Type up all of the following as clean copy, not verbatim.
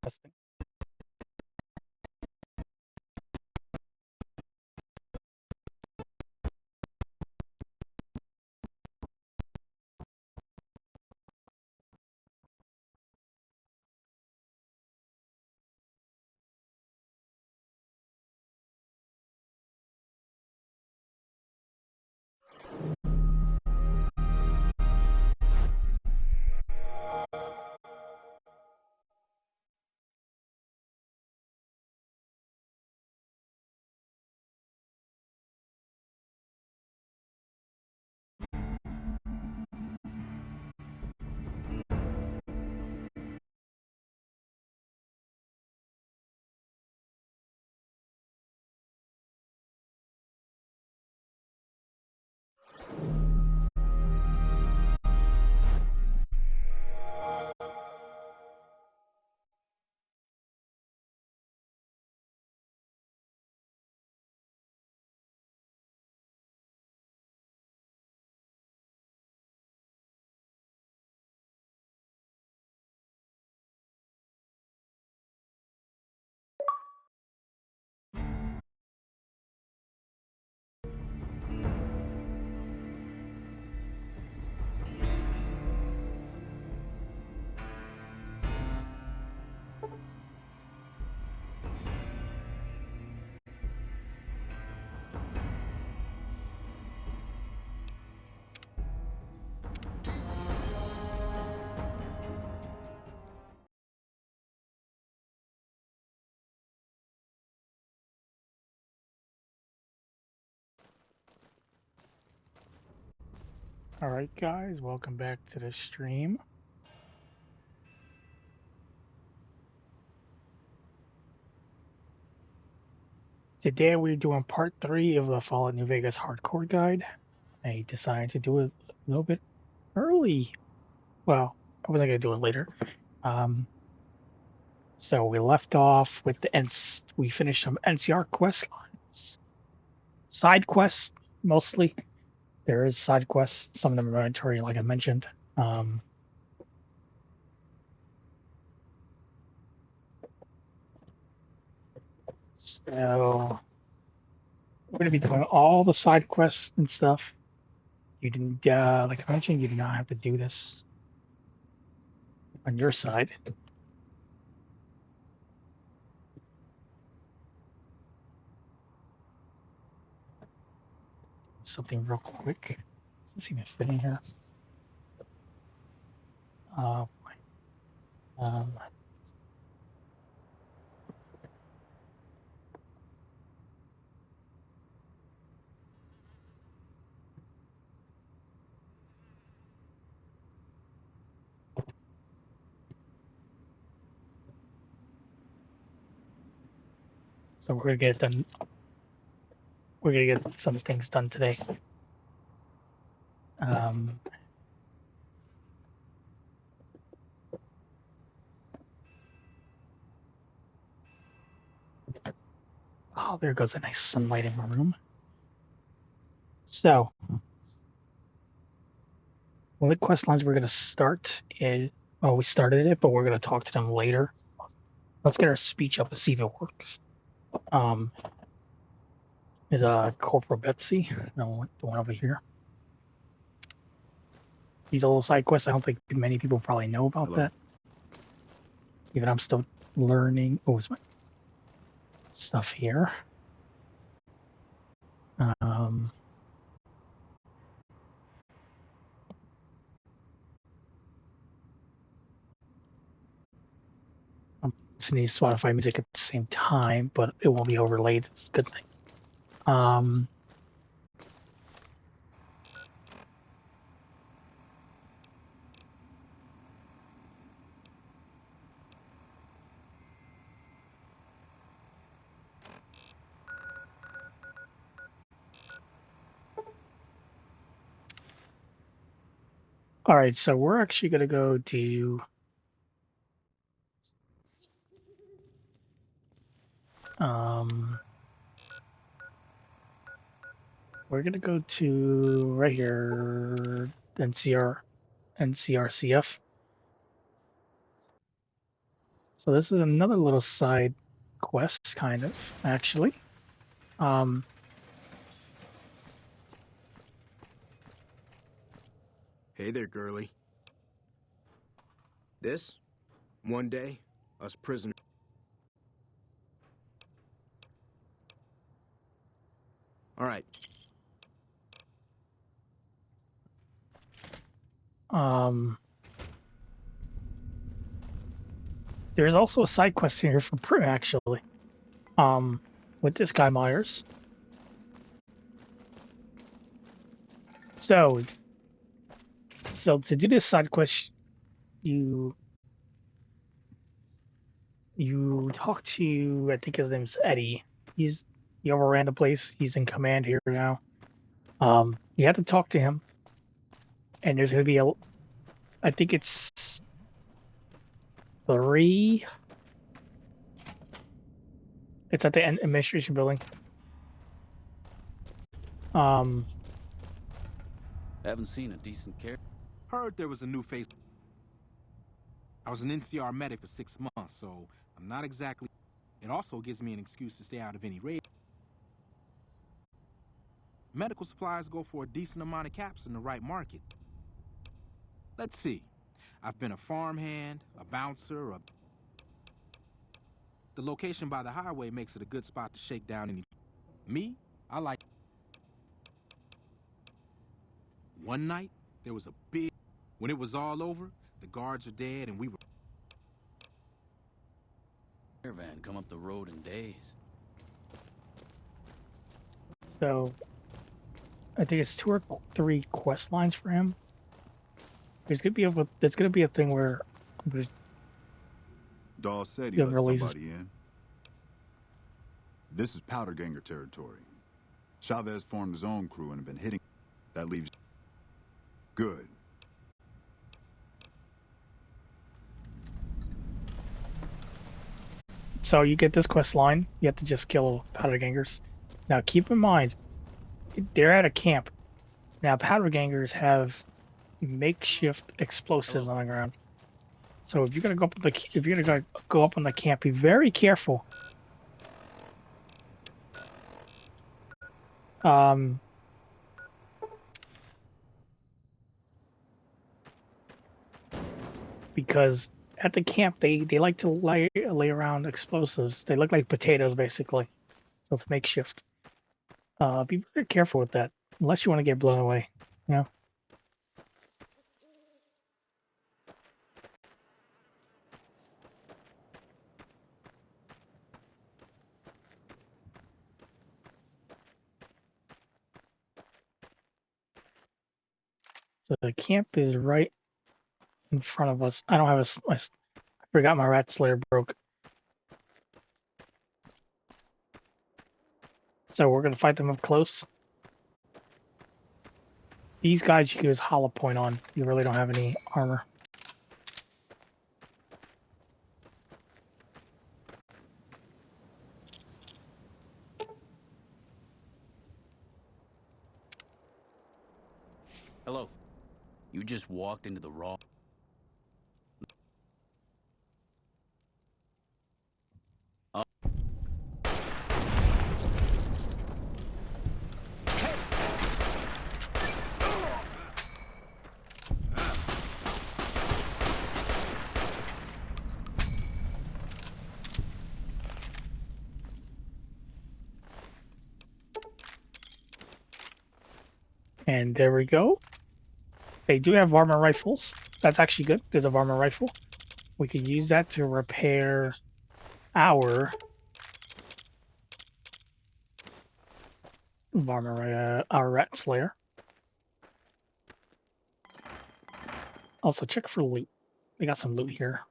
Testing. All right, guys, welcome back to the stream. Today we're doing part 3 of the Fallout New Vegas Hardcore Guide. I decided to do it a little bit early. Well, I wasn't going to do it later. So we left off with we finished some NCR quest lines. Side quests, mostly. There is side quests. Some of them are mandatory, like I mentioned. So we're going to be doing all the side quests and stuff. You didn't, like I mentioned, you do not have to do this on your side. Something real quick. Doesn't seem to fit in here. Uh, um, so we're gonna get done. We're gonna get some things done today. Um, oh, there goes a nice sunlight in my room. So, one of the quest lines we're gonna start is, well, we started it, but we're gonna talk to them later. Let's get our speech up and see if it works. Is Corporal Betsy, no, the one over here. These little side quests, I don't think many people probably know about that. Even I'm still learning. Oh, is my stuff here? I'm listening to Spotify music at the same time, but it won't be overlaid. It's a good thing. All right, so we're actually gonna go to we're gonna go to right here, NCRCF. So this is another little side quest, kind of, actually. Hey there, girlie. This? One day, us prisoners. All right. There's also a side quest here for Prim, actually. With this guy Myers. So to do this side quest, you talk to, I think his name's Eddie. He overran the place. He's in command here now. You have to talk to him, and there's gonna be I think it's 3. It's at the administration building. Haven't seen a decent care. Heard there was a new face. I was an NCR medic for 6 months, so I'm not exactly. It also gives me an excuse to stay out of any raid. Medical supplies go for a decent amount of caps in the right market. Let's see. I've been a farmhand, a bouncer, The location by the highway makes it a good spot to shake down any. Me, I like. One night, there was a big. When it was all over, the guards were dead and we were. Caravan come up the road in days. So I think it's 2 or 3 quest lines for him. There's gonna be a thing where Dawes said he let somebody in. This is Powder Ganger territory. Chavez formed his own crew and have been hitting. That leaves. Good. So you get this quest line, you have to just kill powder gangers. Now keep in mind, they're at a camp. Now powder gangers have makeshift explosives on the ground. So if you're gonna go up on the camp, be very careful. Because at the camp they like to lay around explosives. They look like potatoes basically. So it's makeshift. Be very careful with that, unless you want to get blown away. You know. So the camp is right in front of us. I don't have I forgot my rat slayer broke. So we're gonna fight them up close. These guys you can use hollow point on. You really don't have any armor. Hello. You just walked into the wrong... And there we go. They do have armor rifles. That's actually good. There's a armor rifle. We could use that to repair our our rat slayer. Also check for loot. We got some loot here.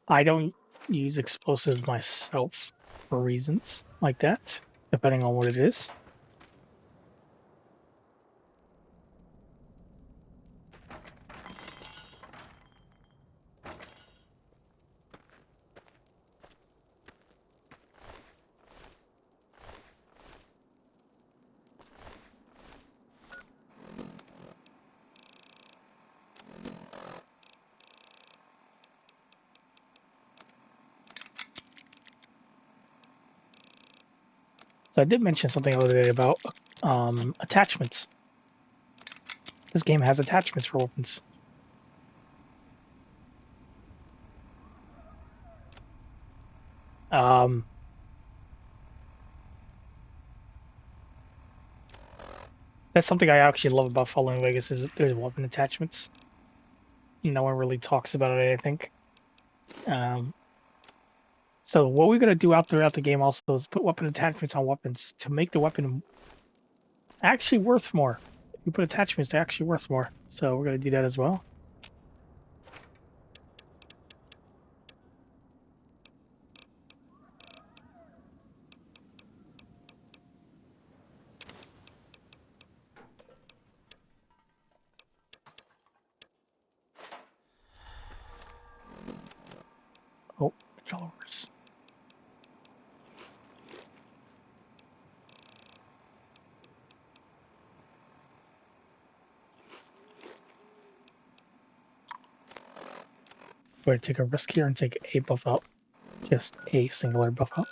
I don't use explosives myself for reasons like that, depending on what it is. So I did mention something the other day about attachments. This game has attachments for weapons. That's something I actually love about Fallout Vegas is there's weapon attachments. No one really talks about it, I think. So what we're gonna do out throughout the game also is put weapon attachments on weapons to make the weapon actually worth more. If you put attachments, they're actually worth more. So we're gonna do that as well. Oh, controllers. We're gonna take a risk here and take a buff out. Just a singular buff out.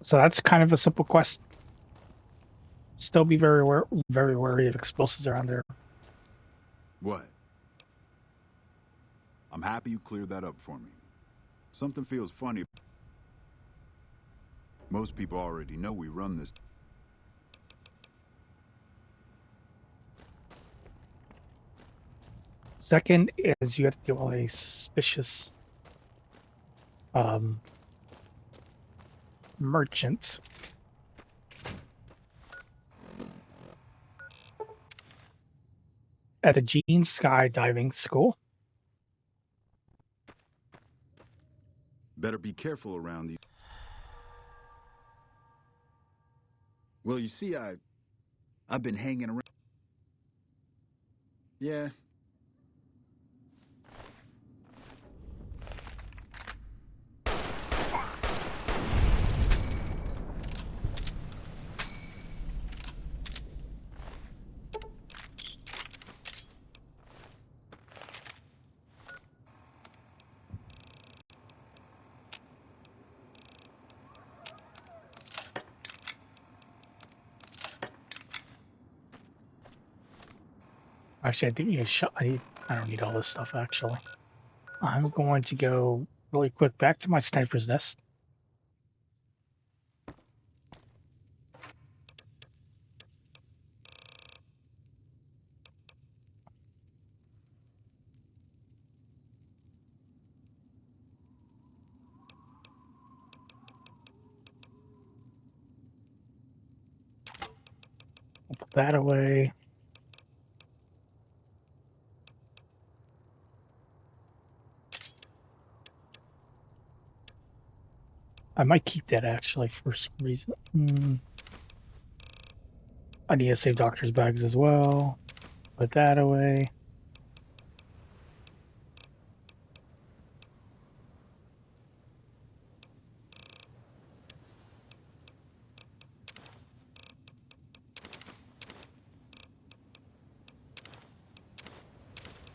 So that's kind of a simple quest. Still be very wary of explosives around there. What? I'm happy you cleared that up for me. Something feels funny. Most people already know we run this. Second is you have to deal with a suspicious merchant. At the Gene skydiving school. Better be careful around these. Well, you see, I've been hanging around. Yeah. Actually, I think you shot. I don't need all this stuff actually. I'm going to go really quick back to my sniper's nest. I'll put that away. I might keep that actually for some reason. I need to save doctor's bags as well. Put that away.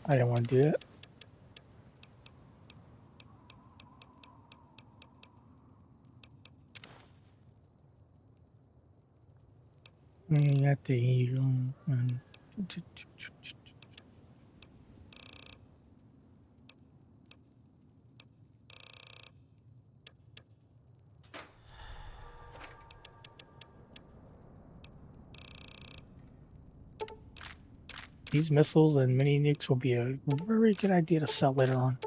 I didn't want to do that. At the these missiles and mini nukes will be a very good idea to sell later on.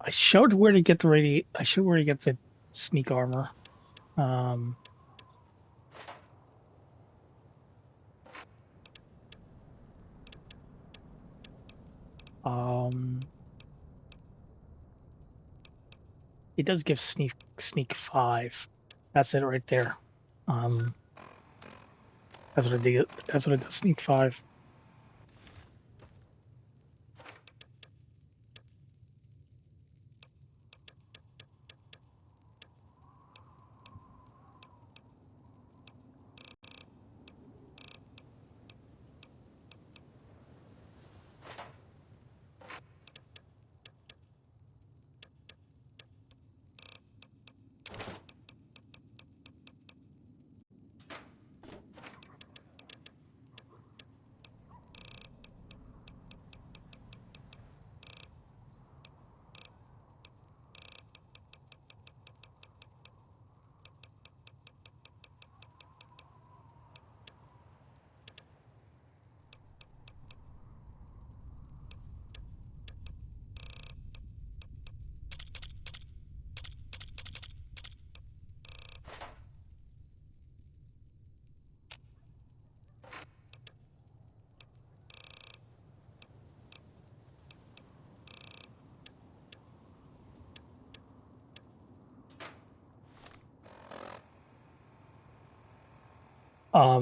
I showed where to get the I showed where to get the sneak armor. Um, um, it does give sneak 5. That's it right there. That's what it did. That's what it does. Sneak 5.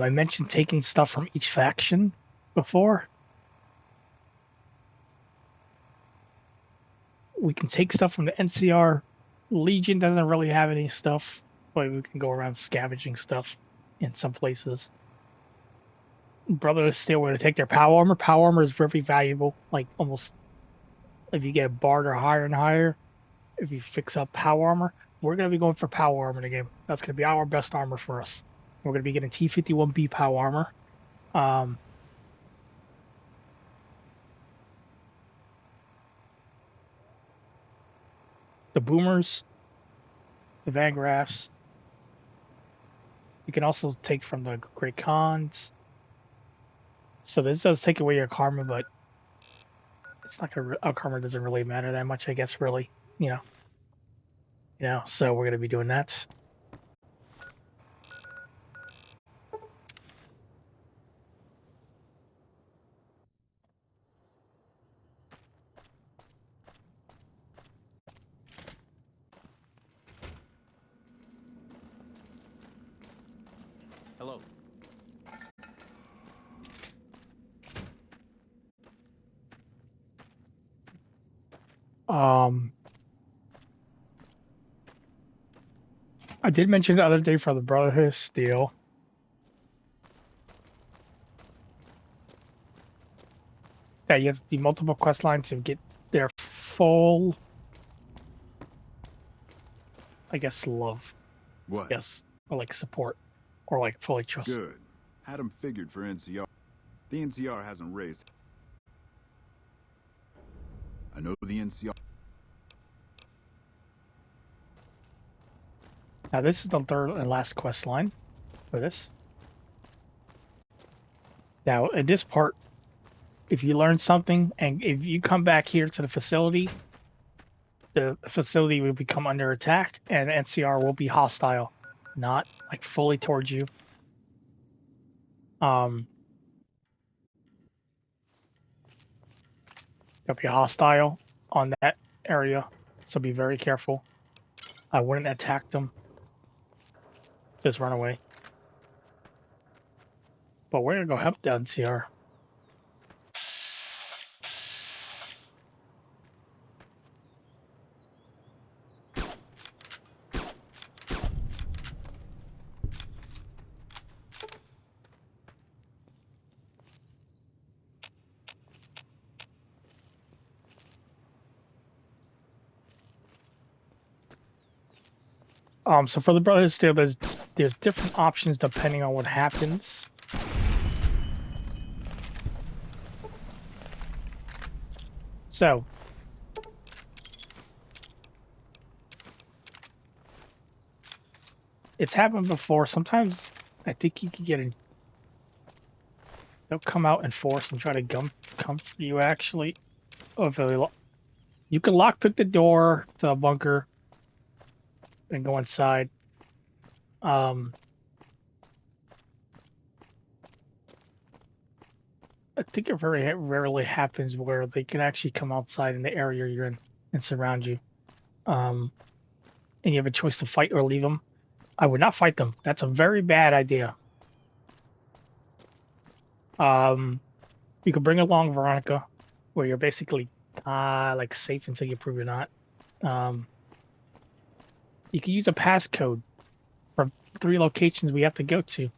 I mentioned taking stuff from each faction before. We can take stuff from the NCR. Legion doesn't really have any stuff, but we can go around scavenging stuff in some places. Brotherhood Steel, we're going to take their power armor. Power armor is very valuable. Like, almost, if you get barred or higher and higher, if you fix up power armor, we're going to be going for power armor in the game. That's going to be our best armor for us. We're going to be getting T-51B power armor. The boomers, the Van Graffs. You can also take from the Great Khans. So this does take away your karma, but it's not gonna. Our karma doesn't really matter that much, I guess. Really, you know. So we're gonna be doing that. Hello. I did mention the other day for the Brotherhood of Steel. Yeah, you have to do multiple quest lines to get their full, I guess, love. What? Yes, or like support, or like fully trust. Good. Had him figured for NCR. The NCR hasn't raised. I know the NCR. Now this is the third and last quest line for this. Now in this part, if you learn something and if you come back here to the facility will become under attack and NCR will be hostile, not like fully towards you. They'll be hostile on that area, so be very careful. I wouldn't attack them. Just run away. But we're gonna go help the NCR. So for the Brothers Steel, there's different options depending on what happens. So it's happened before. Sometimes I think you can get in. They'll come out in force and try to come for you. Actually, oh, if you can lockpick the door to the bunker and go inside. I think it very rarely happens where they can actually come outside in the area you're in and surround you. And you have a choice to fight or leave them. I would not fight them. That's a very bad idea. You can bring along Veronica, where you're basically like safe until you prove you're not. You can use a passcode from 3 locations we have to go to.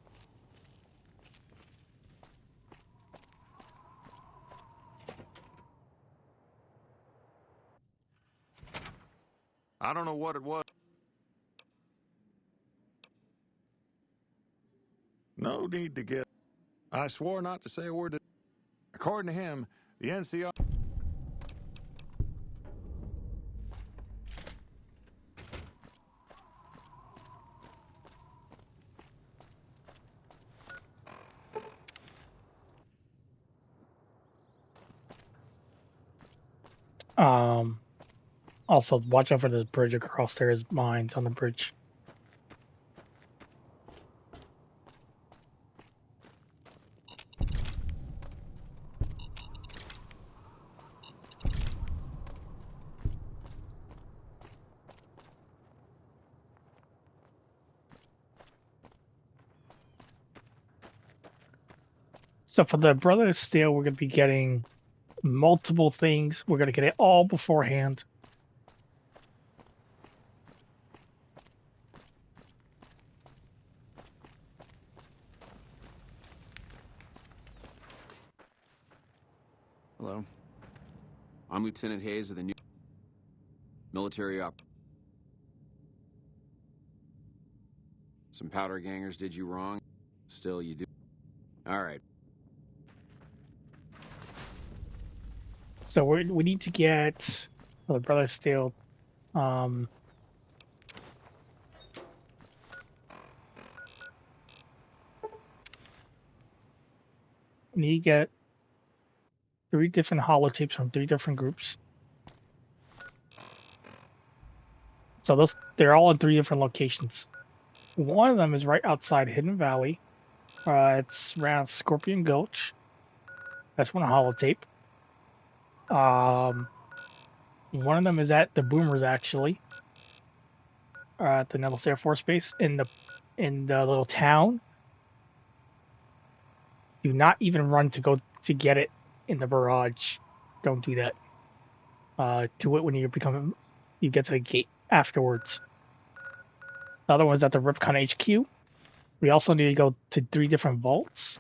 I don't know what it was. No need to get... I swore not to say a word to... According to him, the NCR... Also, watch out for this bridge across there is mines on the bridge. So for the Brother of Steel, we're going to be getting multiple things. We're going to get it all beforehand. Hello. I'm Lieutenant Hayes of the new military op. Some powder gangers did you wrong. Still, you do. All right. So we need to get the Brother of Steel. We need to get 3 different holotapes from 3 different groups. So they're all in 3 different locations. One of them is right outside Hidden Valley. It's around Scorpion Gulch. That's one holotape. One of them is at the Boomers, actually. At the Nellis Air Force Base in the little town. Do not even run to go to get it in the barrage. Don't do that. Do it when you get to the gate afterwards. The other one's at the Ripcon HQ. We also need to go to 3 different vaults.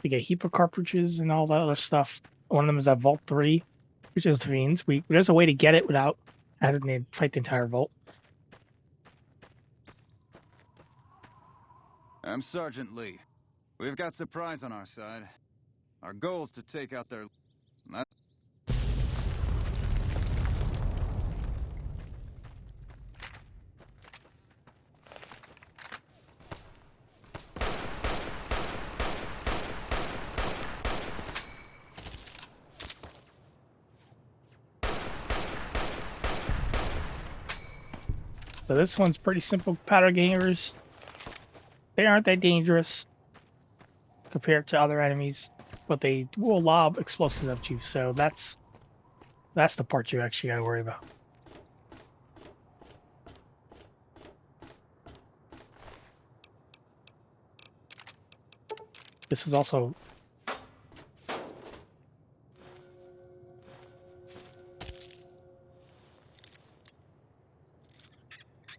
You get a heap of cartridges and all that other stuff. One of them is at Vault 3, which is the Fiends. There's a way to get it without having to fight the entire vault. I'm Sergeant Lee. We've got surprise on our side. Our goal is to take out their... So this one's pretty simple. Powder gangers, they aren't that dangerous compared to other enemies, but they will lob explosives at you. So that's the part you actually gotta worry about. This is also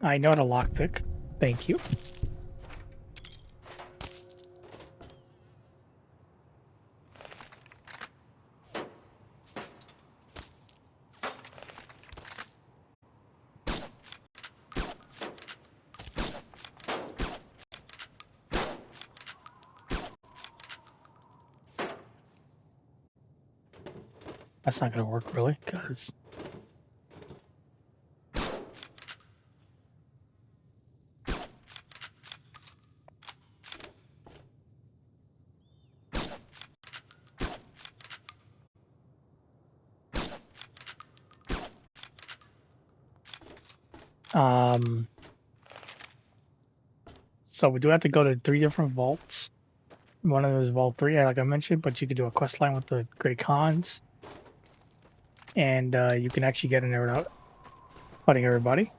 I know how to lockpick. Thank you. That's not going to work really, because so we do have to go to 3 different vaults. One of them is Vault 3, like I mentioned, but you can do a quest line with the Great Khans. And you can actually get in there without fighting everybody.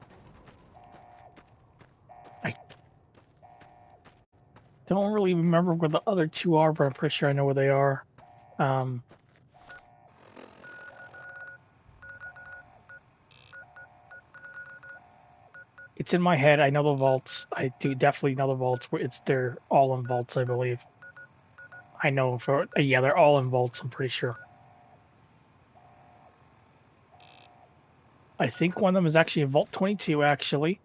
I don't really remember where the other 2 are, but I'm pretty sure I know where they are. It's in my head. I know the vaults. I do definitely know the vaults. They're all in vaults, I believe. I know for yeah, they're all in vaults. I'm pretty sure. I think one of them is actually in Vault 22. Actually,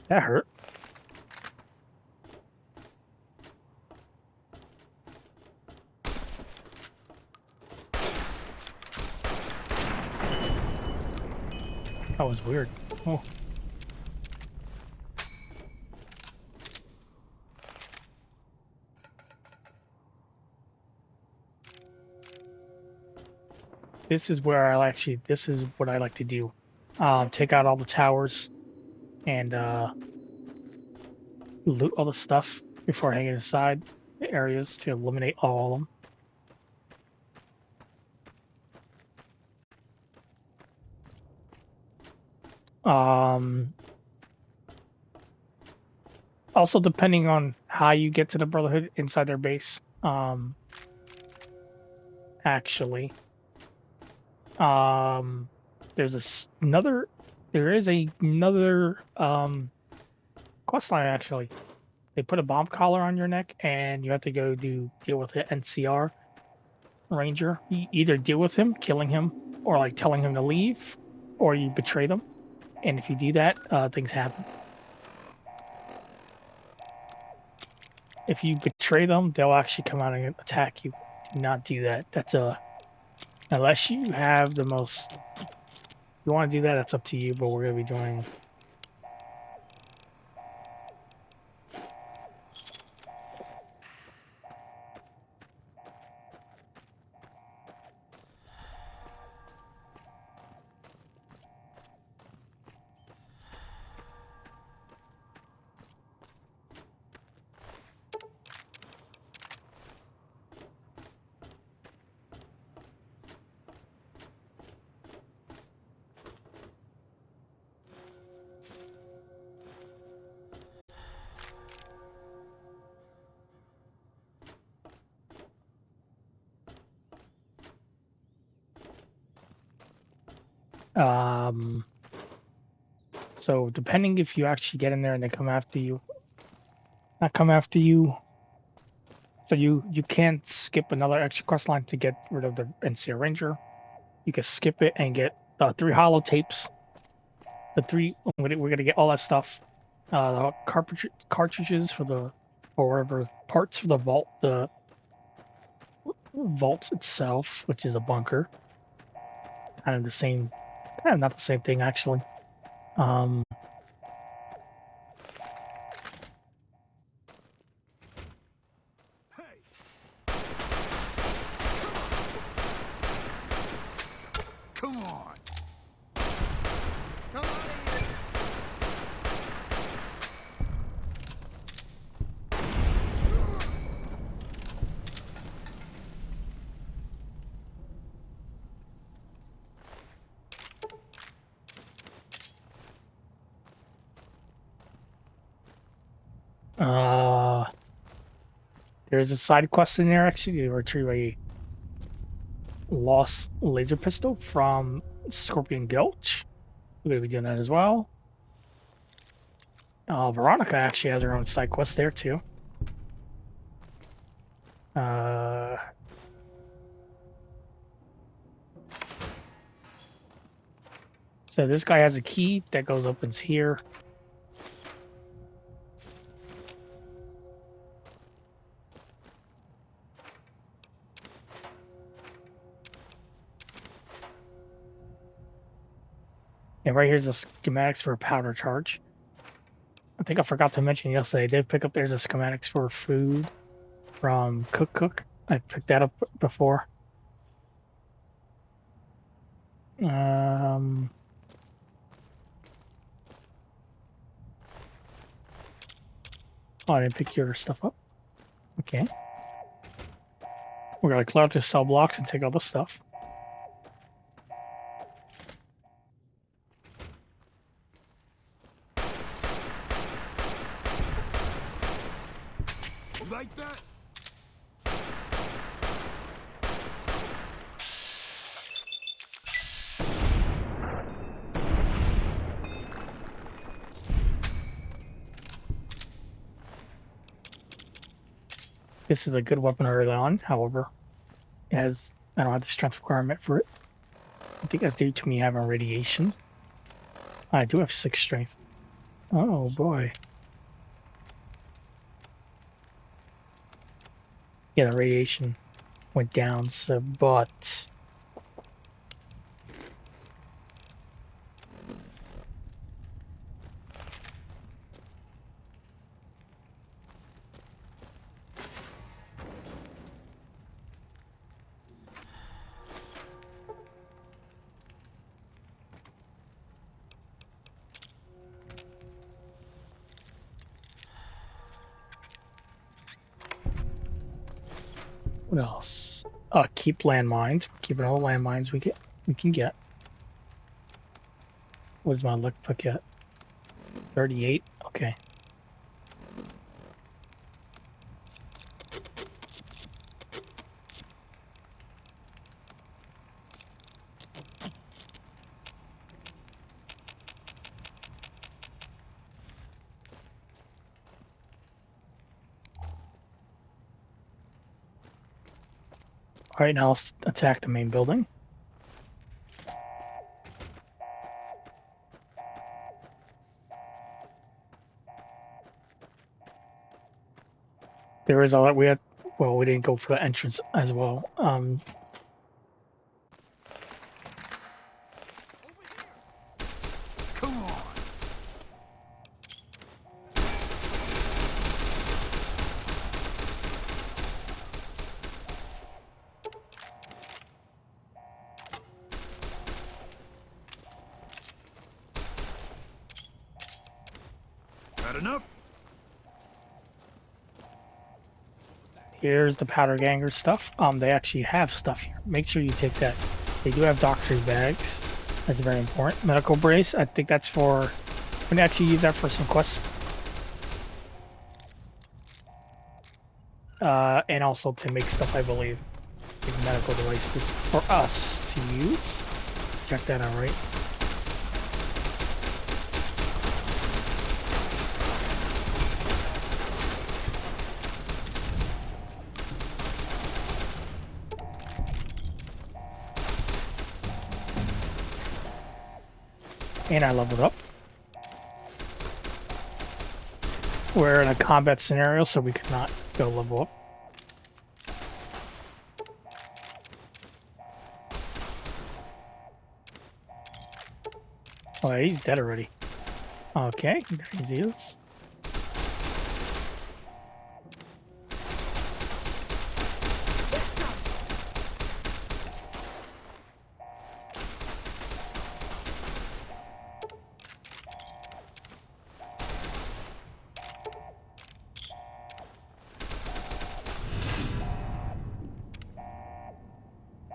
that hurt. That was weird. Oh. This is where this is what I like to do. Take out all the towers and loot all the stuff before hanging inside the areas to eliminate all of them. Also, depending on how you get to the Brotherhood inside their base, actually, there is another quest line. Actually, they put a bomb collar on your neck, and you have to go deal with the NCR Ranger. You either deal with him, killing him, or like telling him to leave, or you betray them. And if you do that, things happen. If you betray them, they'll actually come out and attack you. Do not do that. That's unless you have the most. If you want to do that, that's up to you. But we're gonna be doing. So depending if you actually get in there and they come after you, not come after you. So you can't skip another extra quest line to get rid of the NCR Ranger. You can skip it and get the 3 holotapes. We're gonna get all that stuff. The cartridges for the, or whatever, parts for the vault itself, which is a bunker. Kind of not the same thing actually. Come on. There's a side quest in there actually to retrieve a lost laser pistol from Scorpion Gulch. We're gonna be doing that as well. Veronica actually has her own side quest there too. So this guy has a key that opens here. And right here's the schematics for a powder charge. I think I forgot to mention yesterday, I did pick up, there's a schematics for food from Cook. I picked that up before. Oh, I didn't pick your stuff up. Okay. We're gonna clear out the cell blocks and take all the stuff. You like that? This is a good weapon early on, however, I don't have the strength requirement for it. I think that's due to me having radiation. I do have 6 strength. Oh boy. Yeah, the radiation went down, so, but... What else? Keep landmines. Keeping all the landmines we can get. What is my luck pick at? 38? Okay. Alright, now let's attack the main building. There is all that we had. Well, we didn't go for the entrance as well. Come on. Had enough? Here's the powder ganger stuff. They actually have stuff here. Make sure you take that. They do have doctor's bags. That's very important. Medical brace. I think that's for... I'm gonna actually use that for some quests. And also to make stuff, I believe. Like medical devices for us to use. Check that out, right? And I leveled up. We're in a combat scenario, so we could not go level up. Oh, he's dead already. Okay, there he is.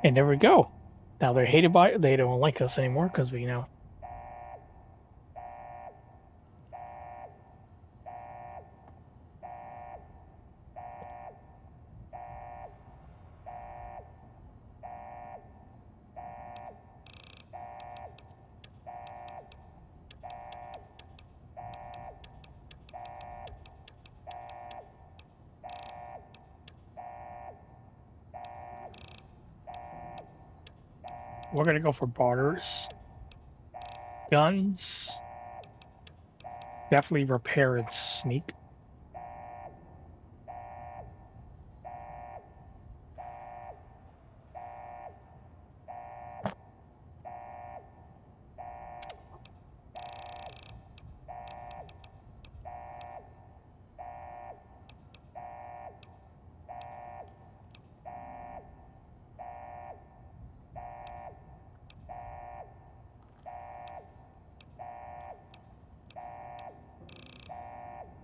And there we go. Now they're hated by, they don't like us anymore because we know. We're gonna go for barters. Guns. Definitely repair and sneak.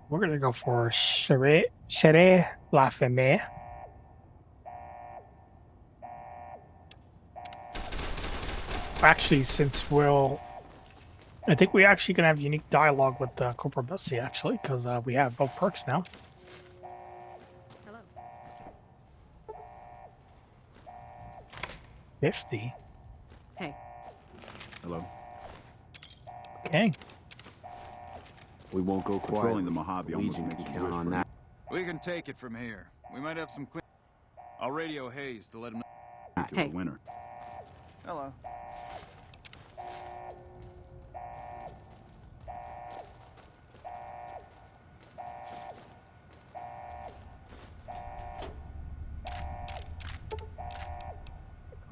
We're gonna go for Chere La Femme. Actually, since I think we actually gonna have unique dialogue with Corporal Bessie actually, because we have both perks now. Hello. 50. Hey. Hello. Okay. We won't go Patrolling quietly. the Mojave almost Legion makes can you count wish on for that. We can take it from here. We might have some clean. I'll radio Hayes to let him know. particular Hey. winner. Hello.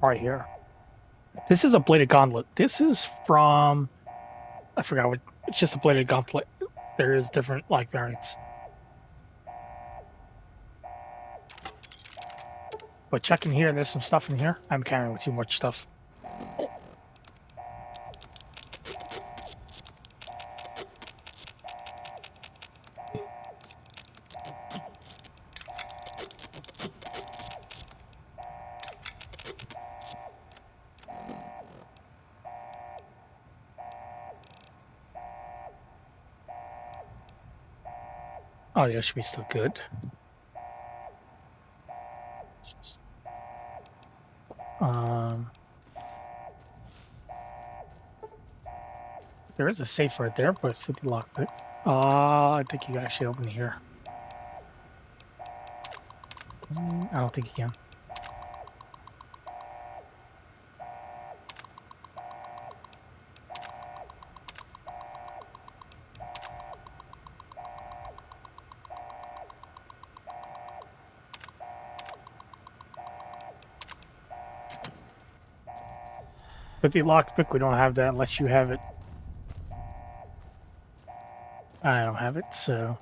Right here. This is a bladed gauntlet. This is from, I forgot what, it's just a bladed gauntlet. There is different like variants. But check in here, there's some stuff in here. I'm carrying too much stuff. Oh, yeah, should be still good. There is a safe right there, but 50 lockpick. I think you actually open here. I don't think you can. With the lockpick, we don't have that unless you have it. I don't have it, so.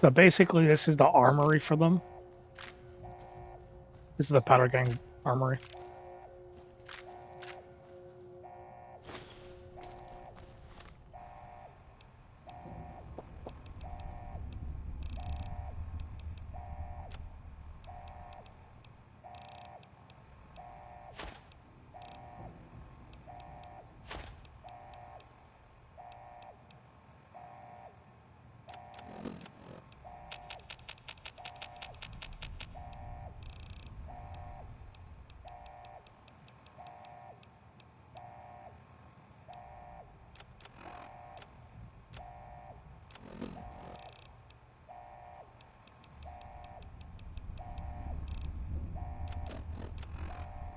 So basically, this is the armory for them. This is the powder gang armory.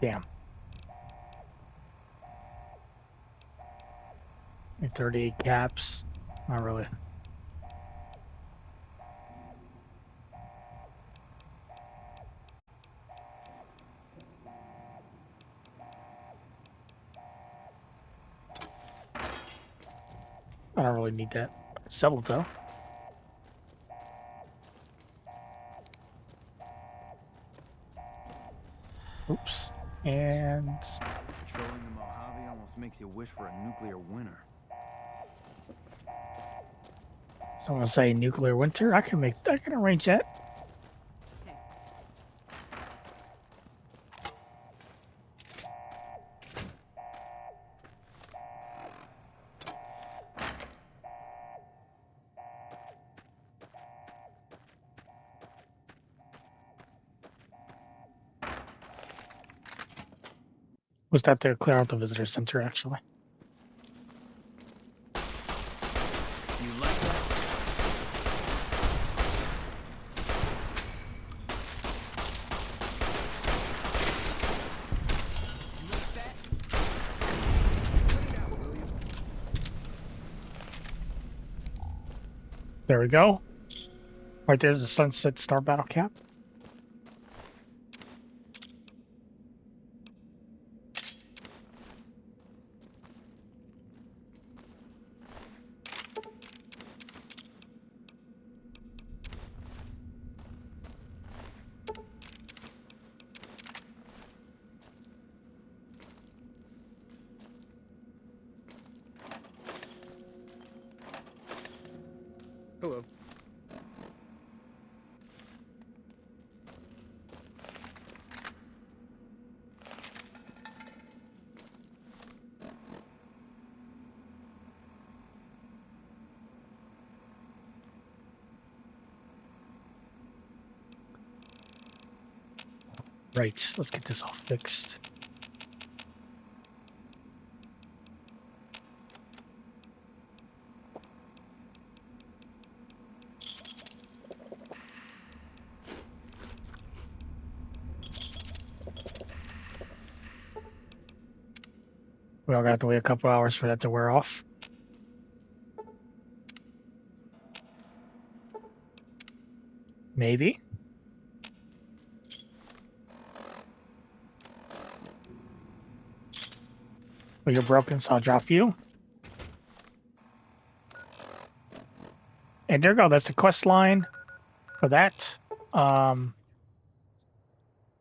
Damn. And 38 caps. Not really. I don't really need that. Sell it though. Oops. And Patrolling the Mojave almost makes you wish for a nuclear winter. someone say nuclear winter. I can arrange that. Okay. Was that to clear out the visitor center actually? You like that? You like that? There we go. Right there's the Sunset Star battle cap. Hello. Right, let's get this all fixed. We all got to wait a couple hours for that to wear off. Maybe. Well, you're broken, so I'll drop you. And there you go. That's the quest line for that.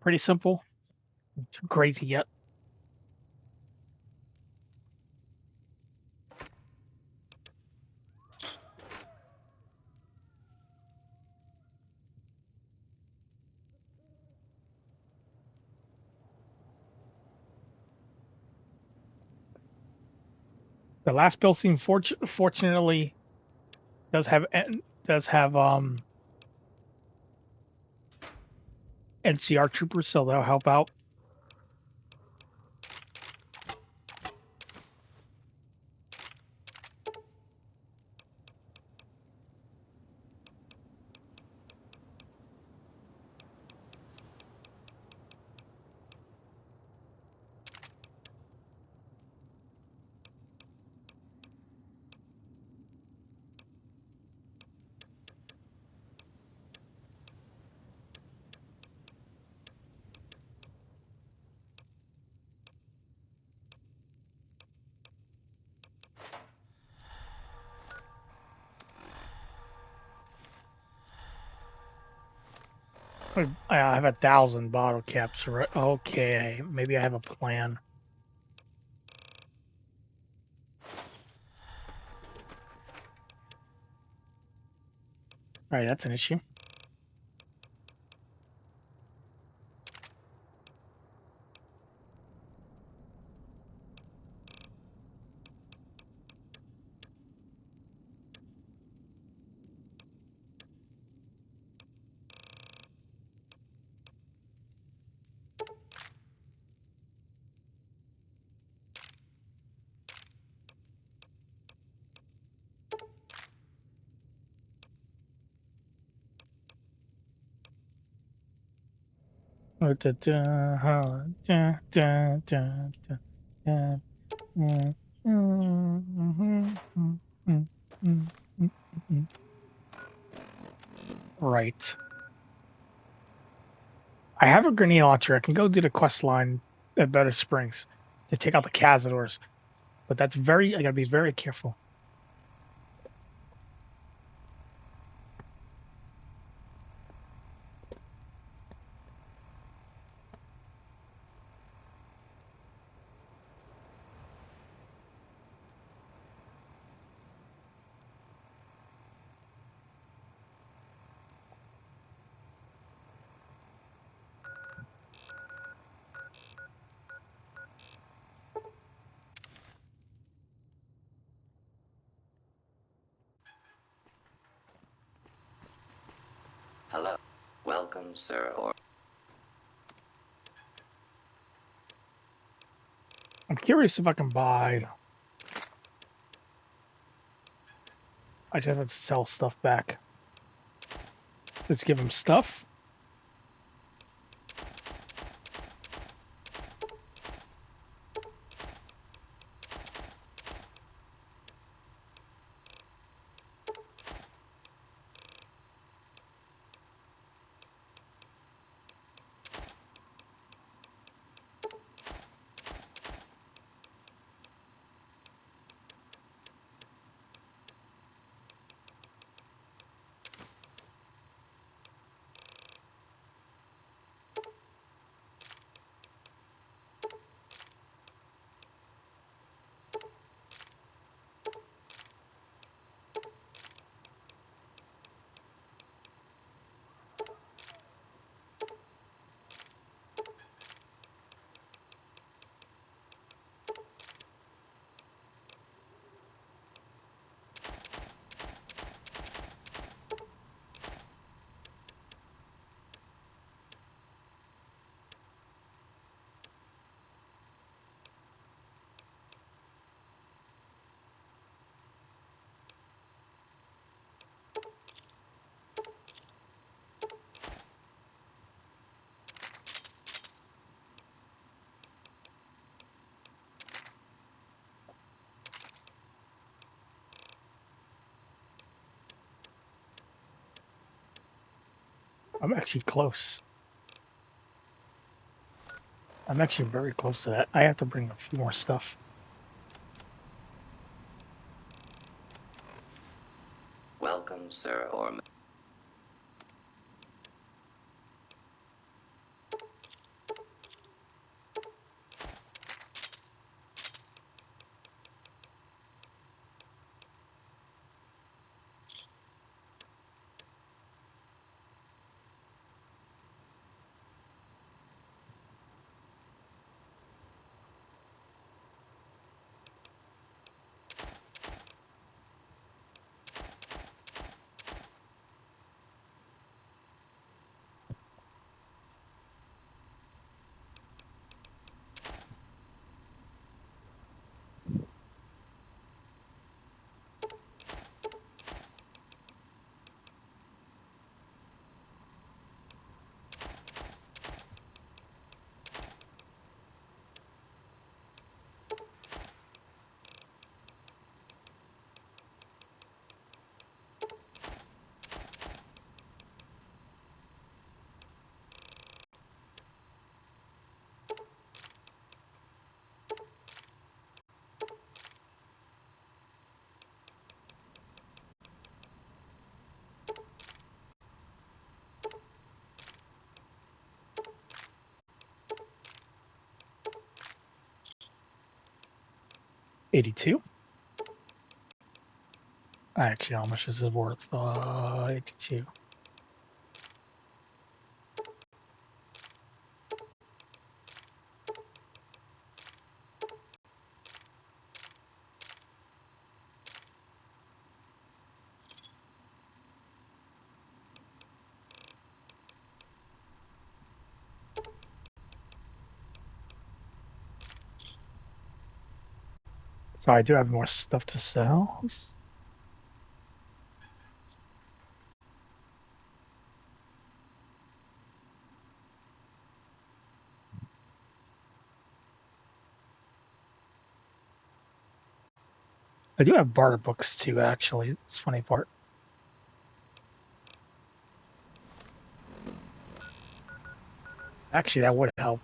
Pretty simple. Not too crazy yet. The last build scene, fortunately, does have NCR troopers, so they'll help out. I have 1,000 bottle caps. Right? Okay, maybe I have a plan. All right, that's an issue. Right. I have a grenade launcher. I can go do the quest line at Better Springs to take out the cazadors, but that's I gotta be very careful. Hello. Welcome, sir, or... I'm curious if I can buy. I just have to sell stuff back. Let's give him stuff. I'm actually close. I'm actually very close to that. I have to bring a few more stuff. Welcome, sir, or... $82. Actually, how much is it worth? 82. So I do have more stuff to sell. I do have barter books too, actually. It's a funny part. Actually, that would help.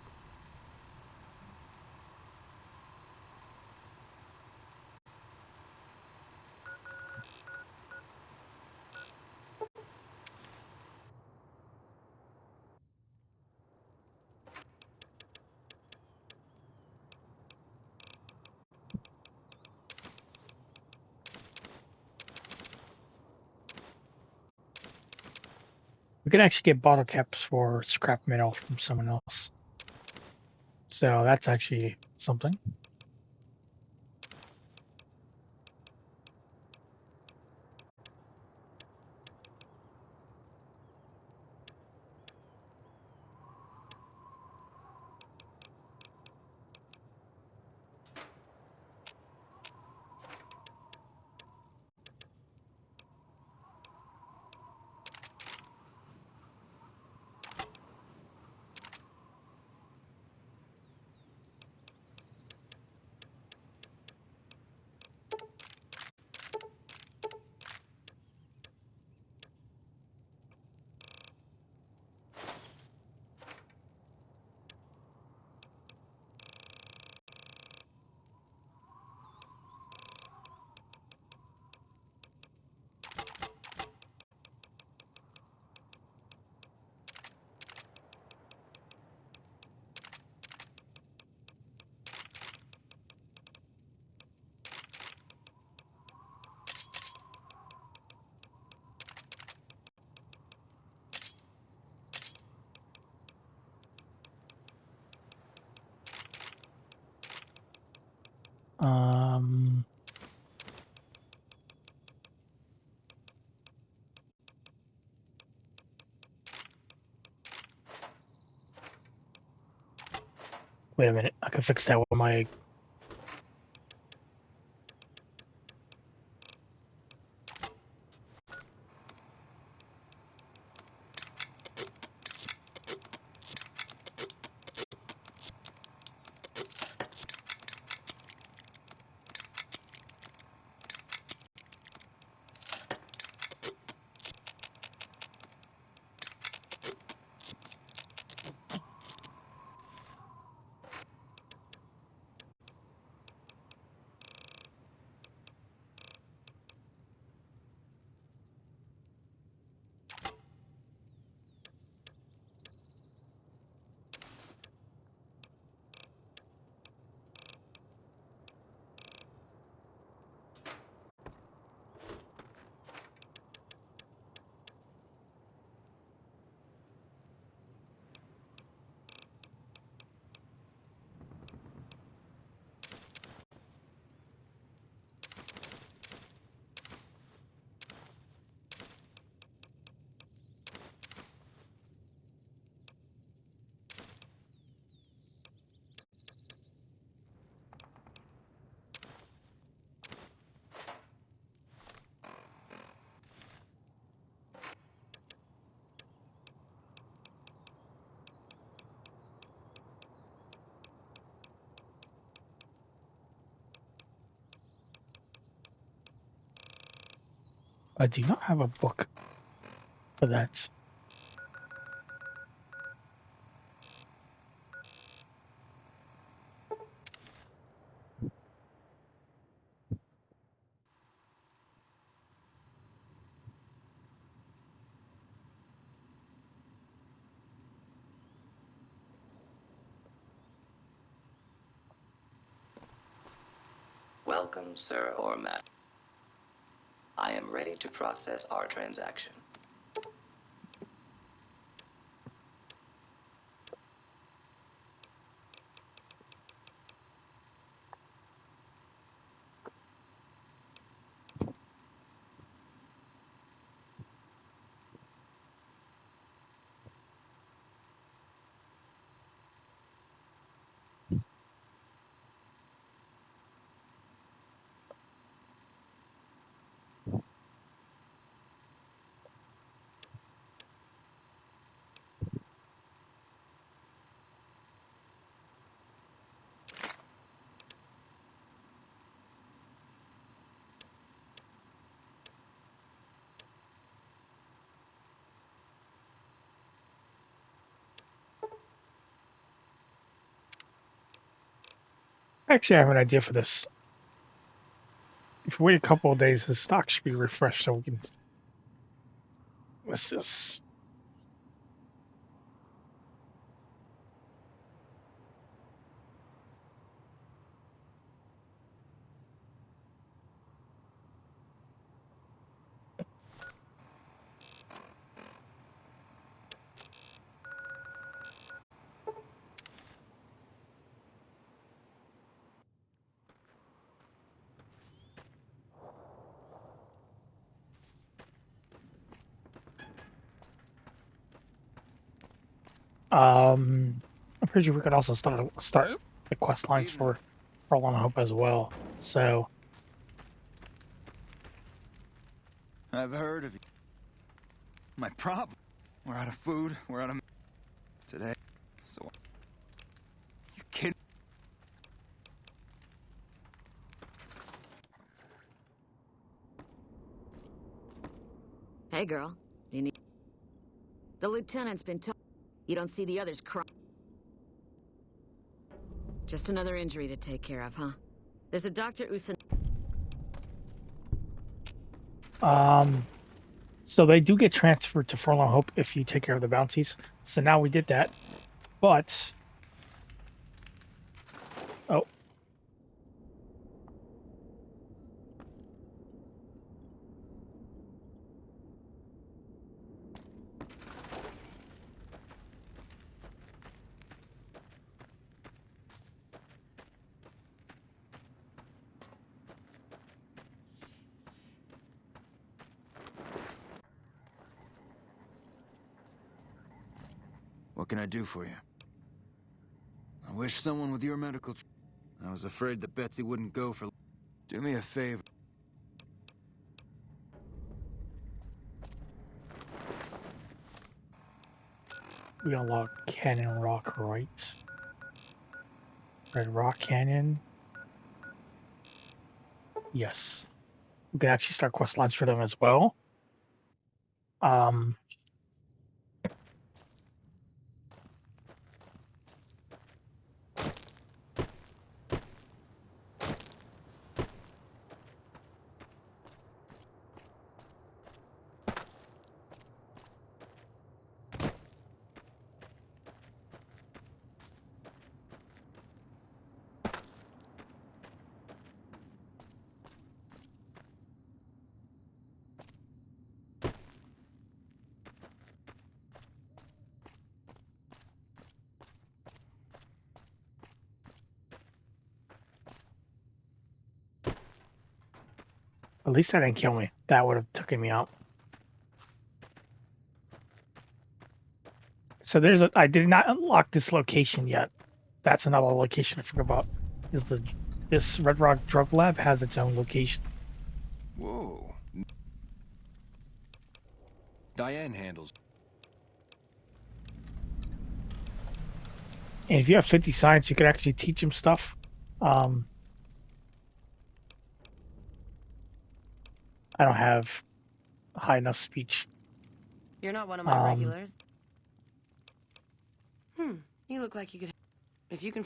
We can actually get bottle caps for scrap metal from someone else. So that's actually something. Um, Wait a minute. I can fix that with my. I do not have a book for that. Welcome, sir or madam. I am ready to process our transaction. Actually, I have an idea for this. If we wait a couple of days, the stock should be refreshed so we can. What's this? I'm pretty sure we could also start the quest lines for Forlorn Hope as well. So I've heard of you. My problem. We're out of food. We're out of today. So you kidding? Hey, girl. You need... The lieutenant's been You don't see the others cry. Just another injury to take care of, huh? There's a Dr. Usan... So they do get transferred to Forlorn Hope if you take care of the bounties. So now we did that. But... Oh. What can I do for you? I wish someone with your medical... I was afraid that Betsy wouldn't go for... Do me a favor. We unlock Canyon Rock, right? Red Rock Canyon. Yes. We can actually start quest lines for them as well. At least that didn't kill me. That would have taken me out. So I did not unlock this location yet. That's another location I forgot about. This Red Rock Drug Lab has its own location. Whoa. Diane handles. And if you have 50 science, you could actually teach him stuff. I don't have high enough speech. You're not one of my regulars. You look like you could... If you can...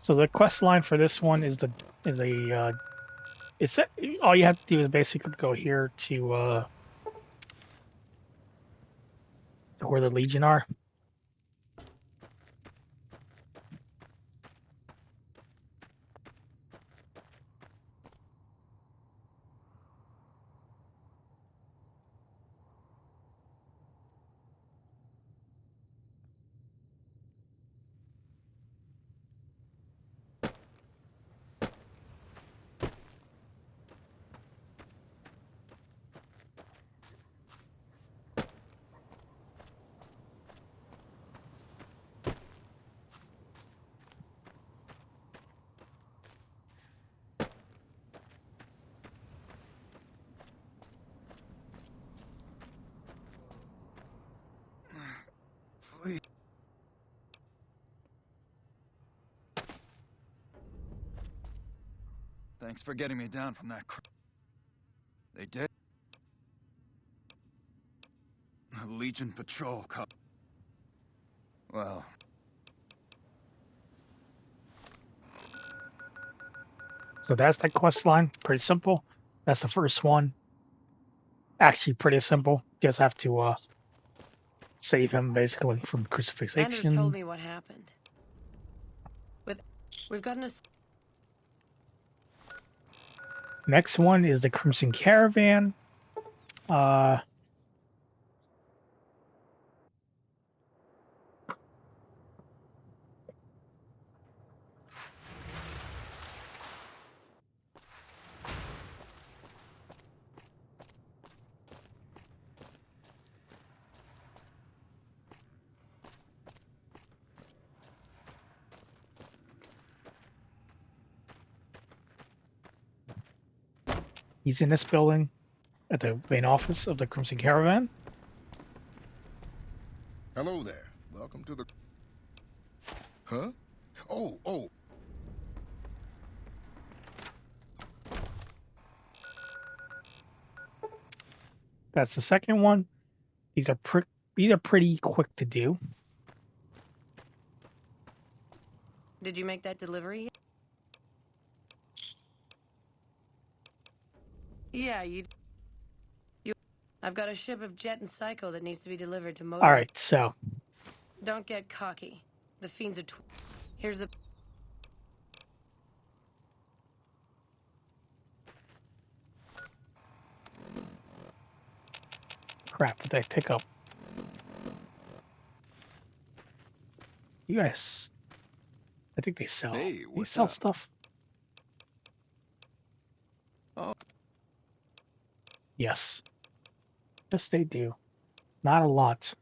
So the quest line for this one is all you have to do is basically go here to where the Legion are. Please. Thanks for getting me down from that They did? The Legion patrol come. Well, So that's that quest line. Pretty simple. That's the first one. Actually, pretty simple. Just have to save him basically from Anders crucifixion. told me what happened. We've gotten a... Next one is the Crimson Caravan. He's in this building at the main office of the Crimson Caravan. Hello there. Welcome to the... Huh? Oh. That's the second one. These are pretty quick to do. Did you make that delivery? Yeah, you... I've got a ship of Jet and Psycho that needs to be delivered to Motor. All right, so... Don't get cocky. The fiends are... Here's the... Crap, did I pick up? You guys... I think they sell. Hey, They what's sell up? stuff. Oh. Yes. Yes, they do. Not a lot.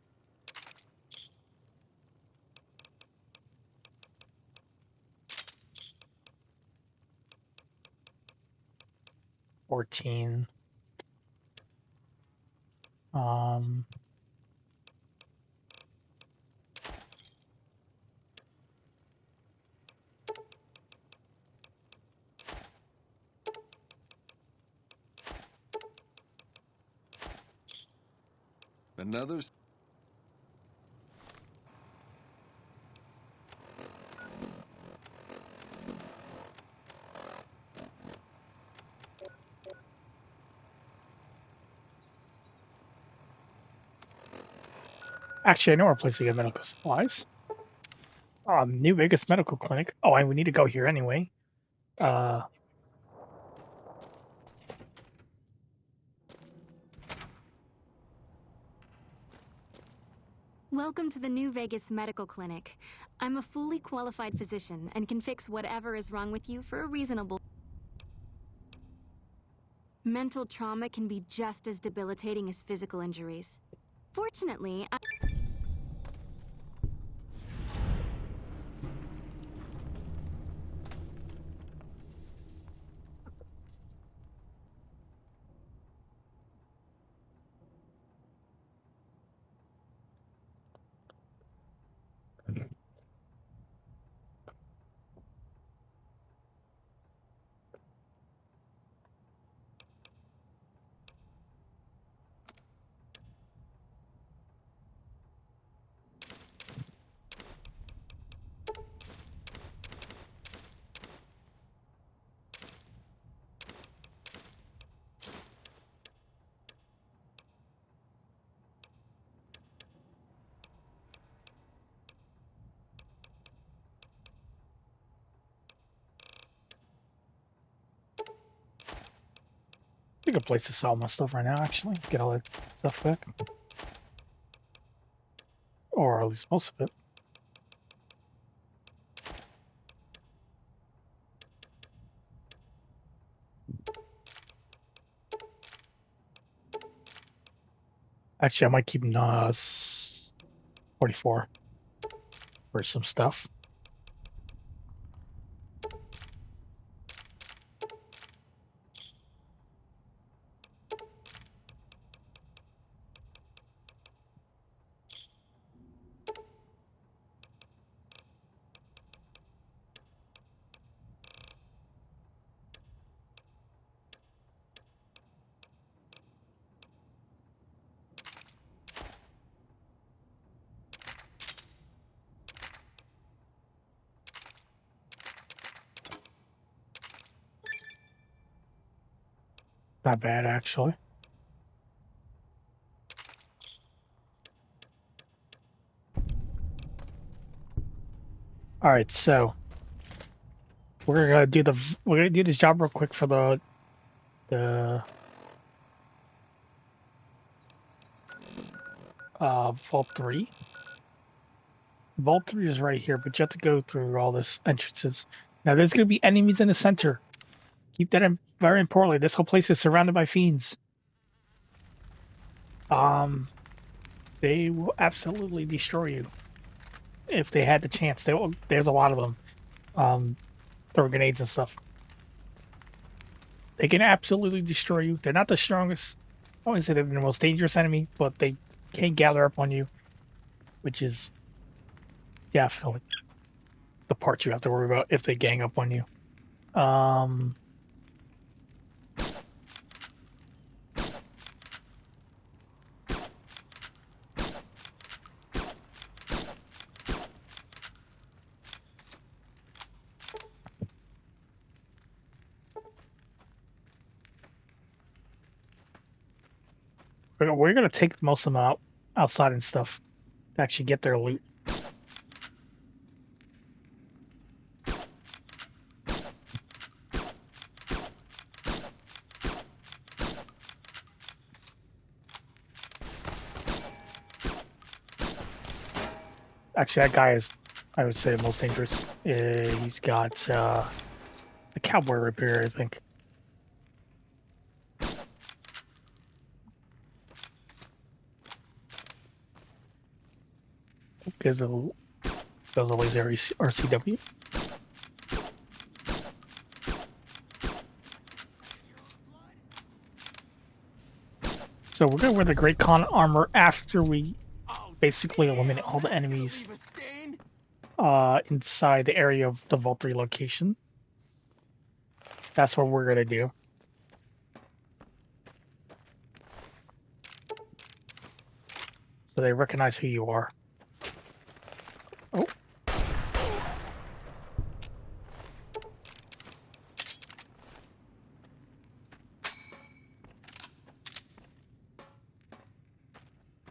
$14. Another... Actually, I know our place to get medical supplies. New Vegas Medical Clinic. Oh, and we need to go here anyway. Welcome to the New Vegas Medical Clinic. I'm a fully qualified physician and can fix whatever is wrong with you for a reasonable... Mental trauma can be just as debilitating as physical injuries. Fortunately, a good place to sell my stuff right now, actually. Get all that stuff back. Or at least most of it. Actually, I might keep 44 for some stuff. Not bad, actually. All right, so we're gonna do this job real quick for the Vault 3. Vault 3 is right here, but you have to go through all this entrances. Now there's gonna be enemies in the center. Keep that in very importantly. This whole place is surrounded by fiends. They will absolutely destroy you if they had the chance. There's a lot of them. Throw grenades and stuff. They can absolutely destroy you. They're not the strongest. I wouldn't say they're the most dangerous enemy, but they can gather up on you, which is definitely the part you have to worry about if they gang up on you. We're gonna take most of them out outside and stuff to actually get their loot. Actually, that guy is, I would say, the most dangerous. He's got a cowboy repair, I think. There's a laser RCW. So we're gonna wear the Great Khan armor after we basically eliminate all the enemies inside the area of the Vault 3 location. That's what we're gonna do. So they recognize who you are. Oh.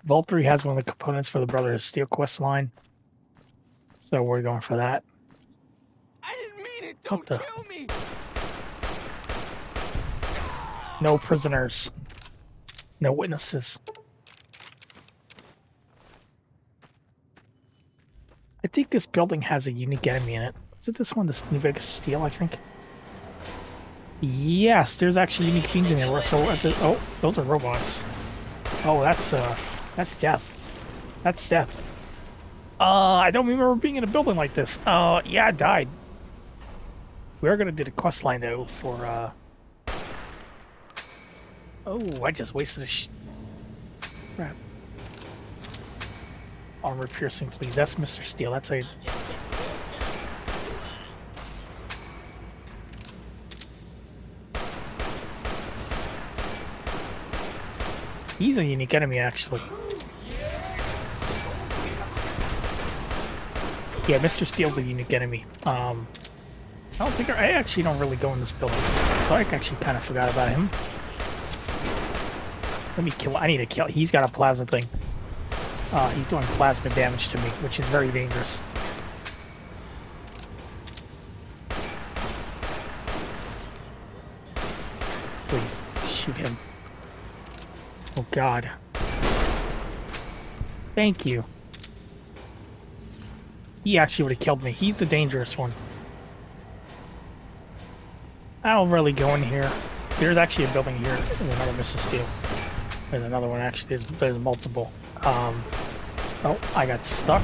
Vault 3 has one of the components for the Brotherhood of Steel quest line. So we're going for that. I didn't mean it. Don't kill me. No prisoners. No witnesses. I think this building has a unique enemy in it. Is it this one, this New Vegas Steel, I think? Yes, there's actually unique fiends in there. So, oh, those are robots. Oh, that's death. That's death. I don't remember being in a building like this. Yeah, I died. We are gonna do the quest line though for Oh, I just wasted a crap. Armor piercing, please. That's Mr. Steel. That's a... He's a unique enemy, actually. Yeah, Mr. Steel's a unique enemy. I actually don't really go in this building, so I actually kind of forgot about him. Let me kill. I need to kill. He's got a plasma thing. He's doing plasma damage to me, which is very dangerous. Please shoot him. Oh God. Thank you. He actually would have killed me. He's the dangerous one. I don't really go in here. There's actually a building here. There's another Mrs. Steel. There's another one actually. There's multiple. Oh, I got stuck.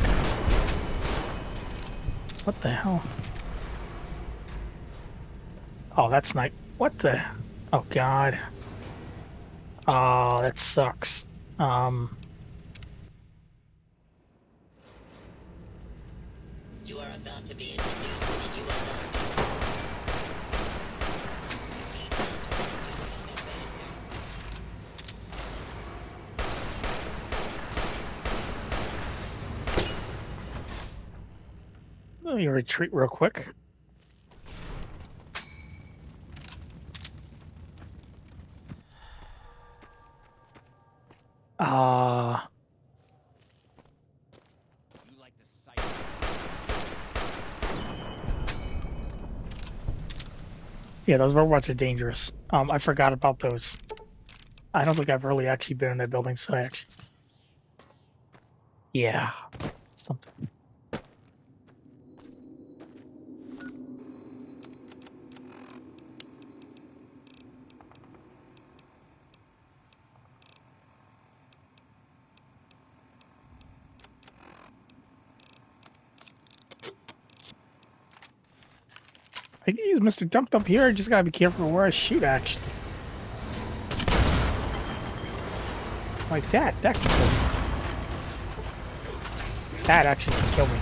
What the hell? Oh, that's not... What the... Oh, God. Oh, that sucks. You are about to be introduced to the U.S. Army. Let me retreat real quick. Yeah, those robots are dangerous. I forgot about those. I don't think I've really actually been in that building, so actually. Yeah. Something. I can use Mr. Dumped up here. I just gotta be careful where I shoot, actually. Like that. That can kill me. That actually can kill me.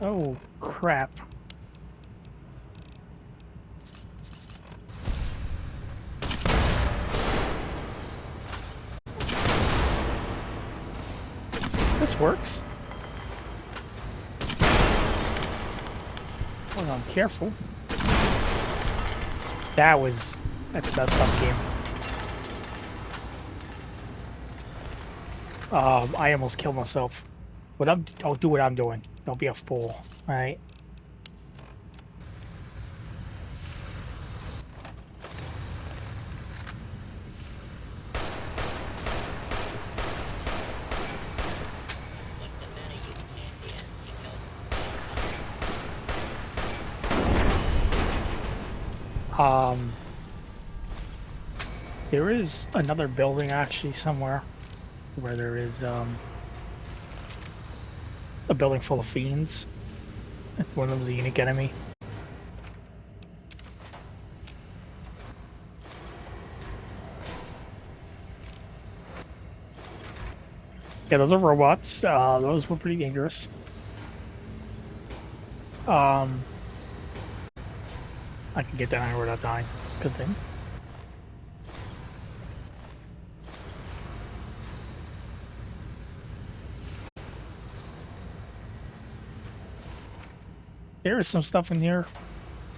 Oh, crap. This works. Hold on, careful. That's messed up game. I almost killed myself. But don't do what I'm doing. Don't be a fool. Alright? There is another building actually somewhere where there is a building full of fiends. One of them is a unique enemy. Yeah, those are robots. Those were pretty dangerous. I can get down here without dying. Good thing. There is some stuff in here.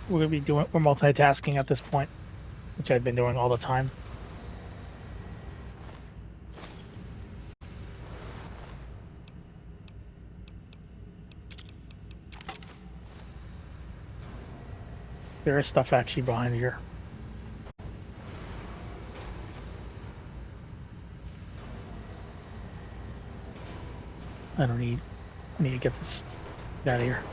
We're multitasking at this point, which I've been doing all the time. There is stuff actually behind here. I need to get this out of here.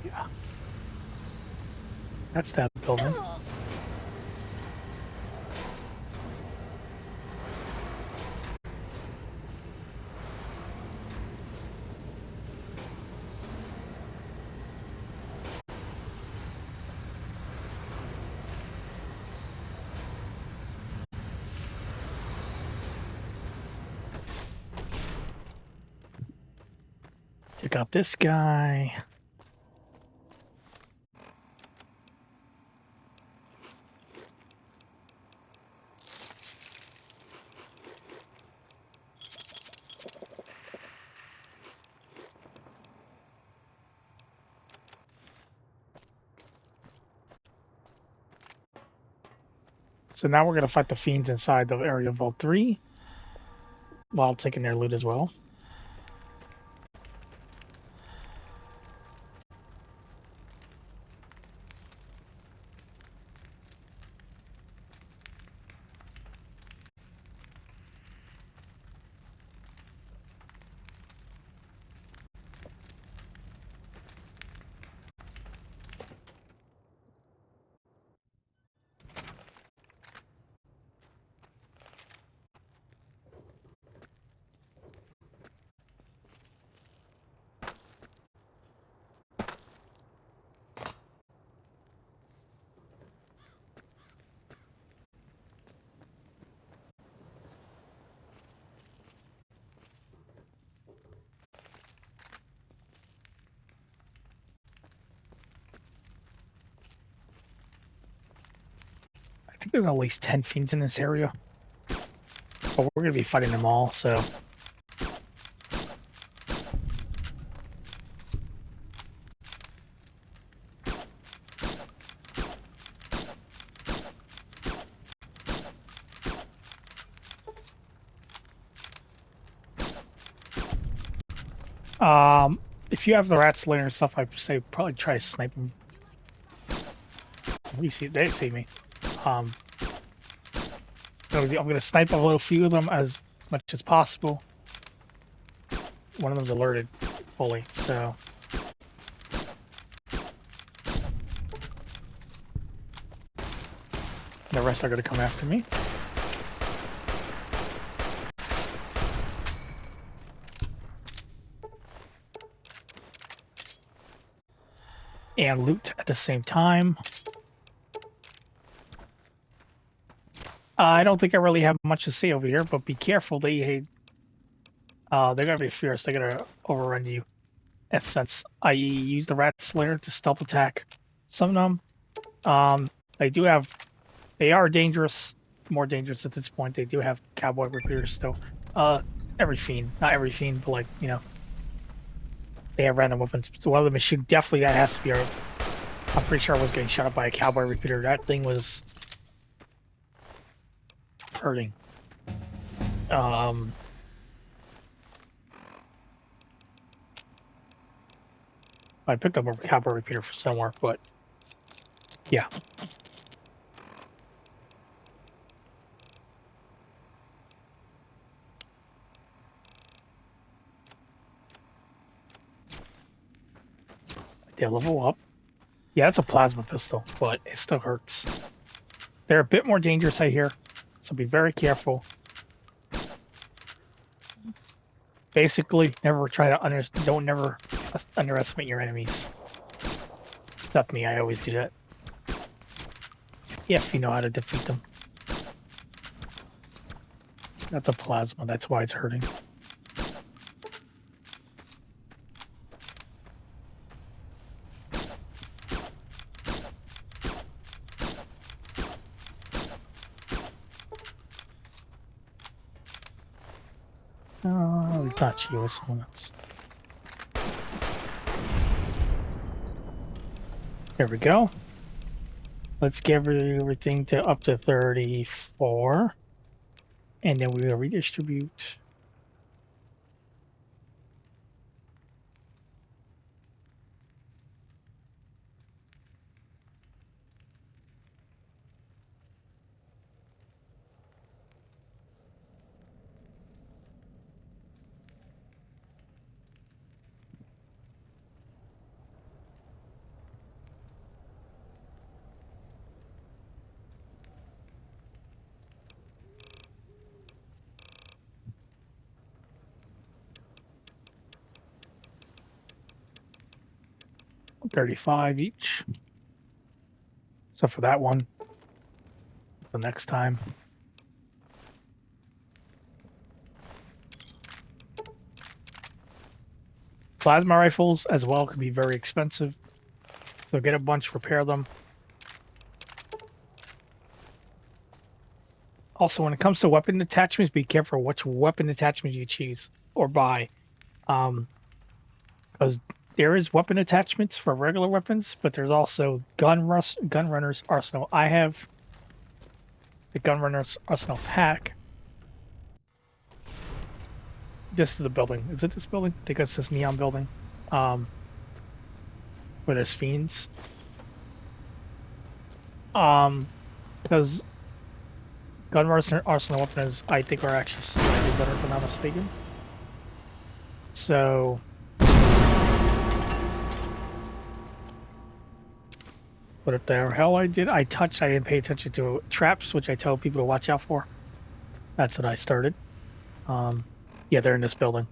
Yeah. That's that building. Check out this guy. So now we're gonna fight the fiends inside the area of Vault 3 while taking their loot as well. think there's at least 10 fiends in this area. But we're gonna be fighting them all, so. If you have the rat slayer and stuff, I'd say probably try to snipe them. They see me. I'm gonna snipe a little few of them as much as possible. One of them's alerted fully, so. The rest are gonna come after me. And loot at the same time. I don't think I really have much to say over here, but be careful. They're gonna be fierce. They're gonna overrun you. In a sense, i.e., use the rat slayer to stealth attack some of them. They are dangerous, more dangerous at this point. They do have cowboy repeaters still. Every fiend, not every fiend, but like, you know, they have random weapons. So one of them is shoot. Definitely that has to be I'm pretty sure I was getting shot up by a cowboy repeater. That thing was hurting. I picked up a cowboy repeater from somewhere, but yeah. They level up. Yeah, it's a plasma pistol, but it still hurts. They're a bit more dangerous, I hear, so be very careful. Basically, never underestimate your enemies. Except me, I always do that. If you know how to defeat them. That's a plasma, that's why it's hurting. Oh, Itachi was someone else. There we go. Let's give everything to up to 34. And then we will redistribute. $35 each. So for that one, the next time. Plasma rifles as well can be very expensive. So get a bunch, repair them. Also, when it comes to weapon attachments, be careful which weapon attachment you choose or buy. Because there is weapon attachments for regular weapons, but there's also gunrunner's arsenal. I have the gunrunner's arsenal pack. This is the building. Is it this building? I think it's this neon building. Where there's fiends. Because gunrunner's arsenal weapons, I think, are actually slightly better if I'm not mistaken. So what if the hell I did? I didn't pay attention to traps, which I tell people to watch out for. That's what I started. Yeah, they're in this building.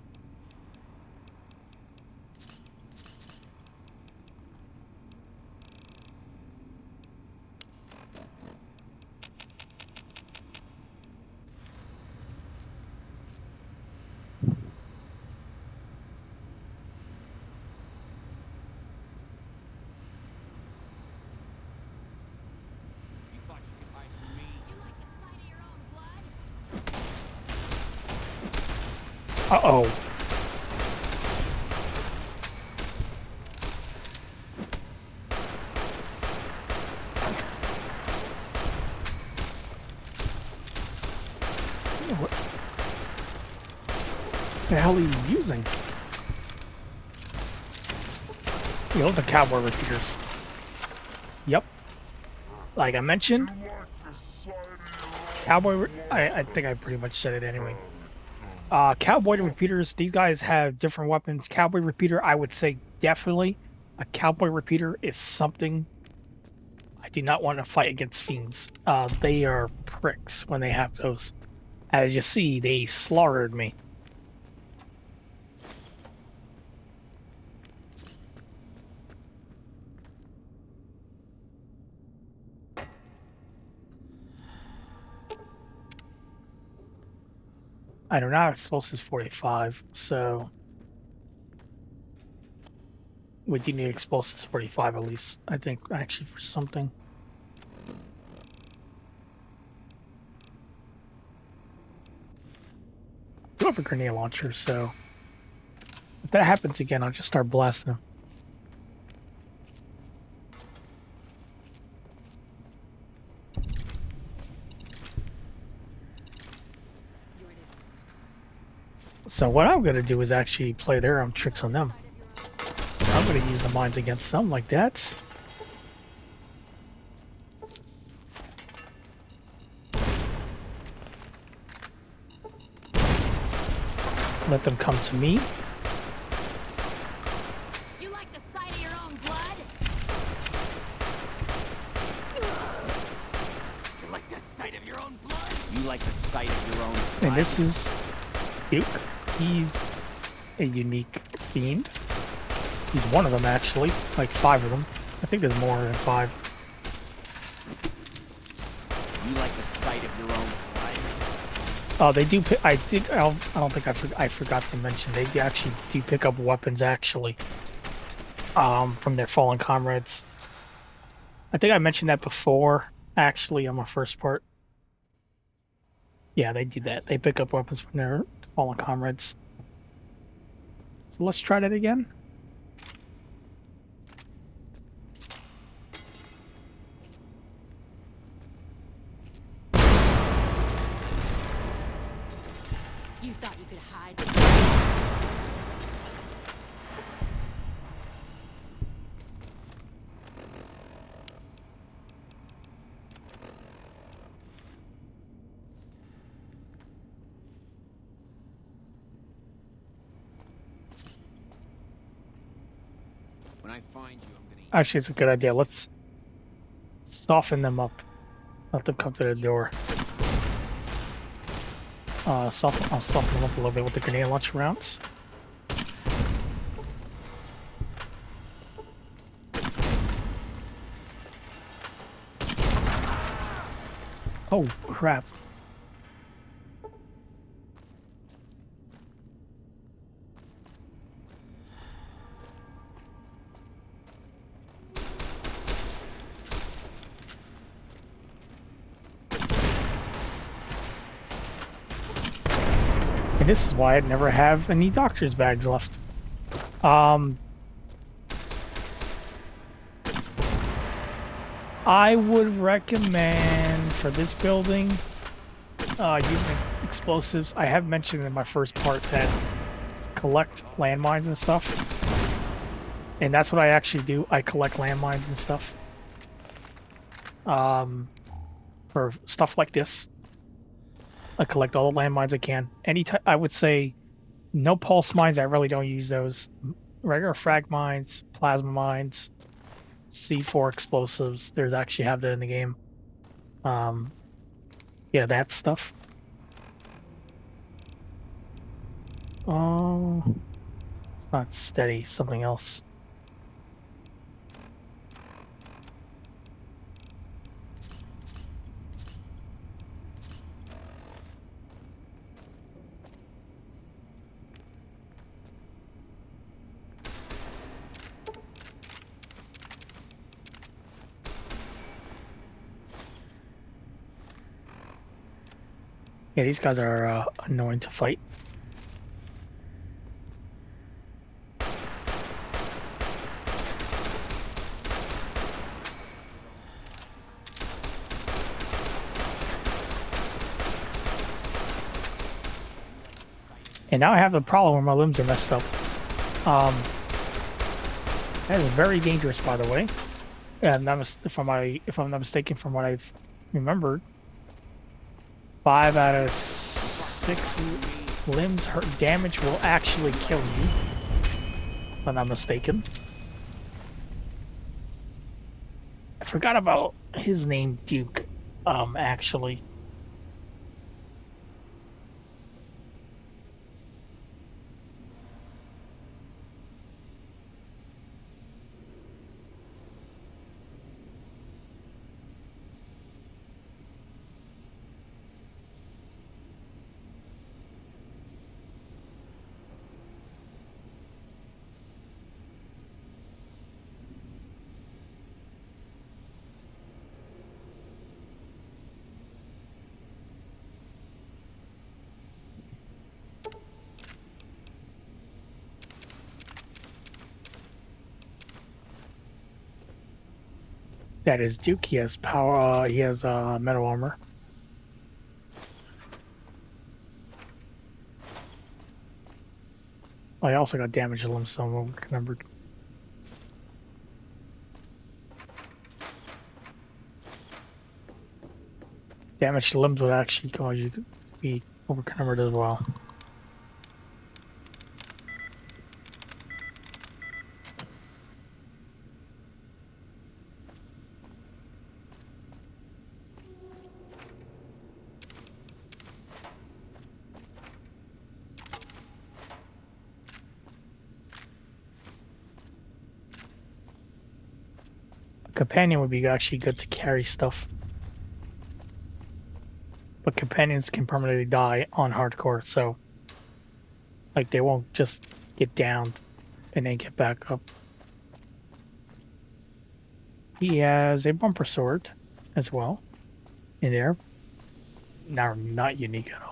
Uh-oh. What the hell are you using? Yeah, those are cowboy repeaters. Yep. Like I mentioned, I think I pretty much said it anyway. Cowboy repeaters, these guys have different weapons. Cowboy repeater, I would say definitely a cowboy repeater is something I do not want to fight against fiends. They are pricks when they have those. As you see, they slaughtered me. I don't know how explosives 45, so we do need explosives 45 at least, I think, actually, for something. I do have a grenade launcher, so if that happens again, I'll just start blasting them. So what I'm going to do is actually play their own tricks on them. I'm going to use the mines against them like that. Let them come to me. You like the sight of your own blood? You like the sight of your own blood? You like the sight of your own blood? And this is Duke. He's a unique fiend. He's one of them, actually. Like 5 of them. I think there's more than 5. You like the sight of your own blood? Oh, they do. I don't think I forgot to mention they actually do pick up weapons actually. From their fallen comrades. I think I mentioned that before. Actually, on my first part. Yeah, they do that. They pick up weapons from their fallen comrades. So let's try that again. You thought you could hide? When I find you, I'm gonna... Actually, it's a good idea. Let's soften them up. Let them come to the door. I'll soften them up a little bit with the grenade launcher rounds. Oh, crap. And this is why I'd never have any doctor's bags left. I would recommend for this building using explosives. I have mentioned in my first part that collect landmines and stuff. And that's what I actually do. I collect landmines and stuff. For stuff like this. I collect all the landmines I can. I would say no pulse mines. I really don't use those. Regular frag mines, plasma mines, C4 explosives. There's actually have that in the game. Yeah, that stuff. Oh, it's not steady. Something else. Yeah, these guys are annoying to fight. And now I have the problem where my limbs are messed up. That is very dangerous, by the way. And if I'm not mistaken, from what I've remembered, 5 out of 6 limbs hurt damage will actually kill you. If I'm not mistaken. I forgot about his name, Duke. Actually. That is Duke. He has power. He has metal armor. I also got damaged limbs, so I'm remembered. Damaged limbs would actually cause you to be overcumbered as well. A companion would be actually good to carry stuff. But companions can permanently die on hardcore, so like they won't just get downed and then get back up. He has a bumper sword as well in there. Not unique at all.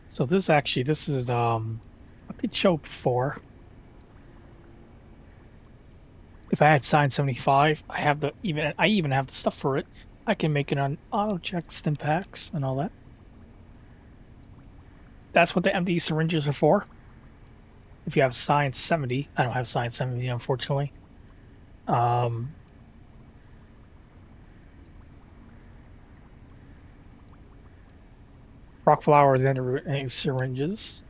So this is I did show before. If I had signed 75, I even have the stuff for it. I can make it on auto check stim packs and all that. That's what the empty syringes are for. If you have signed 70, I don't have signed 70 unfortunately. Rock flowers and syringes.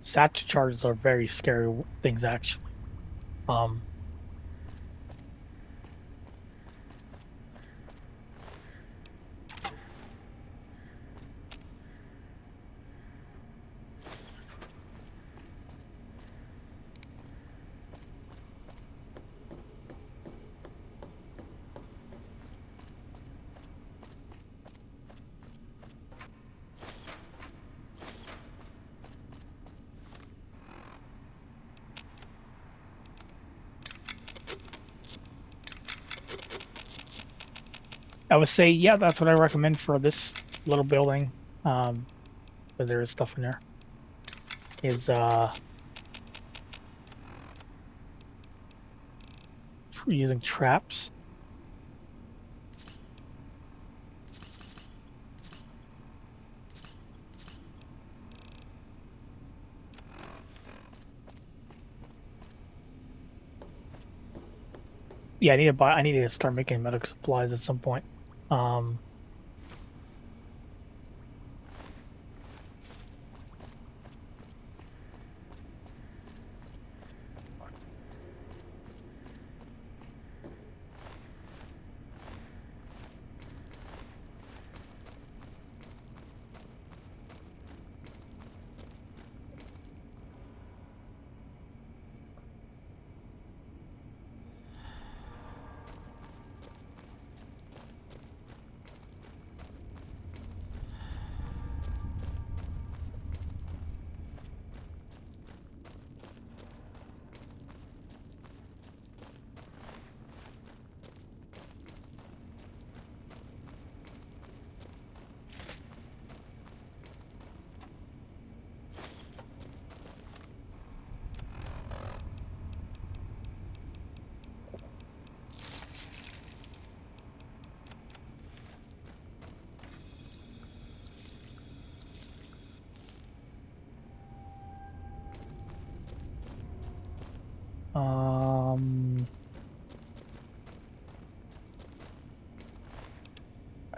Satchel charges are very scary things, actually. I would say, yeah, that's what I recommend for this little building, because there is stuff in there. Is using traps. Yeah, I need to start making medical supplies at some point. I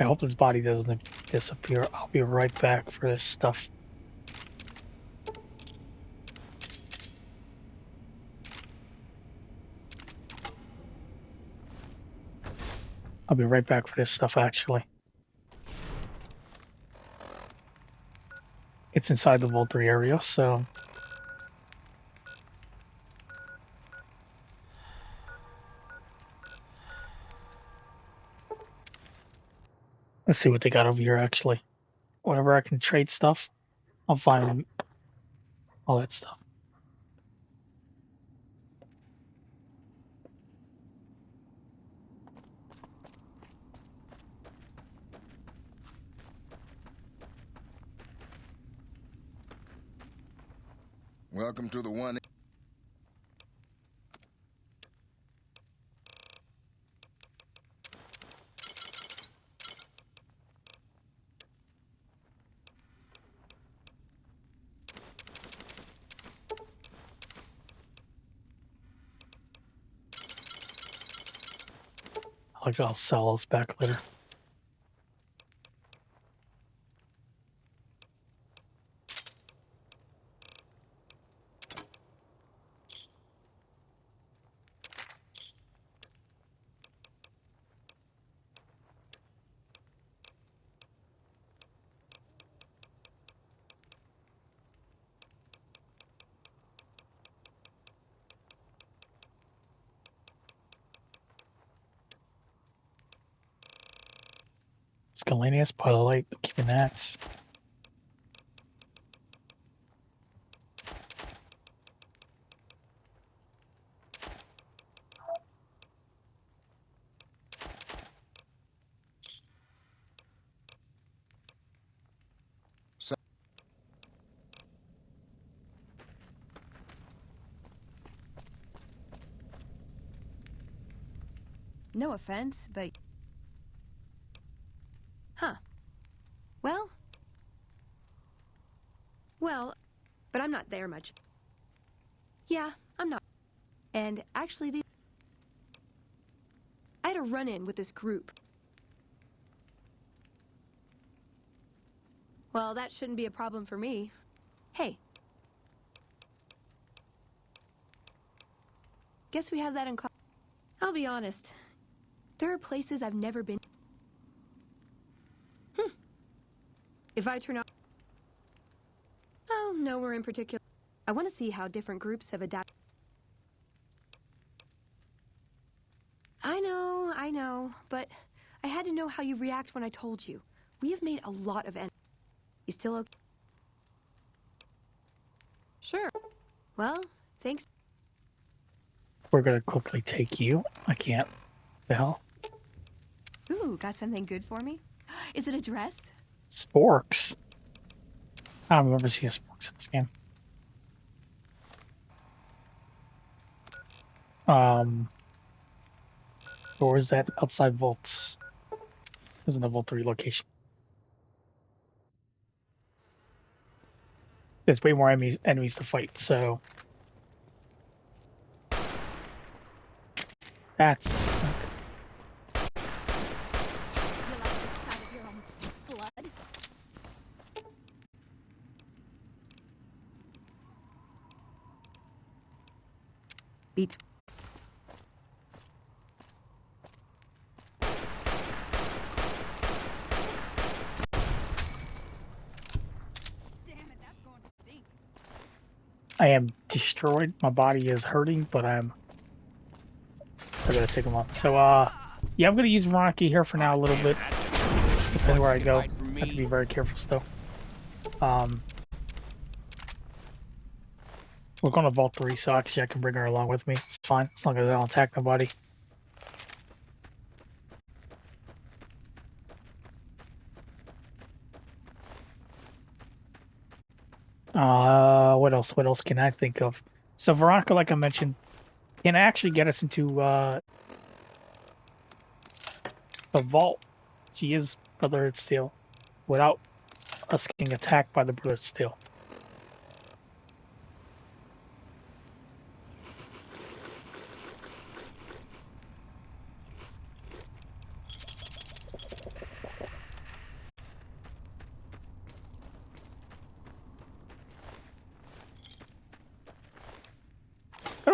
hope this body doesn't disappear. I'll be right back for this stuff. I'll be right back for this stuff, actually. It's inside the Vault 3 area, so... Let's see what they got over here, actually. Whenever I can trade stuff, I'll find all that stuff. Welcome to the one. I'll sell those back later. Scalenius, Pilolite, keeping that. No offense, but... Huh. Well... Well, but I'm not there much. Yeah, I'm not. And actually, I had a run-in with this group. Well, that shouldn't be a problem for me. Hey. Guess we have that in common. I'll be honest. There are places I've never been. If I turn out... Oh, nowhere in particular. I want to see how different groups have adapted. I know, but I had to know how you react when I told you. We have made a lot of enemies. You still okay? Sure. Well, thanks. We're gonna quickly take you. I can't. The hell? Ooh, got something good for me? Is it a dress? Sporks. I don't remember seeing sporks in this game. Or is that outside vaults? There's in the Vault 3 location. There's way more enemies to fight, so... That's... Beat. I am destroyed. My body is hurting, but I gotta take them off. So, yeah, I'm gonna use Veronica here for now a little bit. Depending where I go. I have to be very careful still. We're going to Vault 3, so actually I can bring her along with me. It's fine, as long as I don't attack nobody. What else? What else can I think of? So Veronica, like I mentioned, can actually get us into the vault. She is Brotherhood Steel without us getting attacked by the Brotherhood Steel.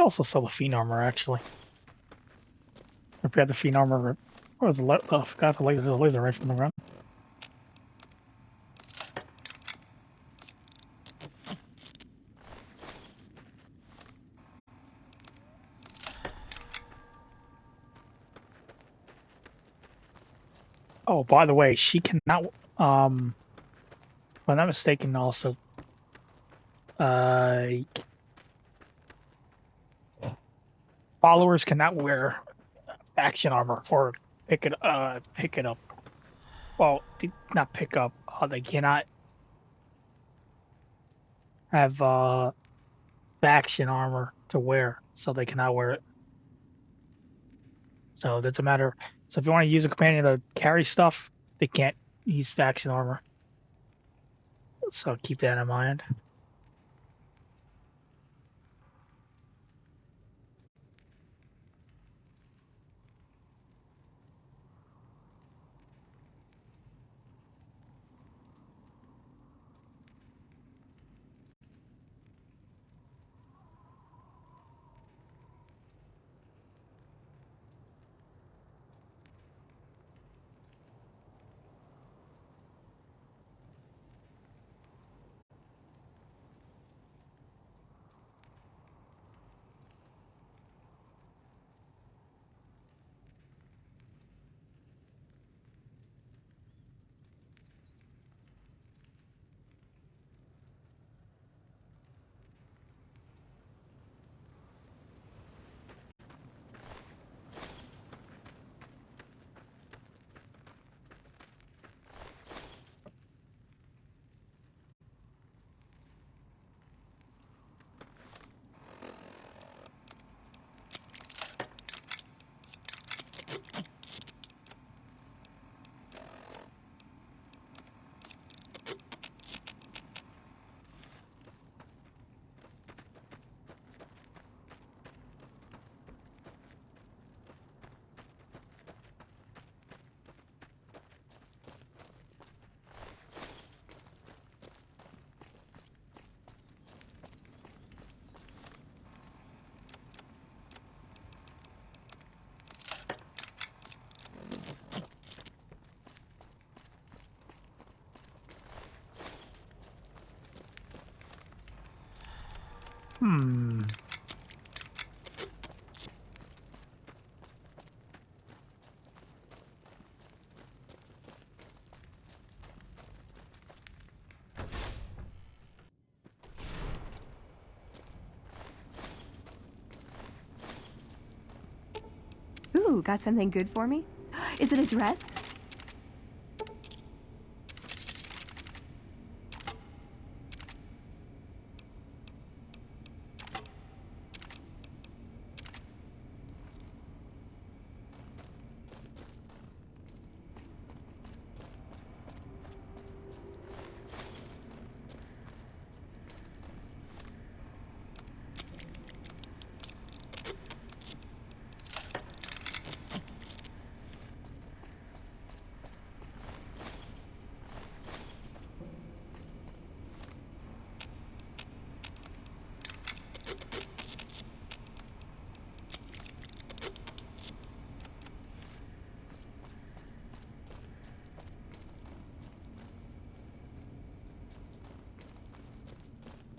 also sell the Fiend armor, actually. If we had the Fiend armor, what was the I forgot the laser right from the ground. Oh, by the way, she cannot, if I'm not mistaken, also, followers cannot wear faction armor or pick it up. Well, not pick up. They cannot have faction armor to wear, so they cannot wear it. So that's a matter. So if you want to use a companion to carry stuff, they can't use faction armor. So keep that in mind. Hmm. Ooh, got something good for me? Is it a dress?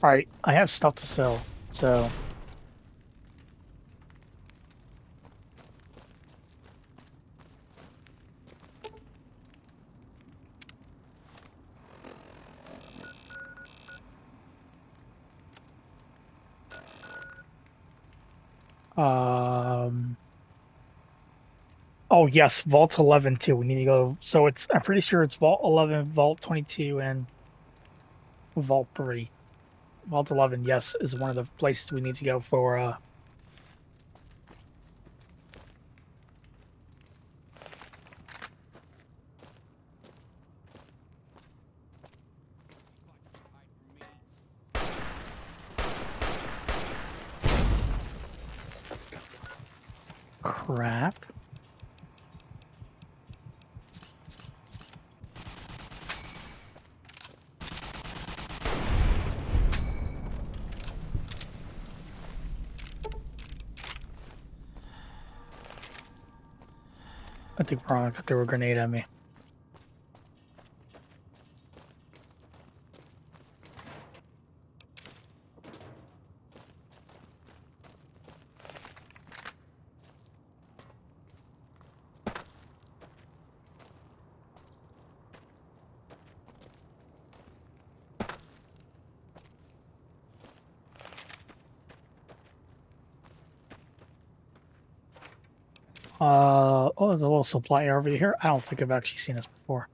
Alright, I have stuff to sell, so... Oh yes, Vault 11 too. We need to go. So I'm pretty sure it's Vault 11, Vault 22, and Vault 3. Vault 11, yes, is one of the places we need to go for. Crap. I think wrong. They were a grenade at me. Oh, there's a little supply area over here. I don't think I've actually seen this before.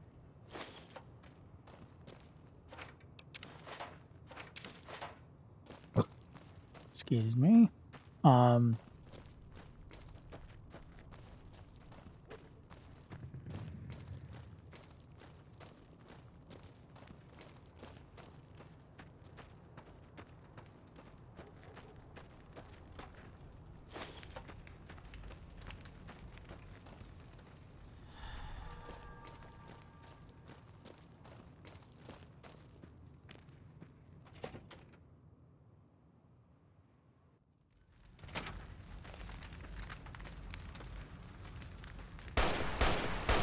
Excuse me.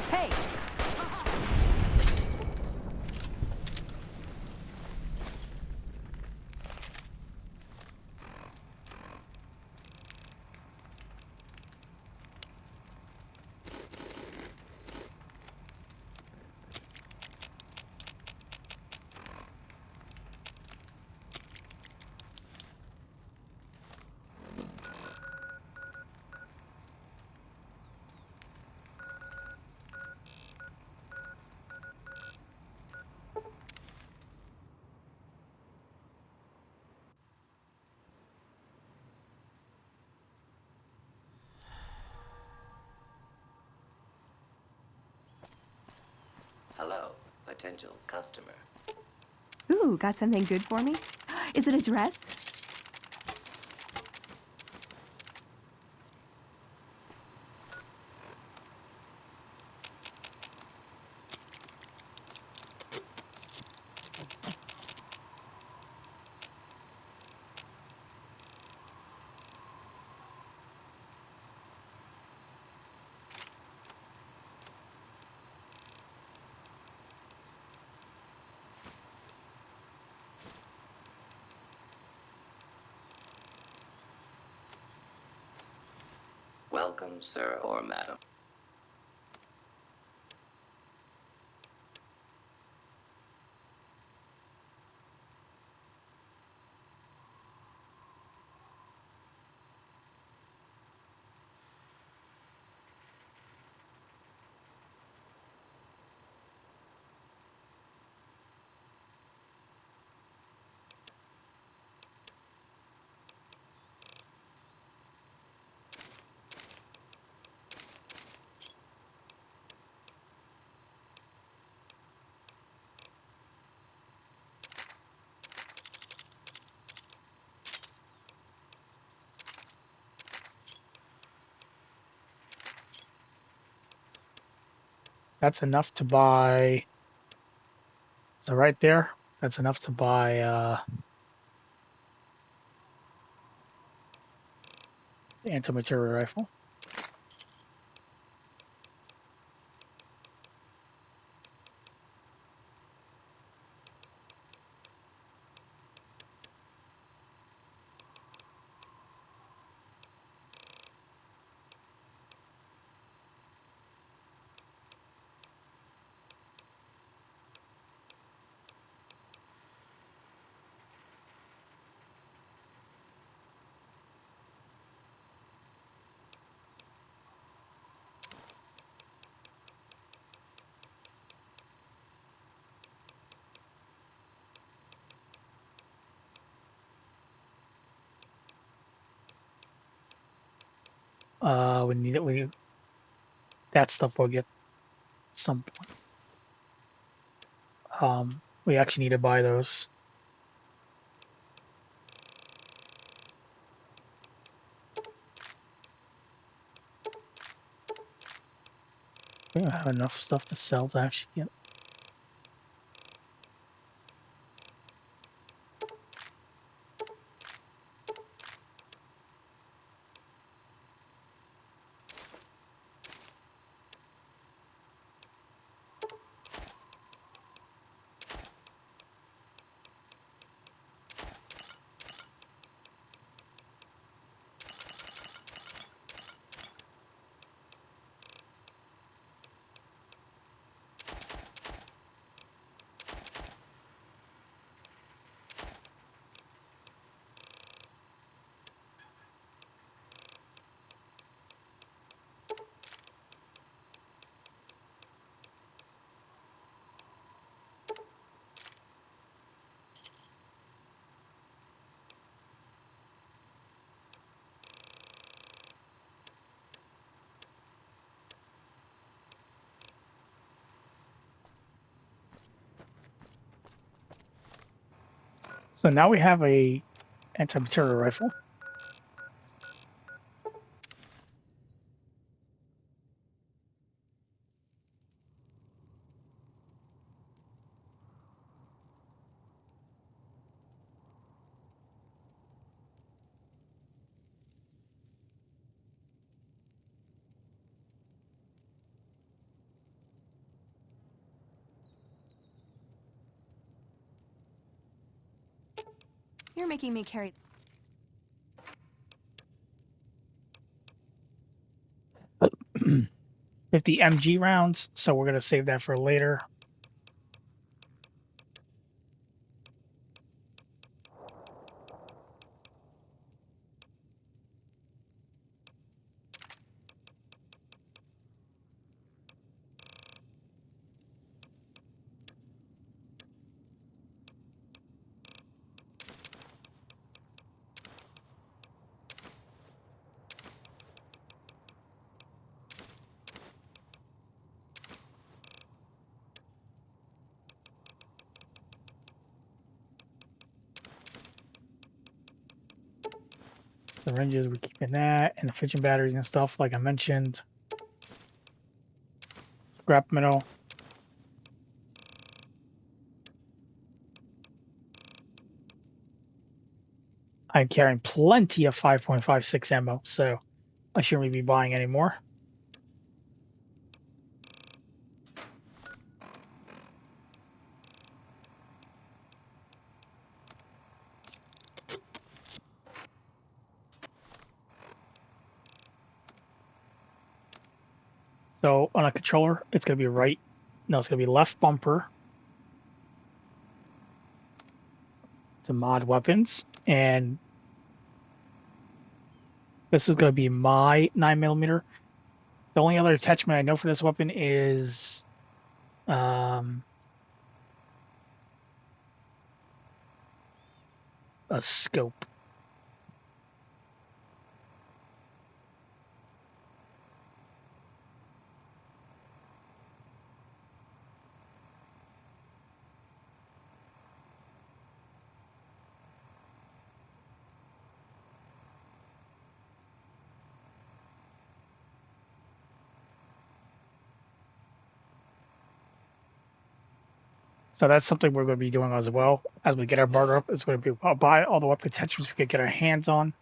Hey! Hello, potential customer. Ooh, got something good for me? Is it a dress? Welcome, sir or madam. That's enough to buy. So right there, that's enough to buy the anti-material rifle. We need it. That stuff we'll get at some point. We actually need to buy those. We don't have enough stuff to sell to actually get. So now we have a anti-material rifle. You're making me carry... 50 MG rounds, so we're going to save that for later. Syringes, we're keeping that, and the fission batteries and stuff, like I mentioned. Scrap metal. I'm carrying plenty of 5.56 ammo, so I shouldn't really be buying any more. So on a controller, it's going to be right. No, it's going to be left bumper to mod weapons, and this is going to be my 9mm. The only other attachment I know for this weapon is a scope. So that's something we're going to be doing as well. As we get our barter up, it's going to be buy all the weapon attachments we could get our hands on.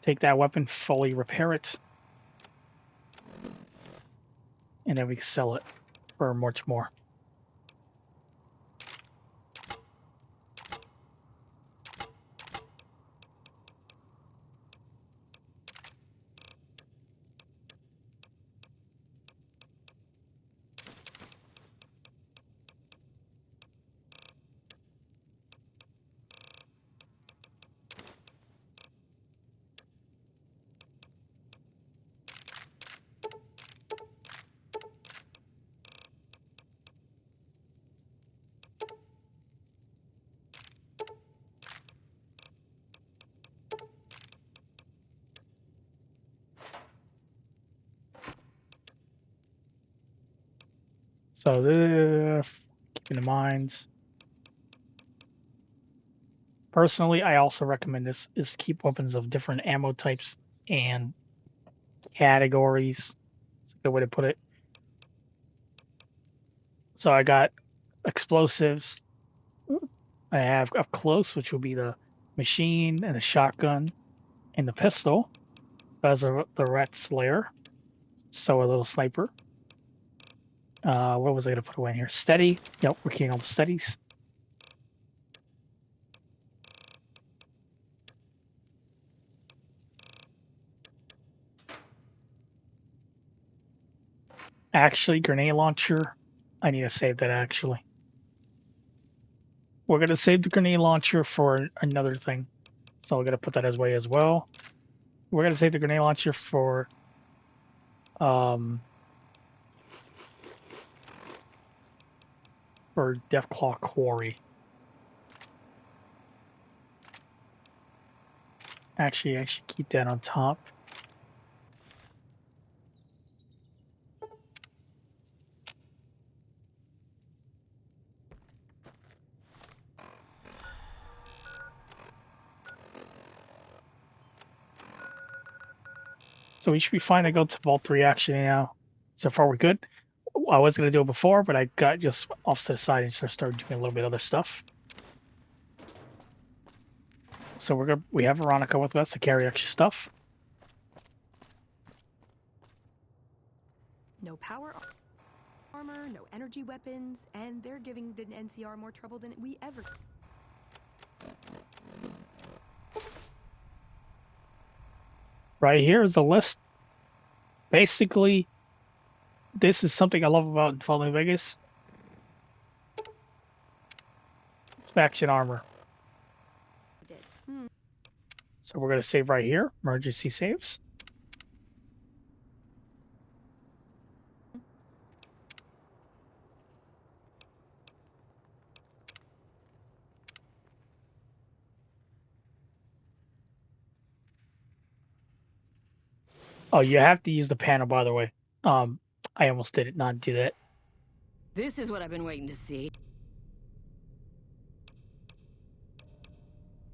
Take that weapon, fully repair it, and then we can sell it for much more. So keeping in mind. Personally, I also recommend this is keep weapons of different ammo types and categories. That's a good way to put it. So I got explosives. I have up close, which will be the machine and the shotgun and the pistol. Those are the rat slayer. So a little sniper. What was I going to put away in here? Steady. Yep, we're keeping all the steadies. Actually, grenade launcher. I need to save that actually. We're going to save the grenade launcher for another thing. So we're going to put that as way as well. We're going to save the grenade launcher for Deathclaw Quarry. Actually, I should keep that on top. So we should be fine to go to Vault 3 actually now. So far we're good. I was going to do it before, but I got just off to the side and just started doing a little bit of other stuff. So we have Veronica with us to carry extra stuff. No power armor, no energy weapons, and they're giving the NCR more trouble than we ever. Right here is the list. Basically, this is something I love about Fallout New Vegas. Faction armor. So we're going to save right here. Emergency saves. Oh, you have to use the panel, by the way. I almost did it, not do that. This is what I've been waiting to see.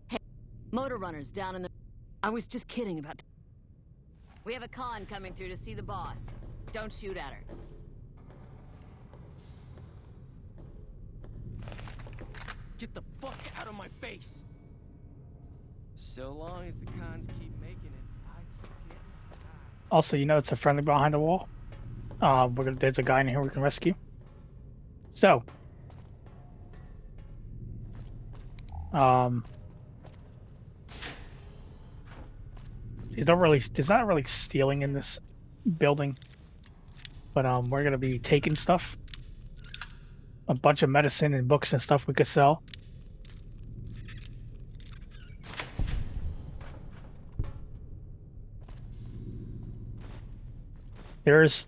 Hey, motor runners down in the... I was just kidding about... We have a con coming through to see the boss. Don't shoot at her. Get the fuck out of my face! So long as the cons keep making it, I keep getting high. Also, you know it's a friendly behind the wall. There's a guy in here we can rescue. So, there's not really stealing in this building, but we're gonna be taking stuff, a bunch of medicine and books and stuff we could sell. There's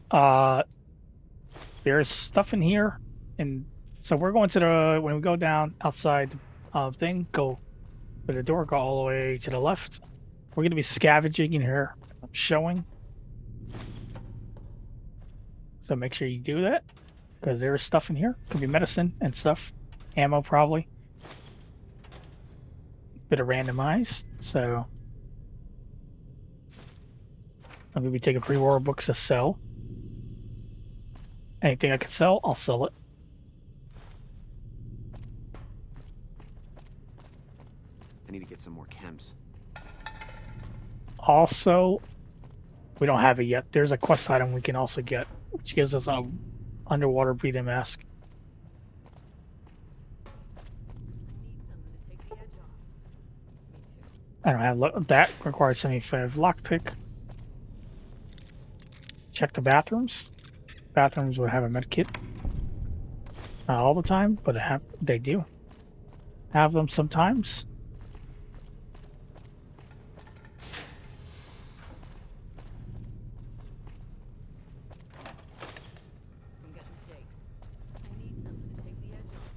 stuff in here, and so we're going to the, when we go down outside thing, go to the door, go all the way to the left. We're going to be scavenging in here, showing. So make sure you do that, because there is stuff in here. Could be medicine and stuff, ammo probably. Bit of randomized, so I'm going to be taking pre-war books to sell. Anything I can sell, I'll sell it. I need to get some more chems. Also, we don't have it yet. There's a quest item we can also get, which gives us a underwater breathing mask. I don't have that. Requires 75 lockpick. Check the bathrooms. Bathrooms would have a med kit. Not all the time, but they do have them sometimes. I'm getting shakes. I need something to take the edge off.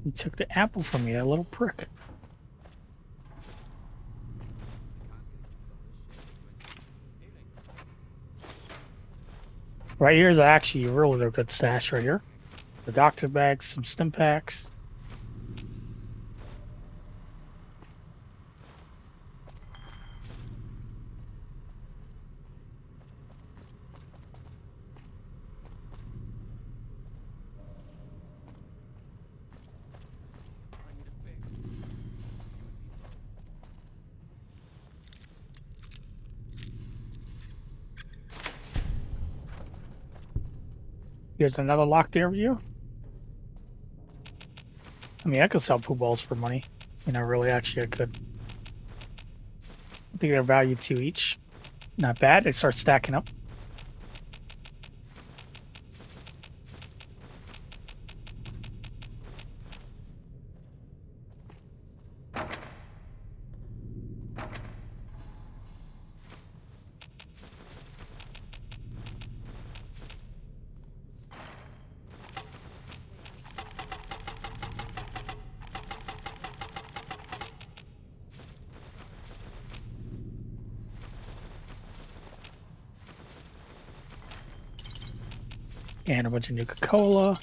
He took the apple from me, that little prick. Right here is actually a really good stash right here. The doctor bags, some stim packs. Here's another locked area. I mean, I could sell poo balls for money. You know, really, actually, I could. I think they're valued 2 each. Not bad. They start stacking up. And a bunch of Nuka-Cola.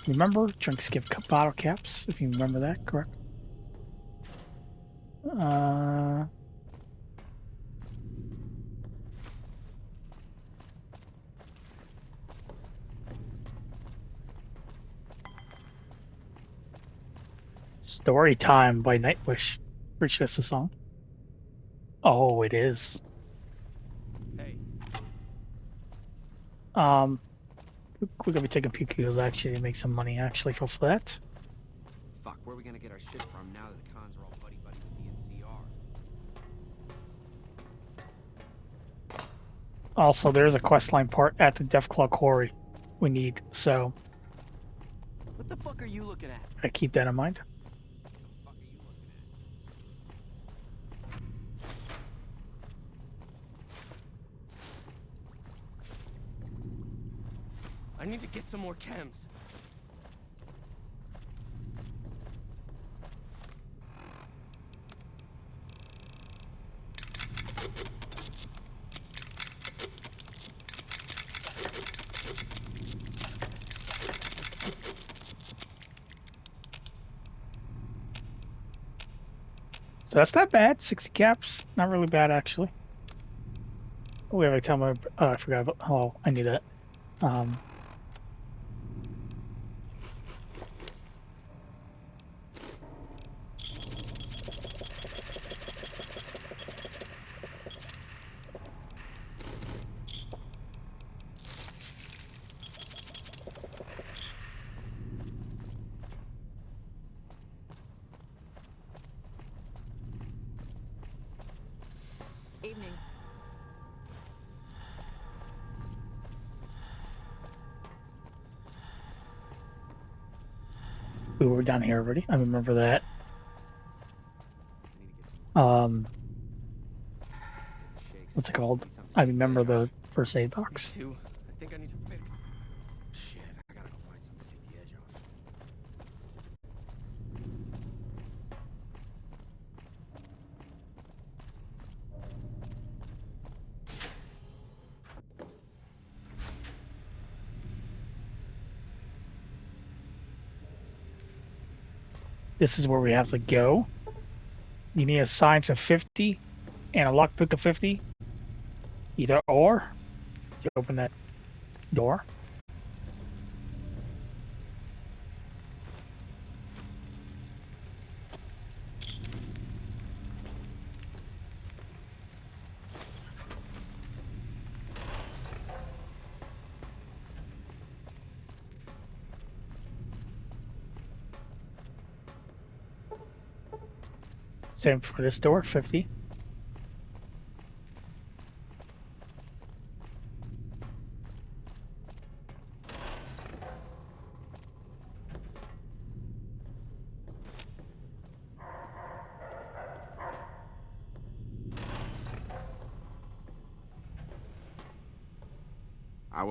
Remember, drinks give bottle caps, if you remember that, correct? Story Time by Nightwish. Pretty sure that's the song. Oh, it is. Hey. We're gonna be taking PQs actually to make some money actually for that. Fuck, where are we gonna get our shit from now that the cons are all buddy-buddy with the NCR? Also, there's a questline part at the Deathclaw Quarry we need, so What the fuck are you looking at? I keep that in mind. I need to get some more chems. So that's not bad. 60 caps, not really bad actually. Oh, we have a tell my. Oh, I forgot about. Oh, I knew that. Evening. We were down here already. I remember that. What's it called? I remember the first aid box. Me too. I think I need a fix. Shit, I gotta go find something to take the edge off. This is where we have to go. You need a science of 50 and a lockpick of 50. Either or to open that door. Same for this door, 50.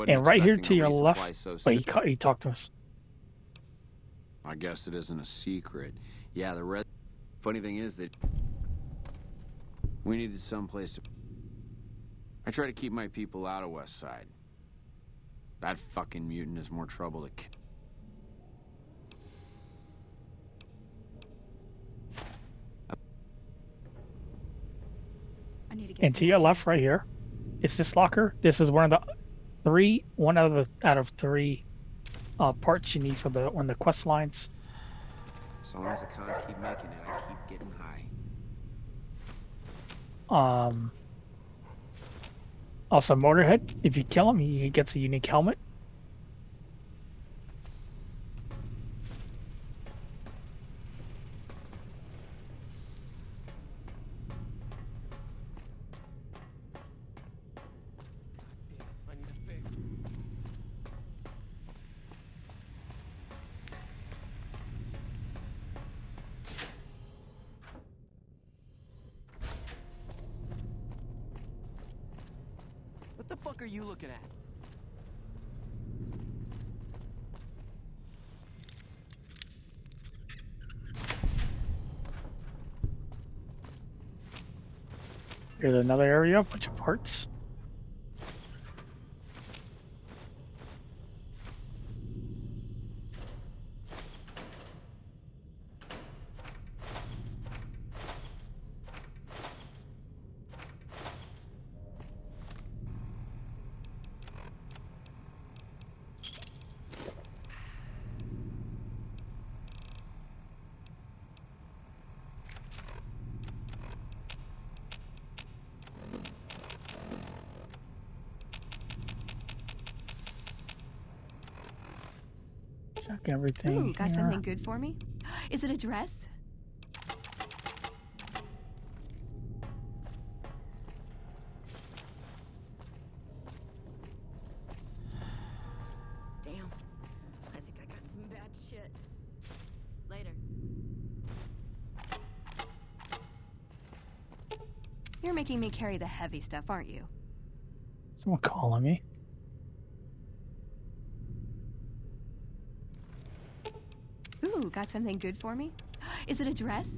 And right here to your left, wait, he talked to us. I guess it isn't a secret. Yeah, the red. Funny thing is that we needed someplace to. I try to keep my people out of West Side. That fucking mutant is more trouble to kill. I need to get And to your left, right here, is this locker. This is one of the one out of three parts you need for the one of the quest lines. As long as the cons keep making it, I keep getting high. Also, Motorhead. If you kill him, he gets a unique helmet. I need a fix. What the fuck are you looking at? Here's another area, a bunch of parts. everything. Ooh, got here. something good for me? Is it a dress? Damn. I think I got some bad shit. Later. You're making me carry the heavy stuff, aren't you? Someone calling me. Ooh, got something good for me? Is it a dress?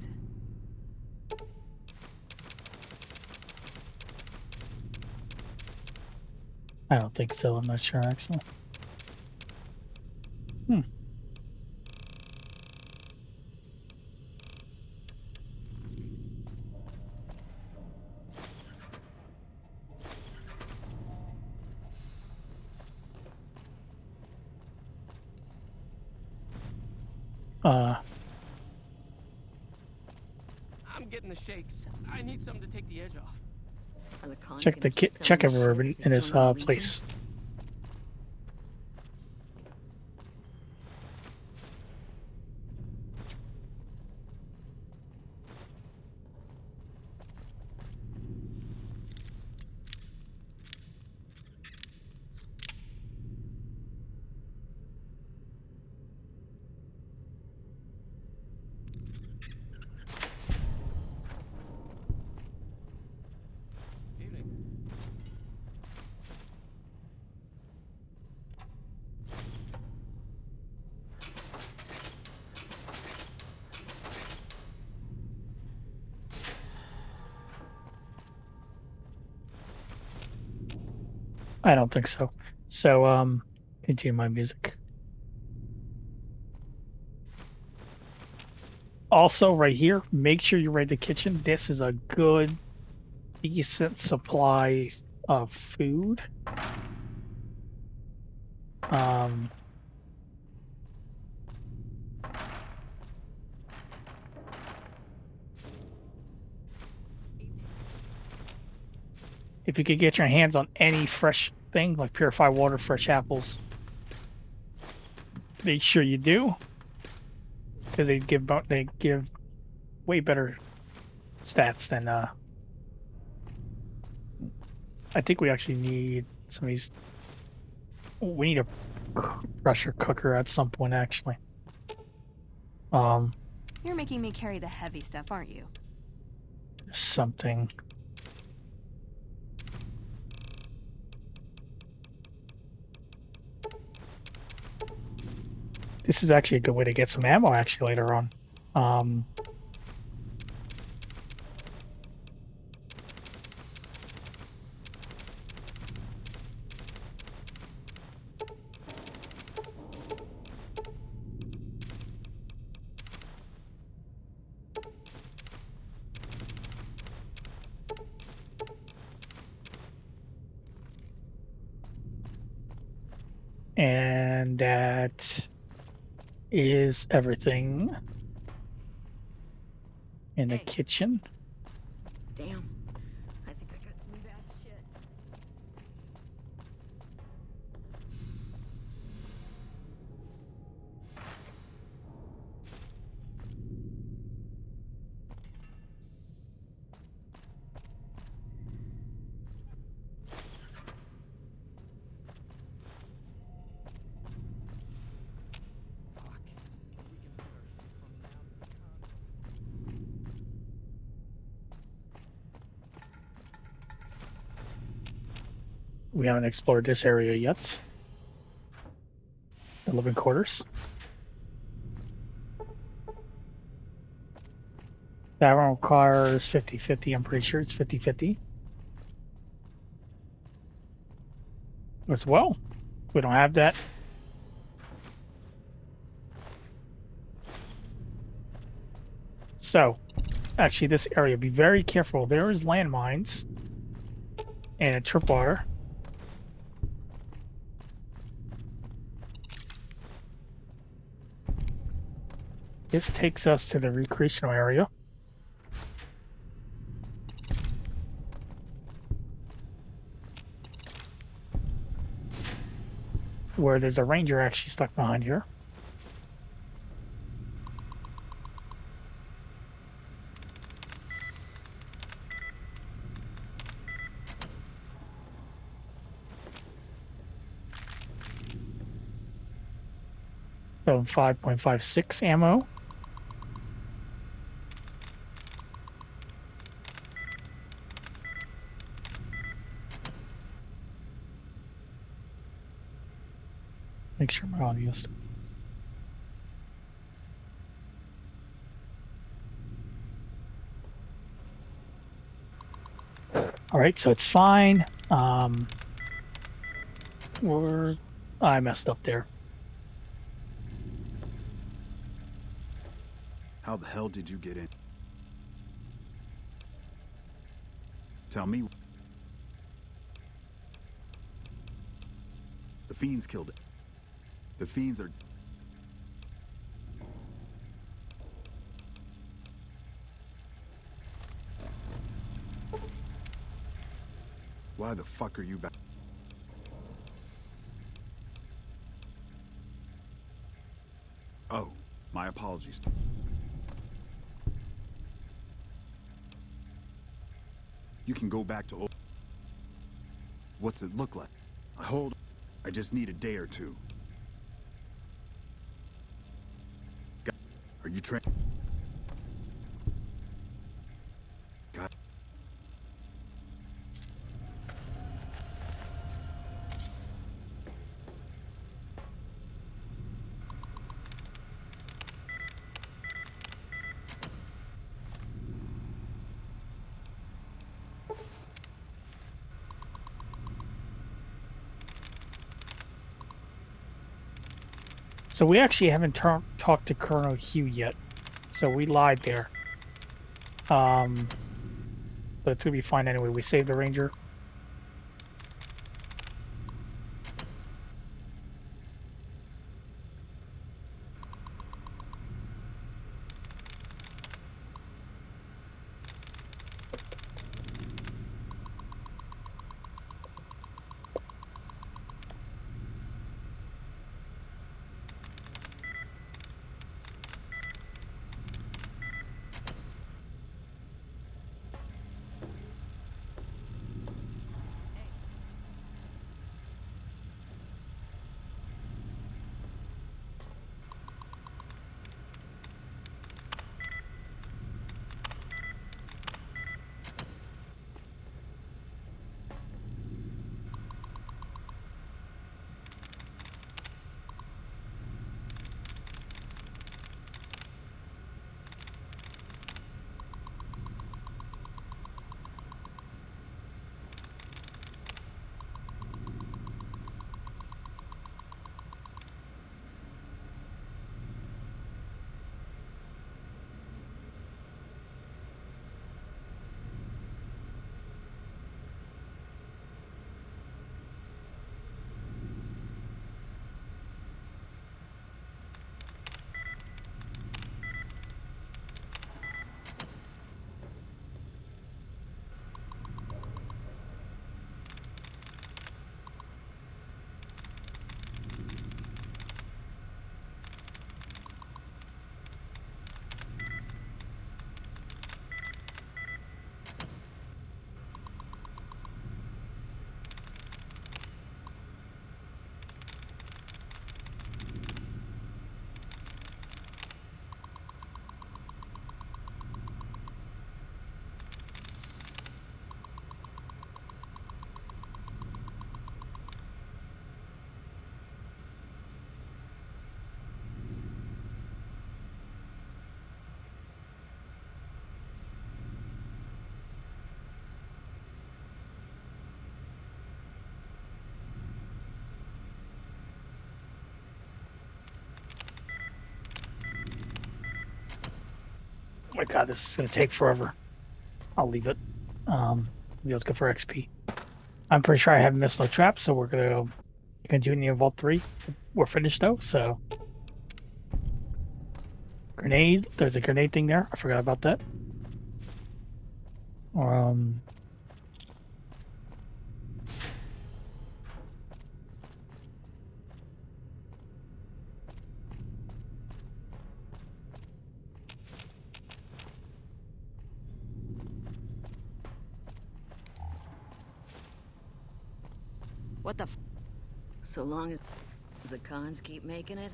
I don't think so. I'm not sure actually. I'm getting the shakes. I need something to take the edge off. Are the cons Check gonna the keep check selling everywhere shit if in they this join the Legion? place. I don't think so. So, continue my music. Also, right here, make sure you raid the kitchen. This is a good, decent supply of food. If you could get your hands on any fresh thing, like purified water, fresh apples, make sure you do, because they give way better stats than I think we actually need some of these. We need a pressure cooker at some point, actually. You're making me carry the heavy stuff, aren't you? Something. This is actually a good way to get some ammo, actually, later on. And that is everything in the kitchen. Damn. I think I got some bad shit. We haven't explored this area yet. The living quarters. That one requires 50-50. I'm pretty sure it's 50-50. As well. We don't have that. So, actually, this area, be very careful. There is landmines and a tripwire. This takes us to the recreational area. Where there's a ranger actually stuck behind here. So 5.56 ammo. Make sure my audio's. All right, so it's fine. I messed up there. How the hell did you get in? Tell me. The fiends killed it. The fiends are... Why the fuck are you back? Oh, my apologies. You can go back to old... What's it look like? I just need a day or two. Are you trained? God. So we actually haven't talked to Colonel Hugh yet. So we lied there. But it's gonna be fine anyway. We saved the Ranger. Oh my god, this is gonna take forever. I'll leave it. Maybe let's go for XP. I'm pretty sure I haven't missed no traps, so we're gonna continue in Vault 3. We're finished though, so. Grenade. There's a grenade thing there. I forgot about that. What the f? So long as the cons keep making it,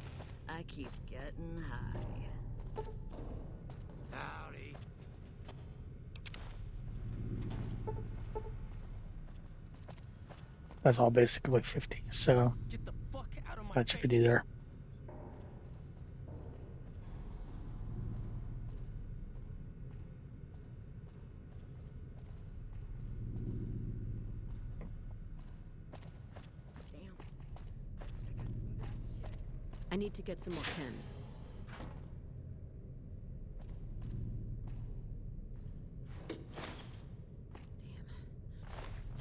I keep getting high. Howdy. That's all basically 50. So Get the fuck out of my that you could face. do there. I need to get some more chems. Damn.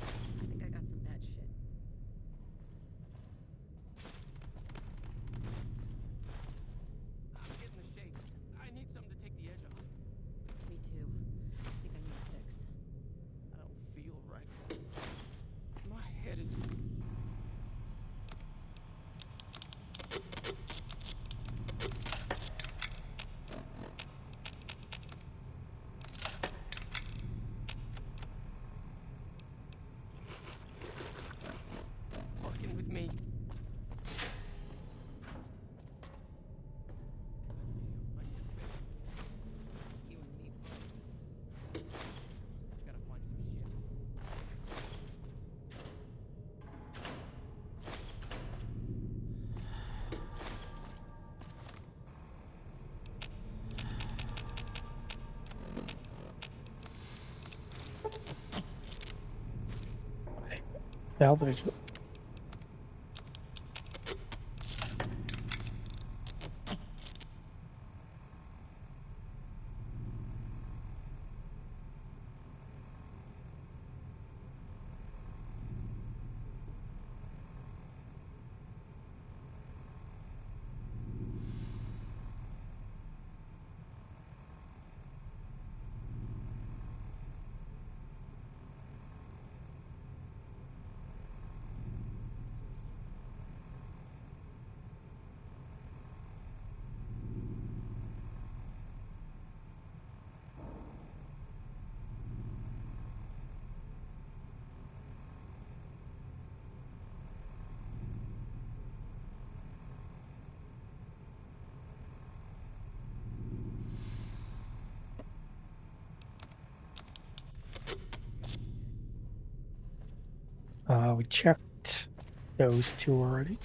I think I got some bad shit. I'm getting the shakes. I need something to take the edge off. Me too. I think I need a fix. I don't feel right. My head is... fucking with me. You and me both. Gotta find some shit. The hell there's we checked those two already.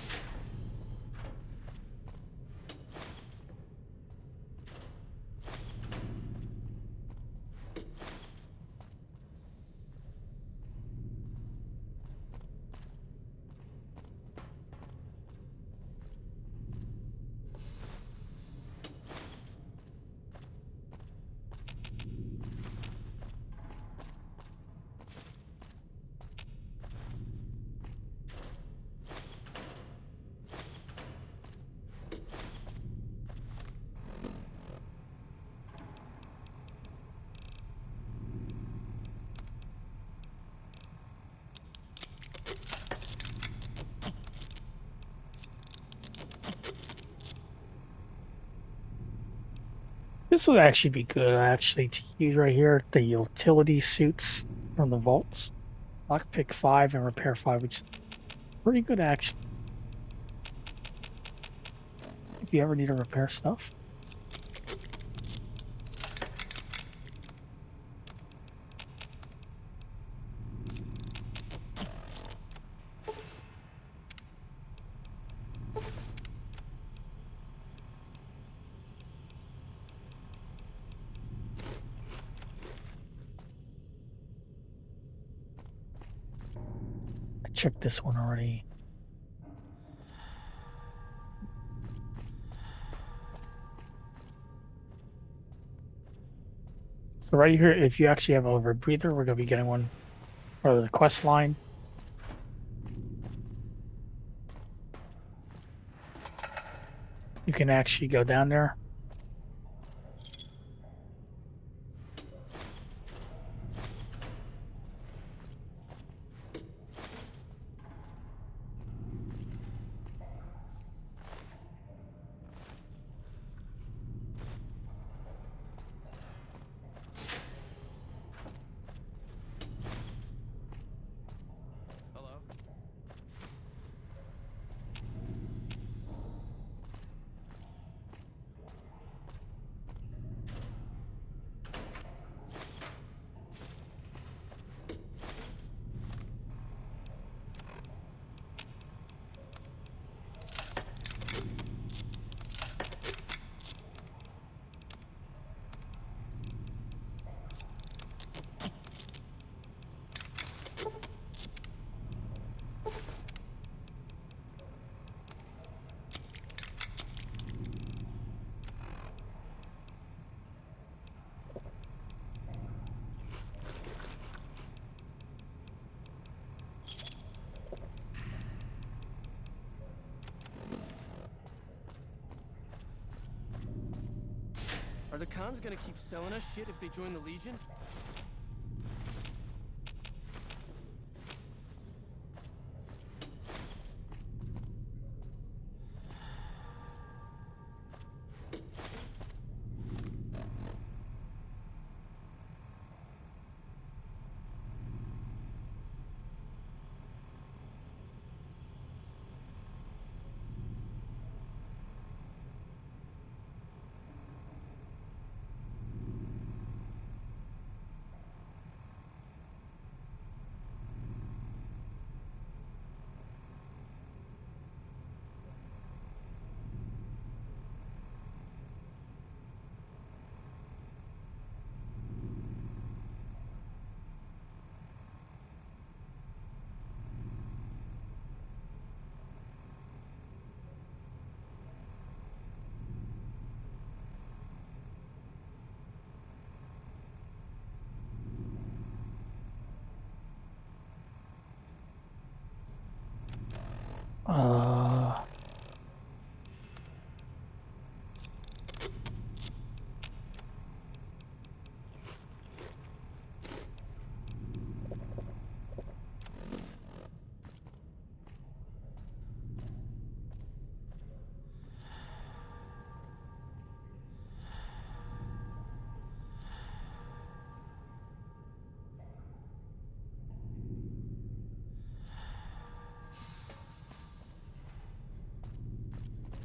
This would actually be good, actually, to use right here. The utility suits from the vaults. Lockpick 5 and repair 5, which is pretty good action. If you ever need to repair stuff. I checked this one already. So right here, if you actually have a rebreather, we're going to be getting one for the quest line. You can actually go down there. Are the cons gonna keep selling us shit if they join the Legion?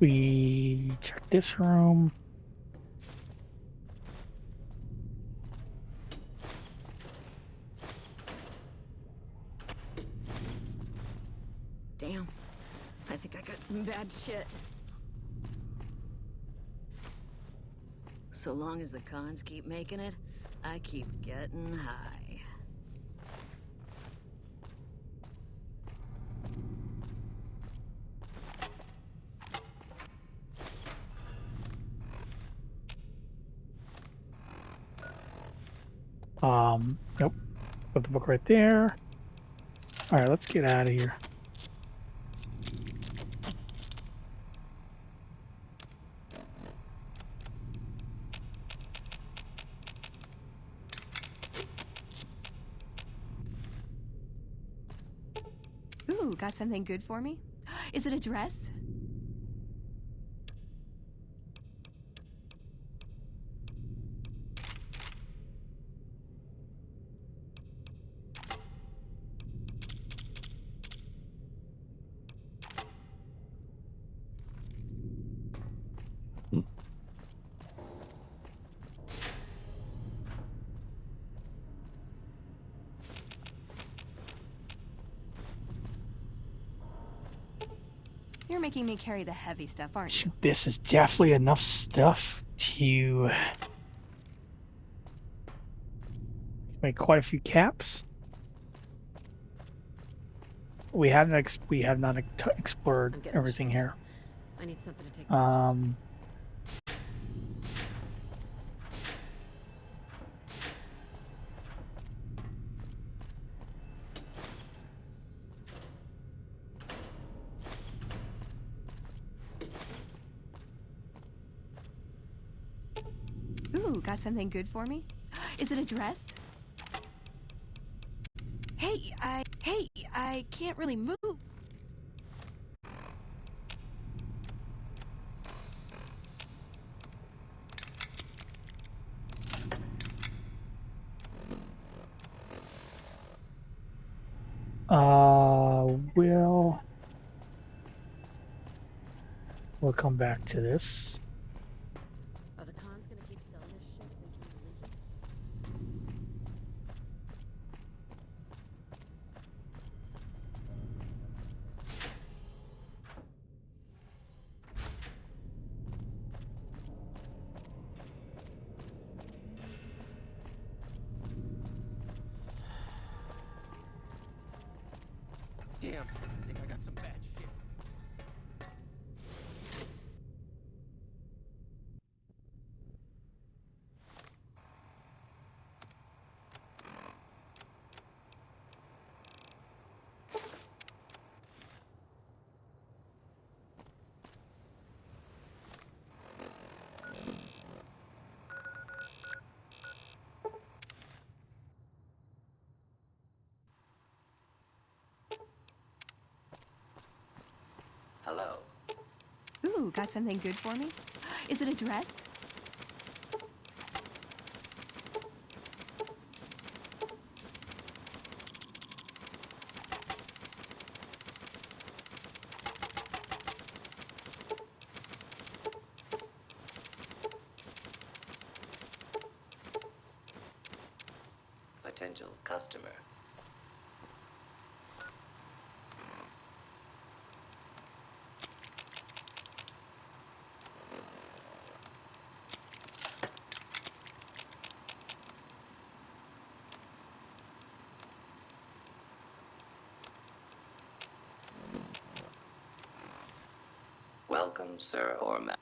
We check this room. Damn. I think I got some bad shit. So long as the cons keep making it, I keep getting high. Nope. Put the book right there. All right, let's get out of here. Ooh, got something good for me? Is it a dress? You're making me carry the heavy stuff, aren't you? This is definitely enough stuff to make quite a few caps. We have not explored everything here. I need something to take. Ooh, got something good for me? Is it a dress? Hey, I can't really move. We'll come back to this. Are the cons gonna keep selling this shit if they join the Legion? Damn, I think I got some bad shit. Hello. Ooh, got something good for me? Is it a dress? Potential customer. Welcome, sir or ma'am.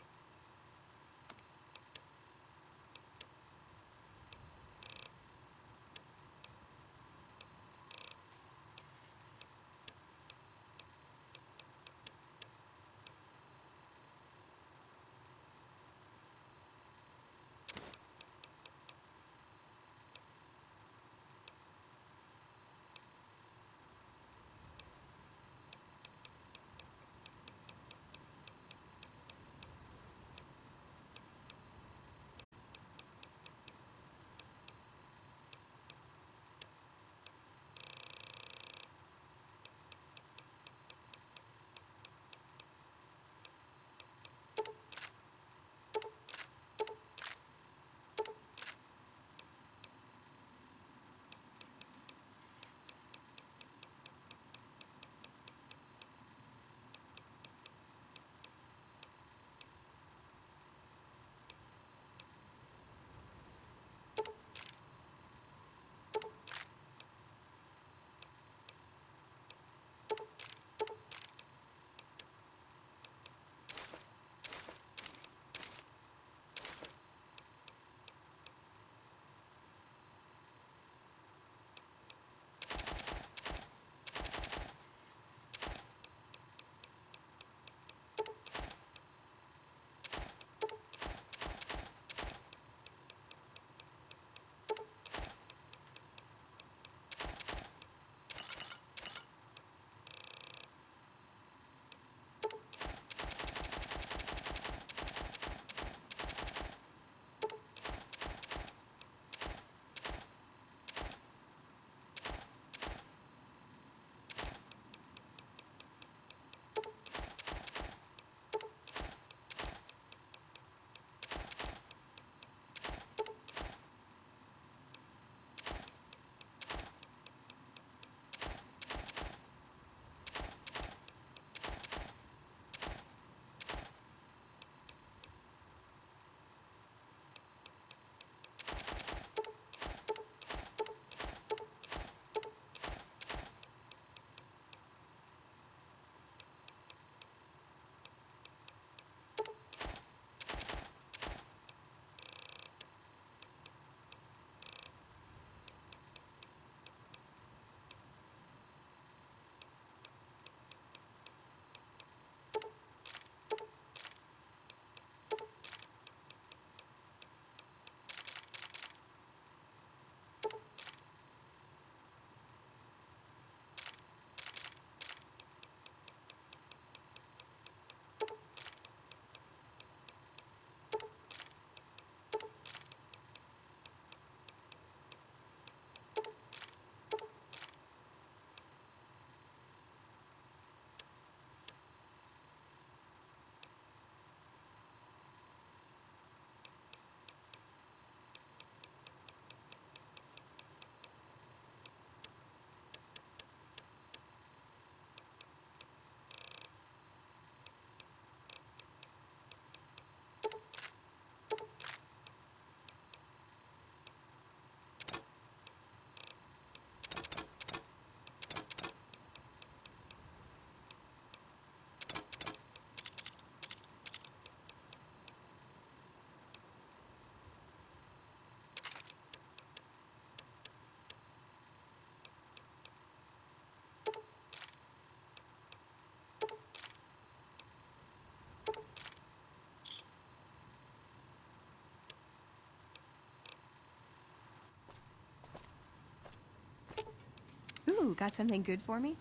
Ooh, got something good for me?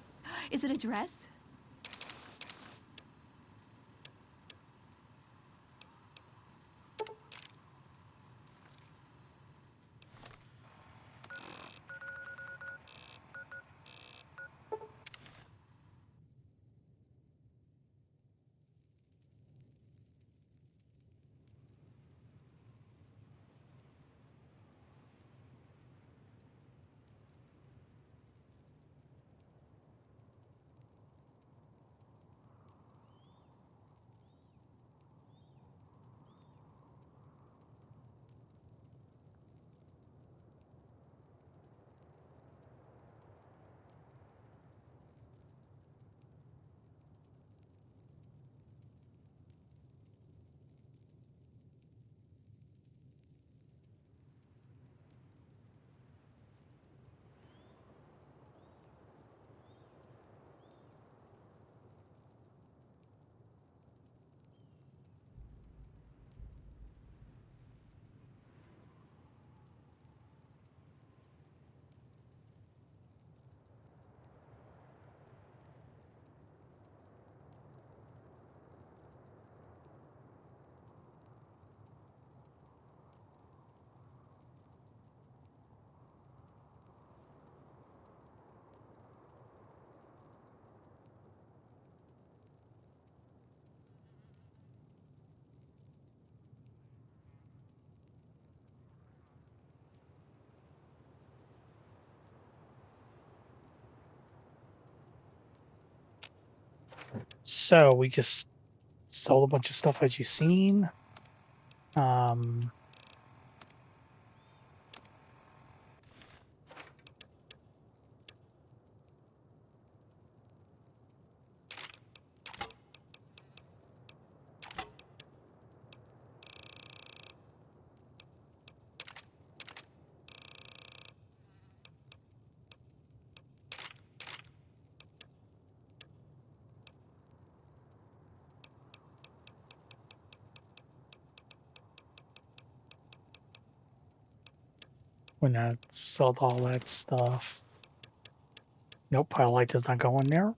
Is it a dress? So we just sold a bunch of stuff as you've seen. Um, when I sold all that stuff. Nope, Pilot does not go in there.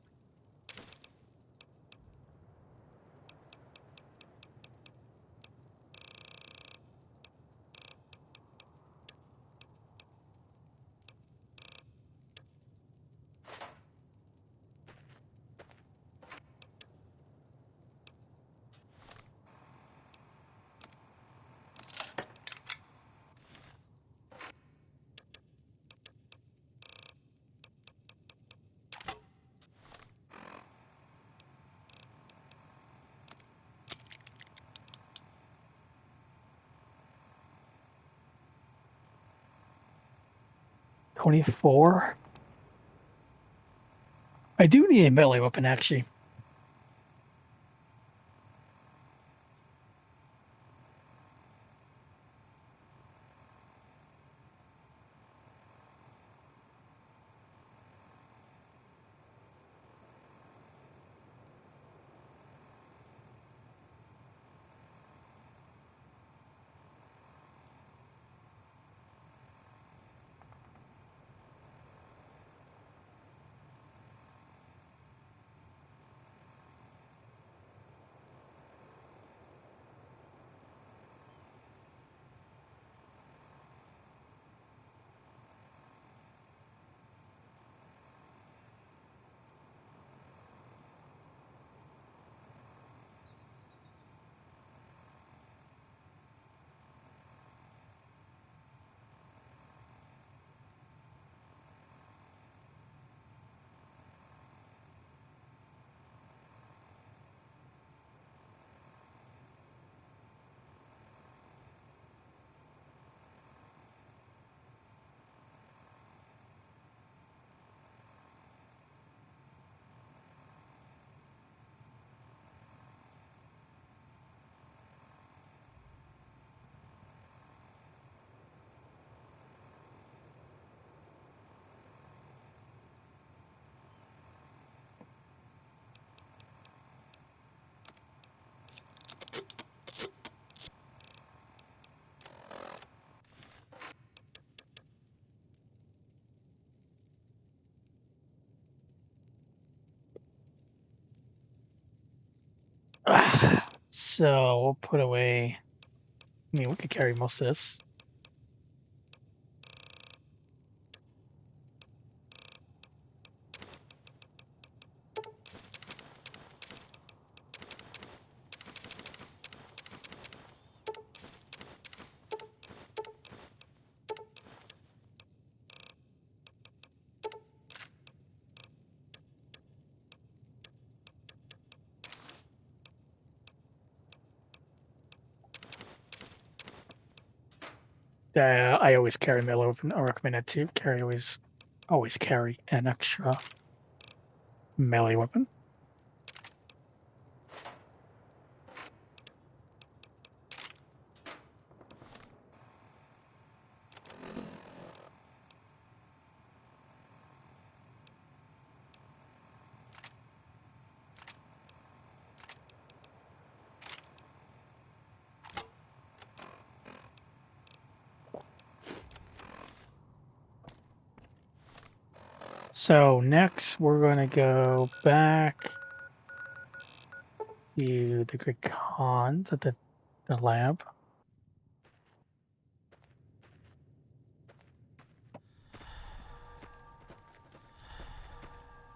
$24. I do need a melee weapon, actually. So we'll put away. I mean, we could carry most of this. I always carry melee weapon. I recommend it too. Always carry an extra melee weapon. So next we're gonna go back to the Great Khans at the lab.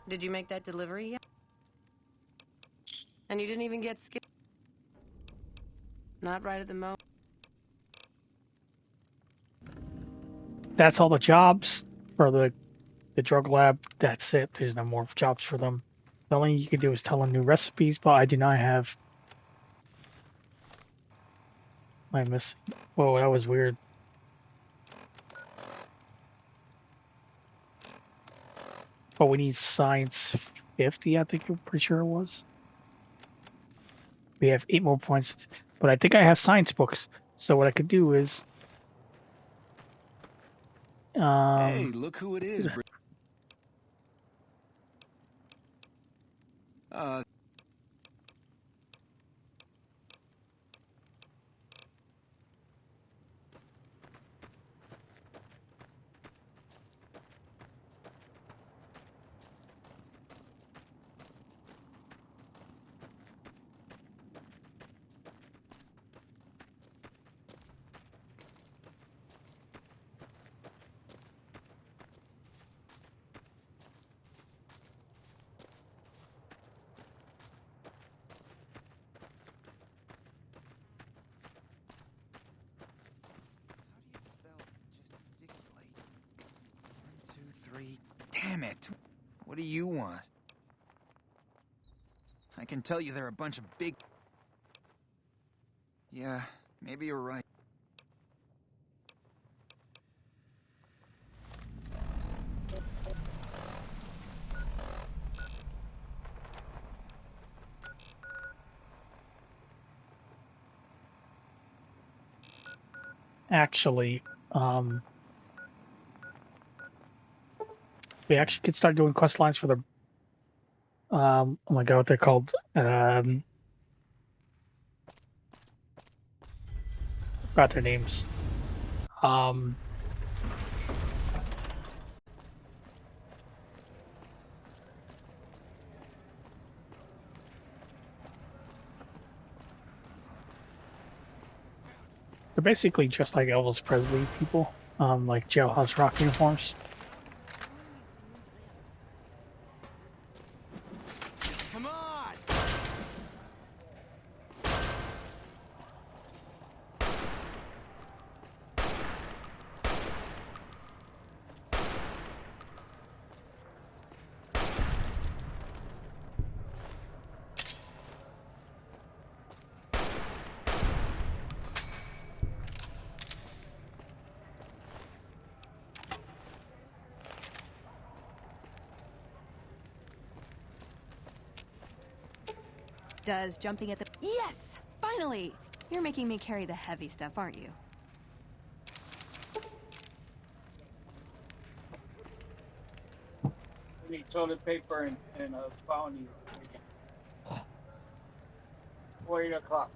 Did you make that delivery yet? And you didn't even get skipped? Not right at the moment. That's all the jobs for the drug lab. That's it. There's no more jobs for them. The only thing you can do is tell them new recipes, but I do not have. I miss. Whoa, that was weird. But we need science 50, I think I'm pretty sure it was. We have 8 more points, but I think I have science books. So what I could do is, Hey, look who it is. Damn it. What do you want? I can tell you they're a bunch of big... Yeah, maybe you're right. actually, we actually could start doing quest lines for the. Oh my god, what they're called? Forgot their names. They're basically just like Elvis Presley people, like jailhouse rock uniforms. Come on! Does jumping at the... Yes! Finally! You're making me carry the heavy stuff, aren't you? We need toilet paper and a bounty. 8 o'clock.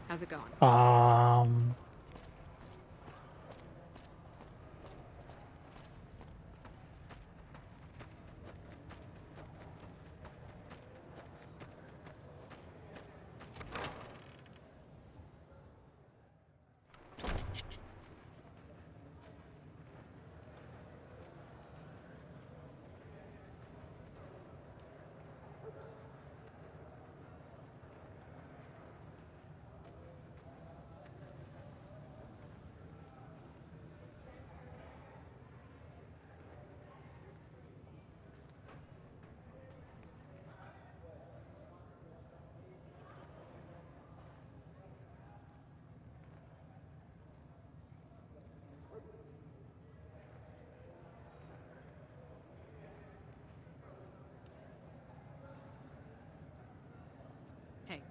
How's it going? Hey.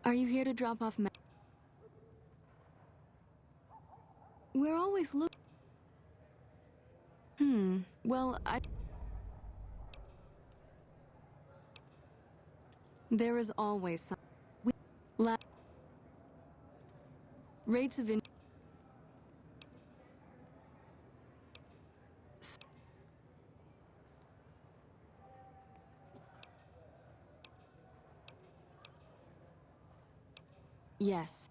Are you here to drop off We're always looking. Well, there is always some. Rates of Yes.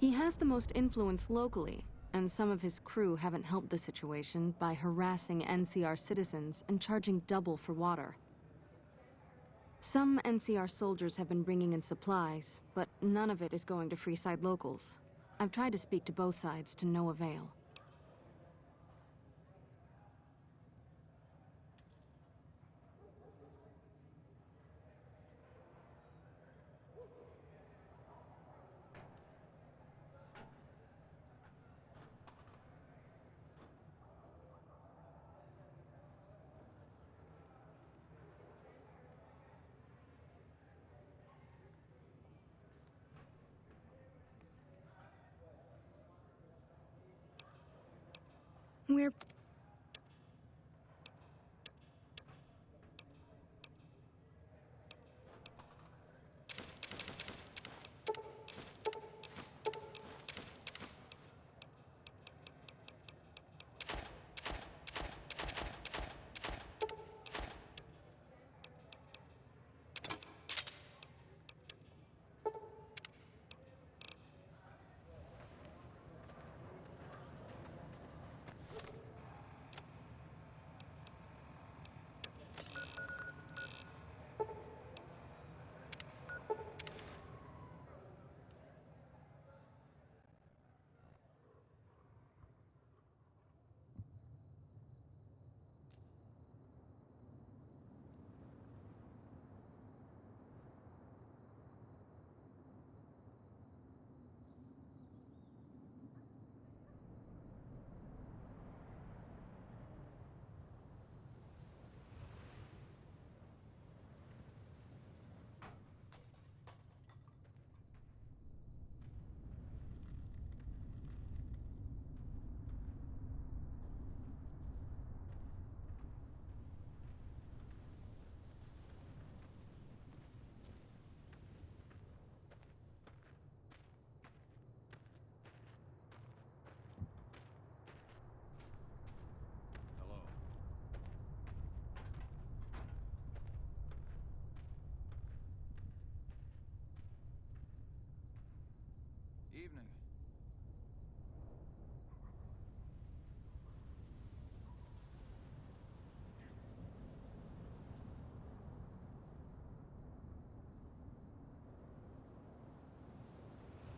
He has the most influence locally, and some of his crew haven't helped the situation by harassing NCR citizens and charging double for water. Some NCR soldiers have been bringing in supplies, but none of it is going to Freeside locals. I've tried to speak to both sides to no avail. We're... Evening.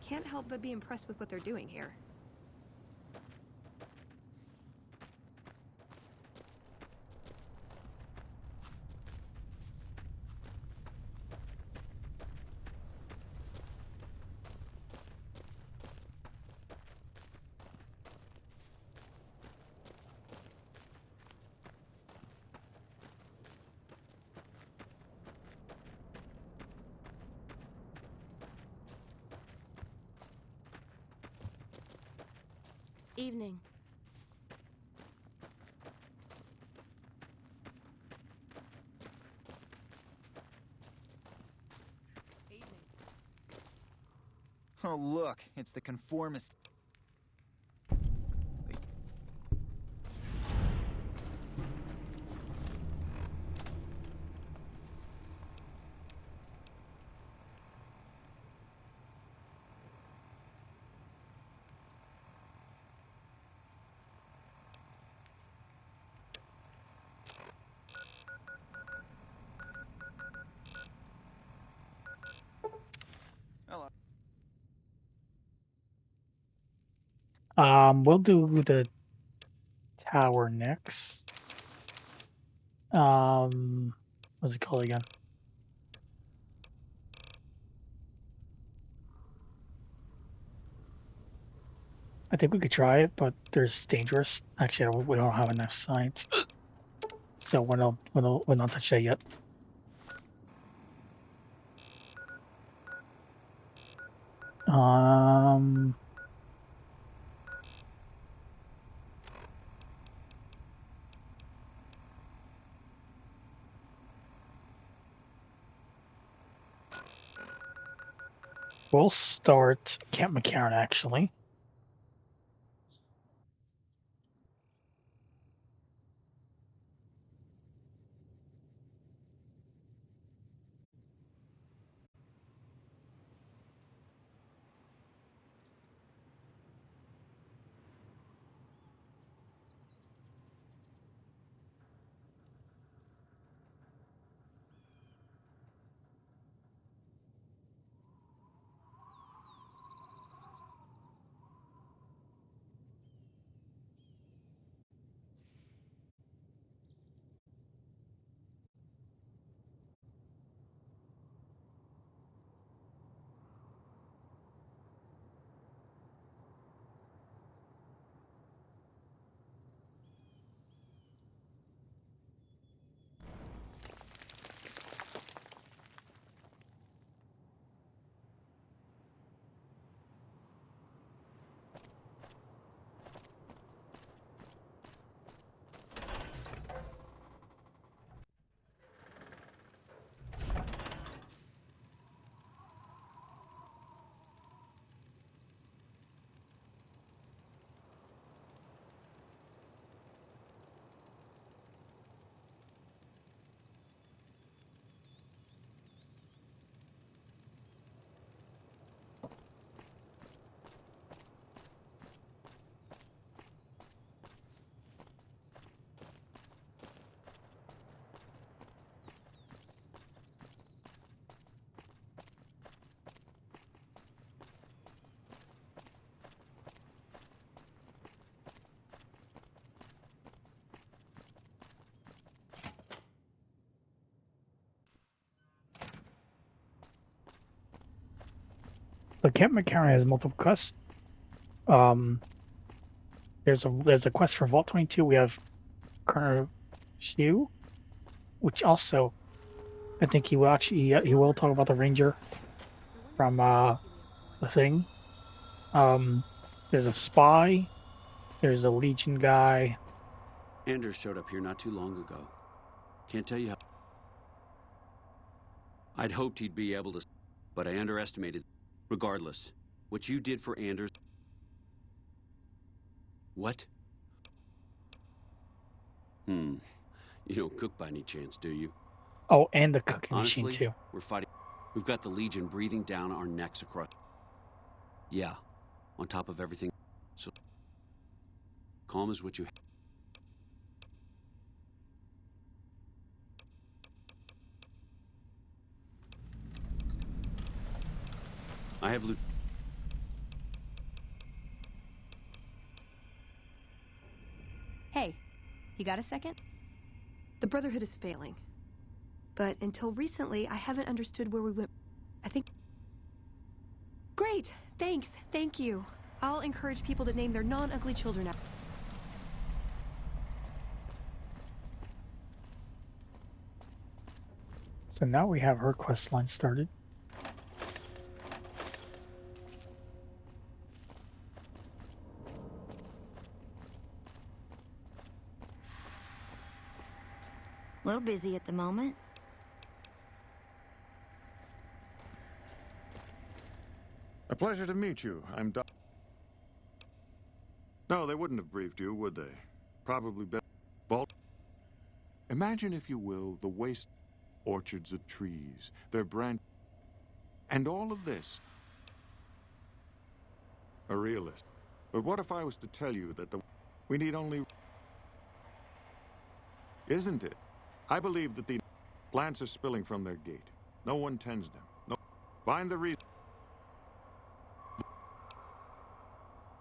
Can't help but be impressed with what they're doing here. Evening. Oh, look, it's the conformist. Hello. We'll do the tower next. What's it called again? I think we could try it, but there's dangerous. Actually, we don't have enough science, so we're not touch that yet. We'll start Camp McCarran, actually. So Camp McCarran has multiple quests. There's a quest for Vault 22. We have Colonel Shu, which also I think he will talk about the Ranger from the thing. There's a spy. There's a Legion guy. Anders showed up here not too long ago. Can't tell you how. I'd hoped he'd be able to, but I underestimated. Regardless, what you did for Anders. What? You don't cook by any chance, do you? Oh, and the cooking Honestly, machine too. We're fighting. We've got the Legion breathing down our necks across. Yeah, on top of everything. So calm is what you. I have loot. Hey, you got a second? The Brotherhood is failing. But until recently, I haven't understood where we went. I think... Great! Thanks. Thank you. I'll encourage people to name their non-ugly children after... So now we have her quest line started. A little busy at the moment. A pleasure to meet you. I'm Doc. No, they wouldn't have briefed you, would they? Probably better. Vault. Imagine, if you will, the waste orchards of trees, their branch, and all of this. A realist. But what if I was to tell you that we need only... Isn't it? I believe that the plants are spilling from their gate. No one tends them. No. Find the reason.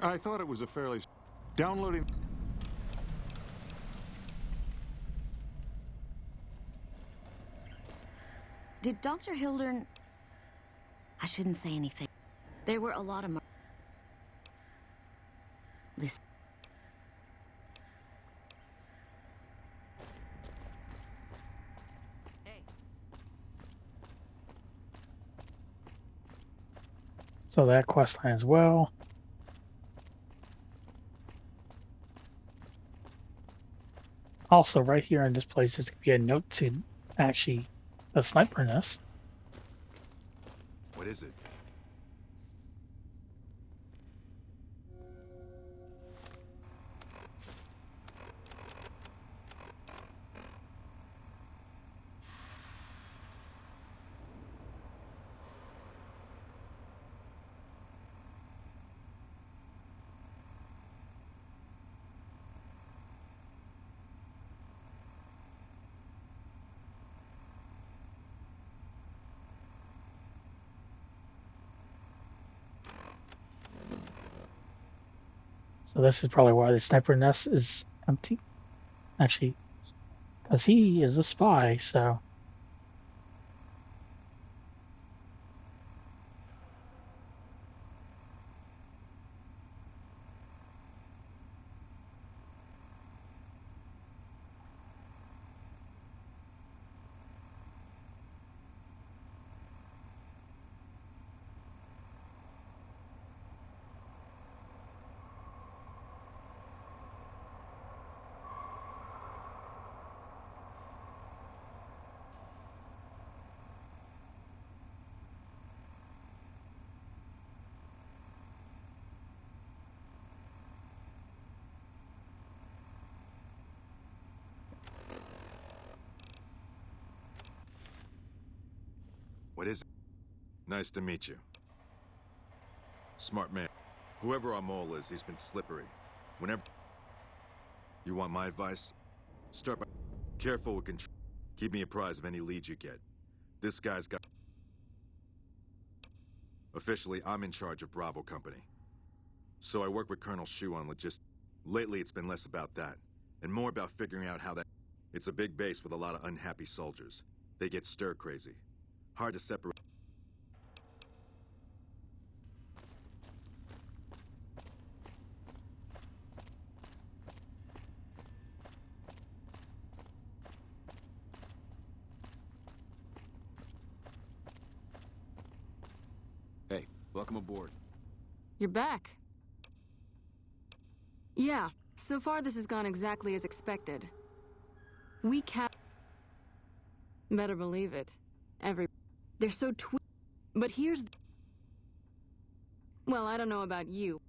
I thought it was a fairly... Downloading... Did Dr. Hildern... I shouldn't say anything. There were a lot of... Listen. So that quest line as well. Also, right here in this place is going to be a note to actually the sniper nest. What is it? So this is probably why the sniper nest is empty. Actually, because he is a spy, so... What is it? Nice to meet you. Smart man. Whoever our mole is, he's been slippery. Whenever... You want my advice? Start by... Careful with control. Keep me apprised of any leads you get. This guy's got... Officially, I'm in charge of Bravo Company. So I work with Colonel Shu on logistics. Lately, it's been less about that, and more about figuring out how that... It's a big base with a lot of unhappy soldiers. They get stir-crazy. Hard to separate. Welcome aboard. You're back. Yeah, so far this has gone exactly as expected. We Better believe it. They're so But here's Well, I don't know about you.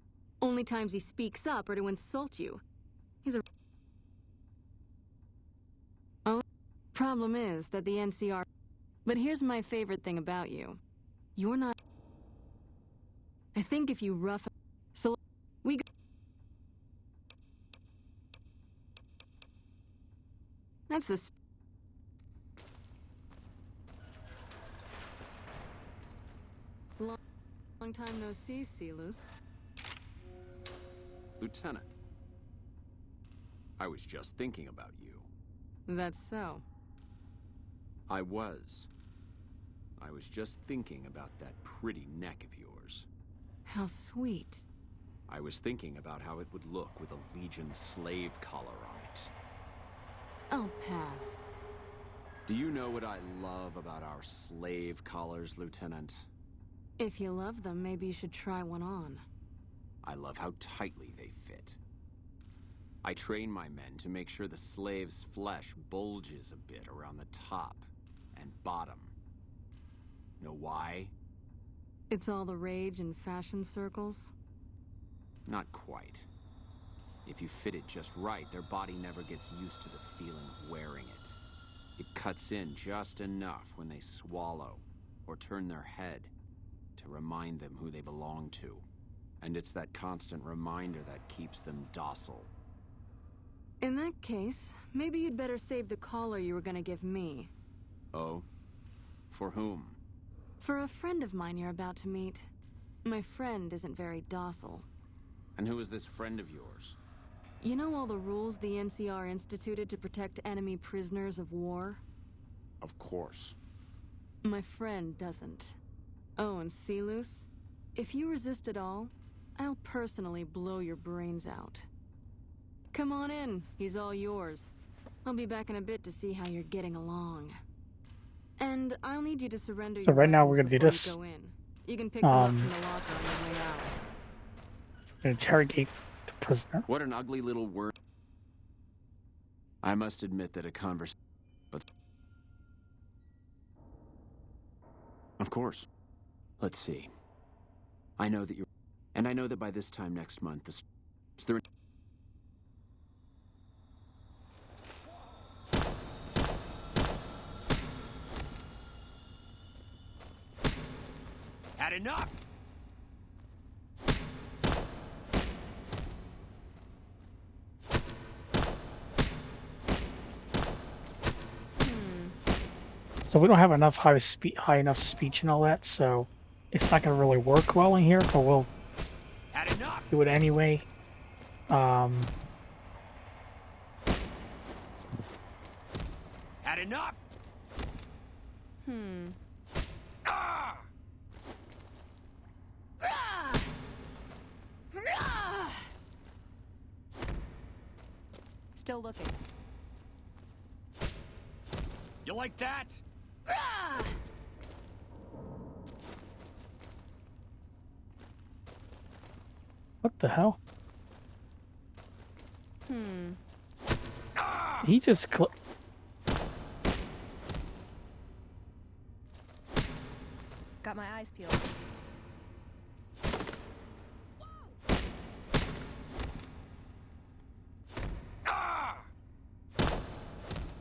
Only times he speaks up are to insult you. He's a... Oh, problem is that the NCR... But here's my favorite thing about you. You're not... I think if you rough... So... We... That's the... Long time no see, Silus. Lieutenant. I was just thinking about you. That's so. I was just thinking about that pretty neck of yours. How sweet. I was thinking about how it would look with a Legion slave collar on it. I'll pass. Do you know what I love about our slave collars, Lieutenant? If you love them, maybe you should try one on. I love how tightly they fit. I train my men to make sure the slave's flesh bulges a bit around the top and bottom. Know why? It's all the rage in fashion circles? Not quite. If you fit it just right, their body never gets used to the feeling of wearing it. It cuts in just enough when they swallow or turn their head to remind them who they belong to. And it's that constant reminder that keeps them docile. In that case, maybe you'd better save the collar you were gonna give me. Oh? For whom? For a friend of mine you're about to meet. My friend isn't very docile. And who is this friend of yours? You know all the rules the NCR instituted to protect enemy prisoners of war? Of course. My friend doesn't. Oh, and Silus, if you resist at all, I'll personally blow your brains out. Come on in, he's all yours. I'll be back in a bit to see how you're getting along. And I'll need you to surrender So your right now we're weapons gonna do before this. you go in. You can pick them up from the locker on your way out. Interrogate the prisoner. What an ugly little word. I must admit that a conversation... But... Of course. Let's see. I know that you're... And I know that by this time next month, the... Is there... Had enough! So we don't have enough high enough speech and all that, so it's not gonna really work well in here, but we'll do it anyway. Had enough! Ah! Still looking. You like that? What the hell? He just Got my eyes peeled.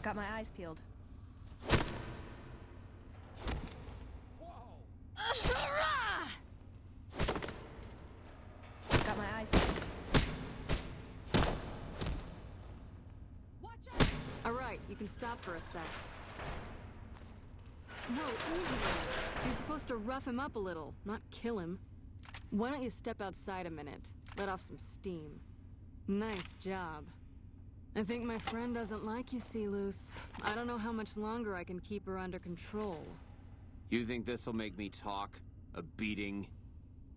Got my eyes peeled. Got my eyes peeled. All right, you can stop for a sec. No, easy there. You're supposed to rough him up a little, not kill him. Why don't you step outside a minute? Let off some steam. Nice job. I think my friend doesn't like you, Silus. I don't know how much longer I can keep her under control. You think this'll make me talk? A beating?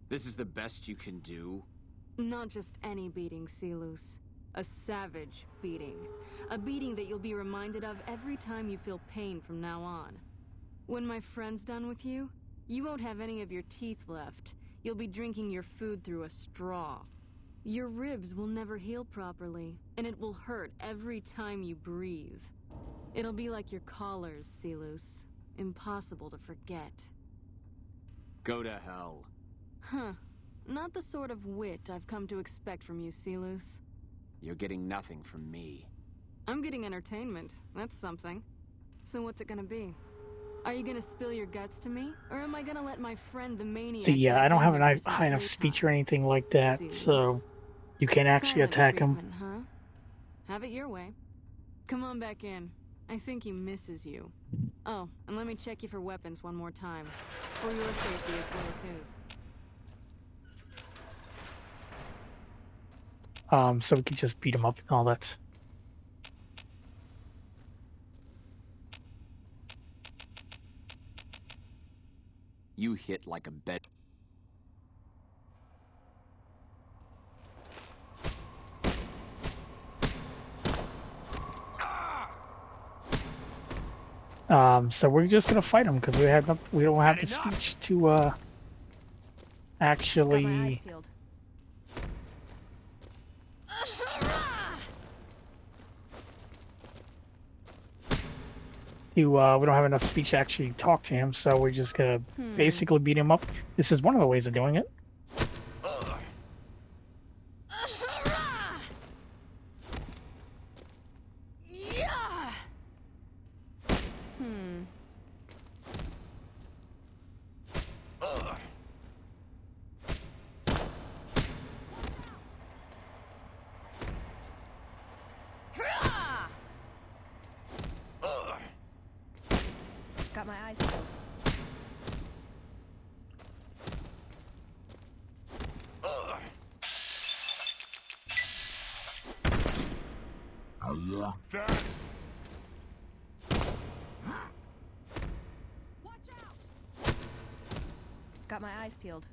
This is the best you can do? Not just any beating, Silus. A savage beating. A beating that you'll be reminded of every time you feel pain from now on. When my friend's done with you, you won't have any of your teeth left. you'll be drinking your food through a straw. Your ribs will never heal properly, and it will hurt every time you breathe. It'll be like your collars, Silus. Impossible to forget. Go to hell. Huh. Not the sort of wit I've come to expect from you, Silus. You're getting nothing from me. I'm getting entertainment. That's something. So what's it gonna be? Are you gonna spill your guts to me? Or am I gonna let my friend the maniac... So yeah, I don't have back in a for some high enough playtime? speech or anything like that, so Silus. you can't actually Silent attack him. treatment, huh? Have it your way. Come on back in. I think he misses you. Oh, and let me check you for weapons one more time. For your safety as well as his. So we could just beat him up and all that. You hit like a bed. So we're just gonna fight him because we don't have the speech to actually. We don't have enough speech to actually talk to him, so we're just gonna basically beat him up. This is one of the ways of doing it. Got my eyes peeled. I like that. Watch out! Got my eyes peeled.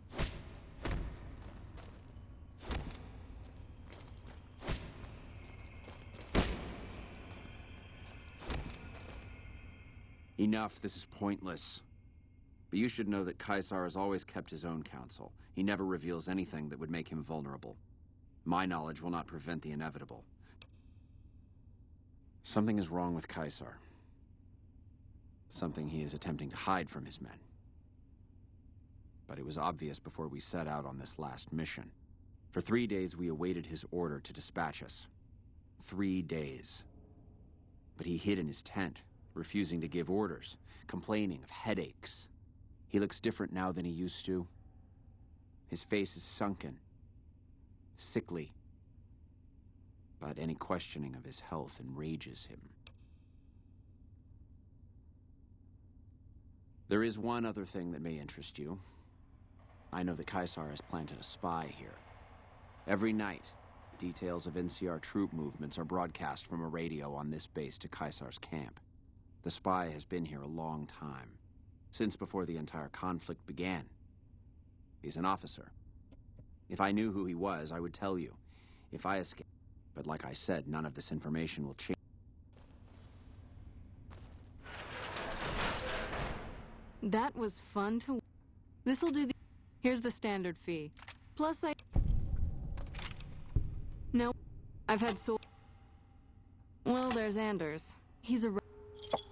Enough, this is pointless. But you should know that Caesar has always kept his own counsel. He never reveals anything that would make him vulnerable. My knowledge will not prevent the inevitable. Something is wrong with Caesar. Something he is attempting to hide from his men. But it was obvious before we set out on this last mission. For 3 days we awaited his order to dispatch us. 3 days. But he hid in his tent, refusing to give orders, complaining of headaches. He looks different now than he used to. His face is sunken, sickly. But any questioning of his health enrages him. There is one other thing that may interest you. I know that Caesar has planted a spy here. Every night, details of NCR troop movements are broadcast from a radio on this base to Caesar's camp. The spy has been here a long time, since before the entire conflict began. He's an officer. If I knew who he was, I would tell you. If I escaped. But like I said, none of this information will change. That was fun to... This'll do the... Here's the standard fee. Plus No, I've had Well, there's Anders. He's a...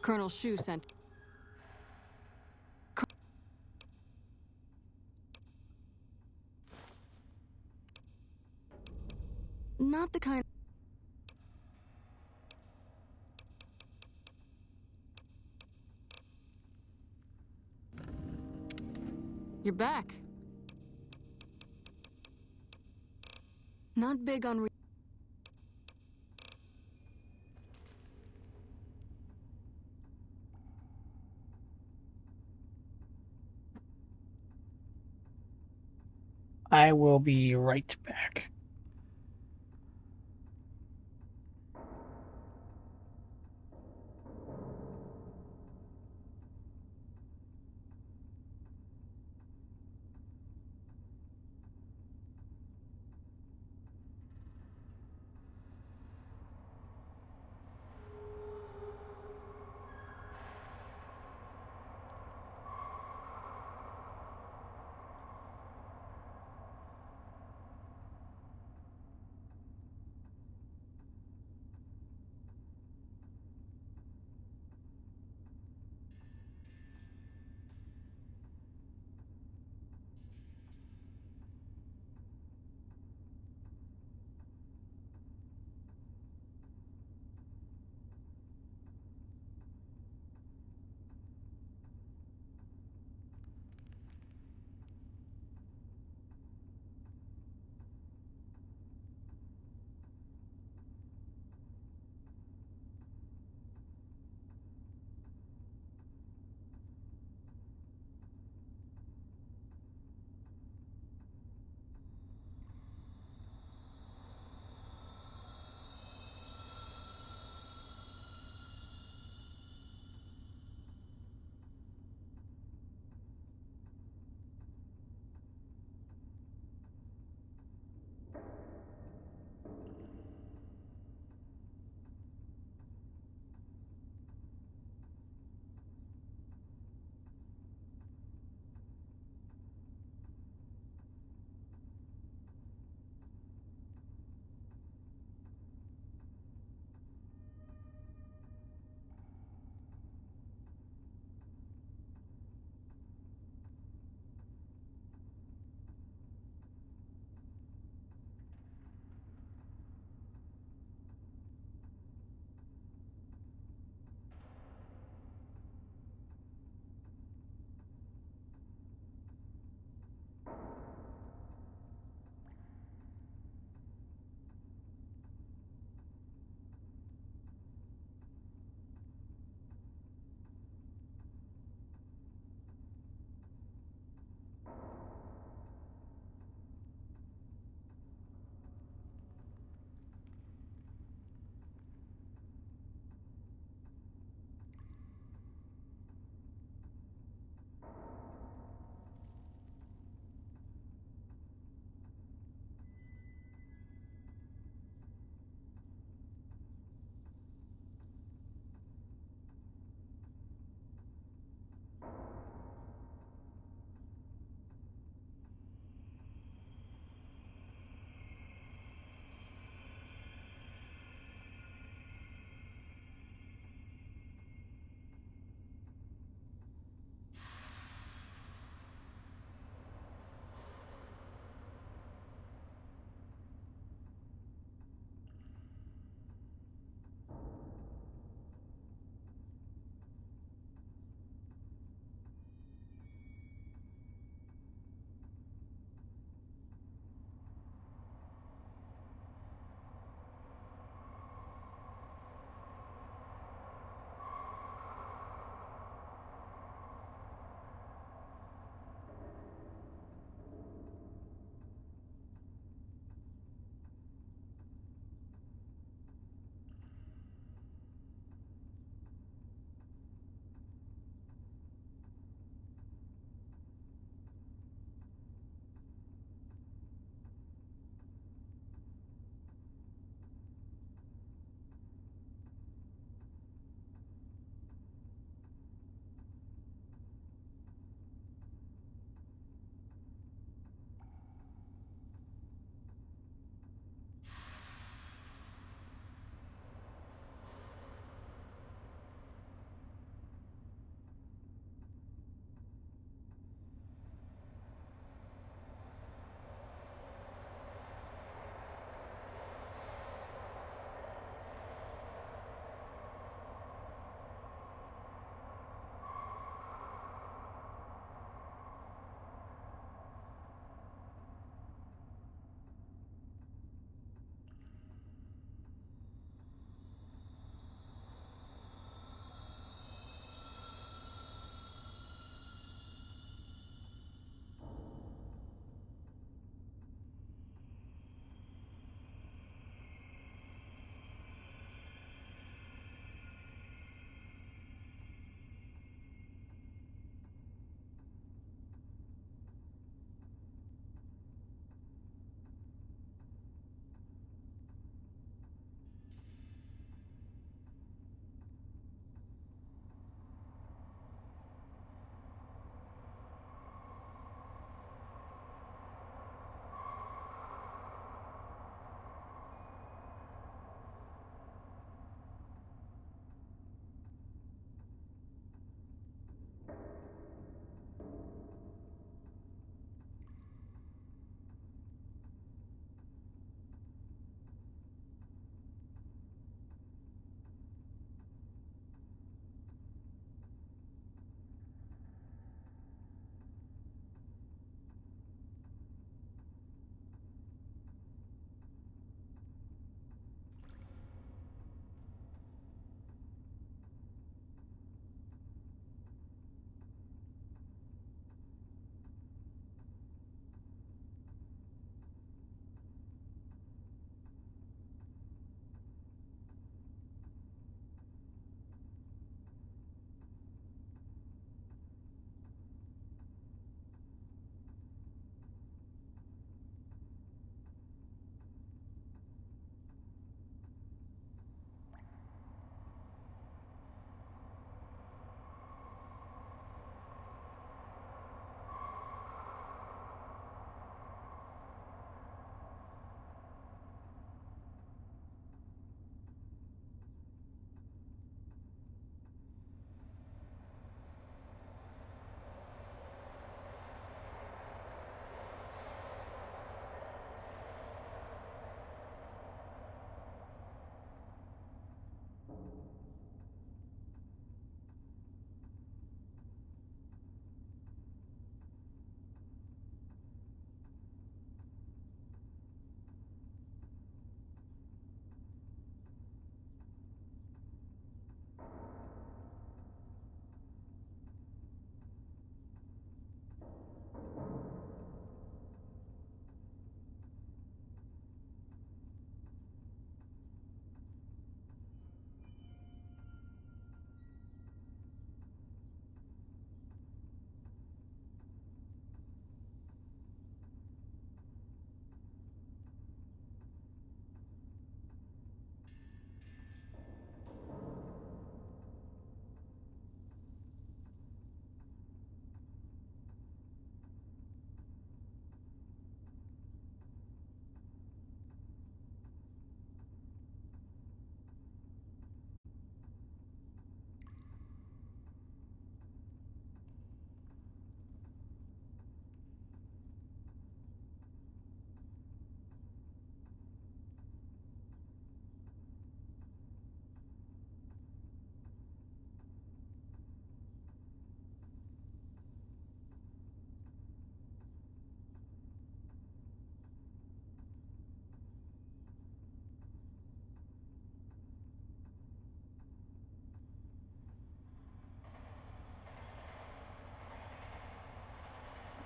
Colonel Shu sent... Not the kind... You're back. Not big on... I will be right back.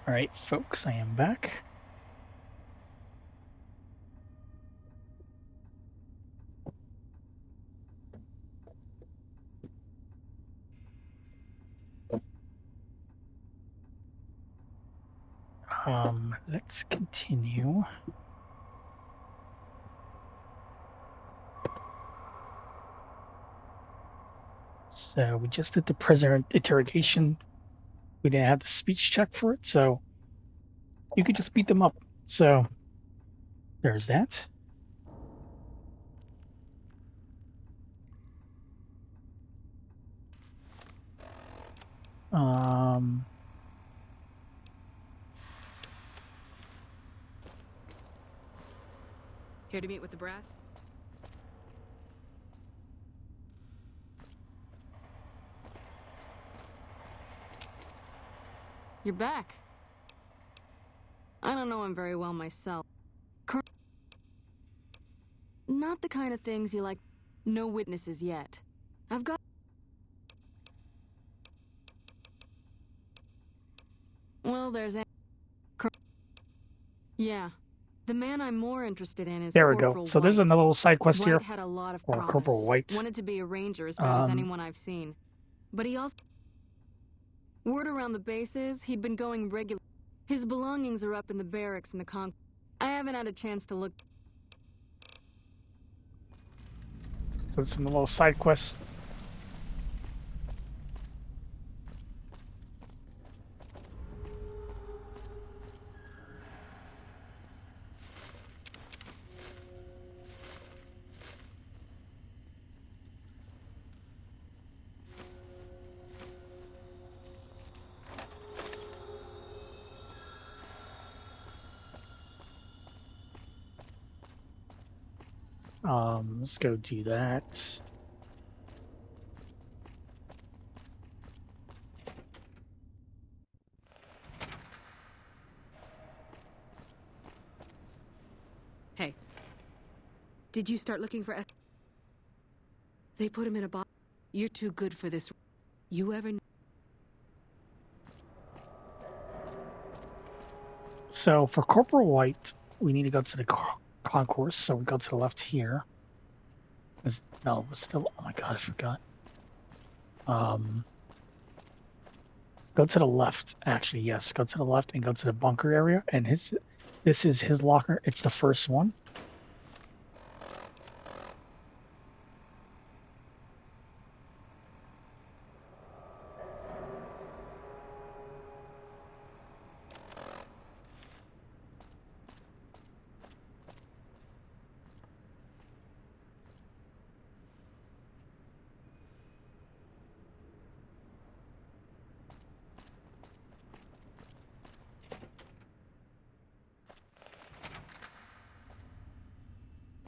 Alright, folks, I am back. Let's continue. So we just did the prisoner interrogation. We didn't have the speech check for it, so you could just beat them up. So there's that. Here to meet with the brass? You're back. I don't know him very well myself. Not the kind of things you like. No witnesses yet. I've got... Well, there's... Yeah. The man I'm more interested in is There we go. Corporal So there's White. another little side quest here. White had a lot of Or promise. Corporal White. Wanted to be a ranger as bad as anyone I've seen. But he also... Word around the base is he'd been going regular. His belongings are up in the barracks in the con... I haven't had a chance to look... So it's some little side quests. Let's go do that. Hey. Did you start looking for They put him in a box. You're too good for this. You ever... So for Corporal White, we need to go to the concourse. So we go to the left here. No, it was still... Oh my god, I forgot. Go to the left. Actually, yes. Go to the left and go to the bunker area. And this is his locker. It's the first one.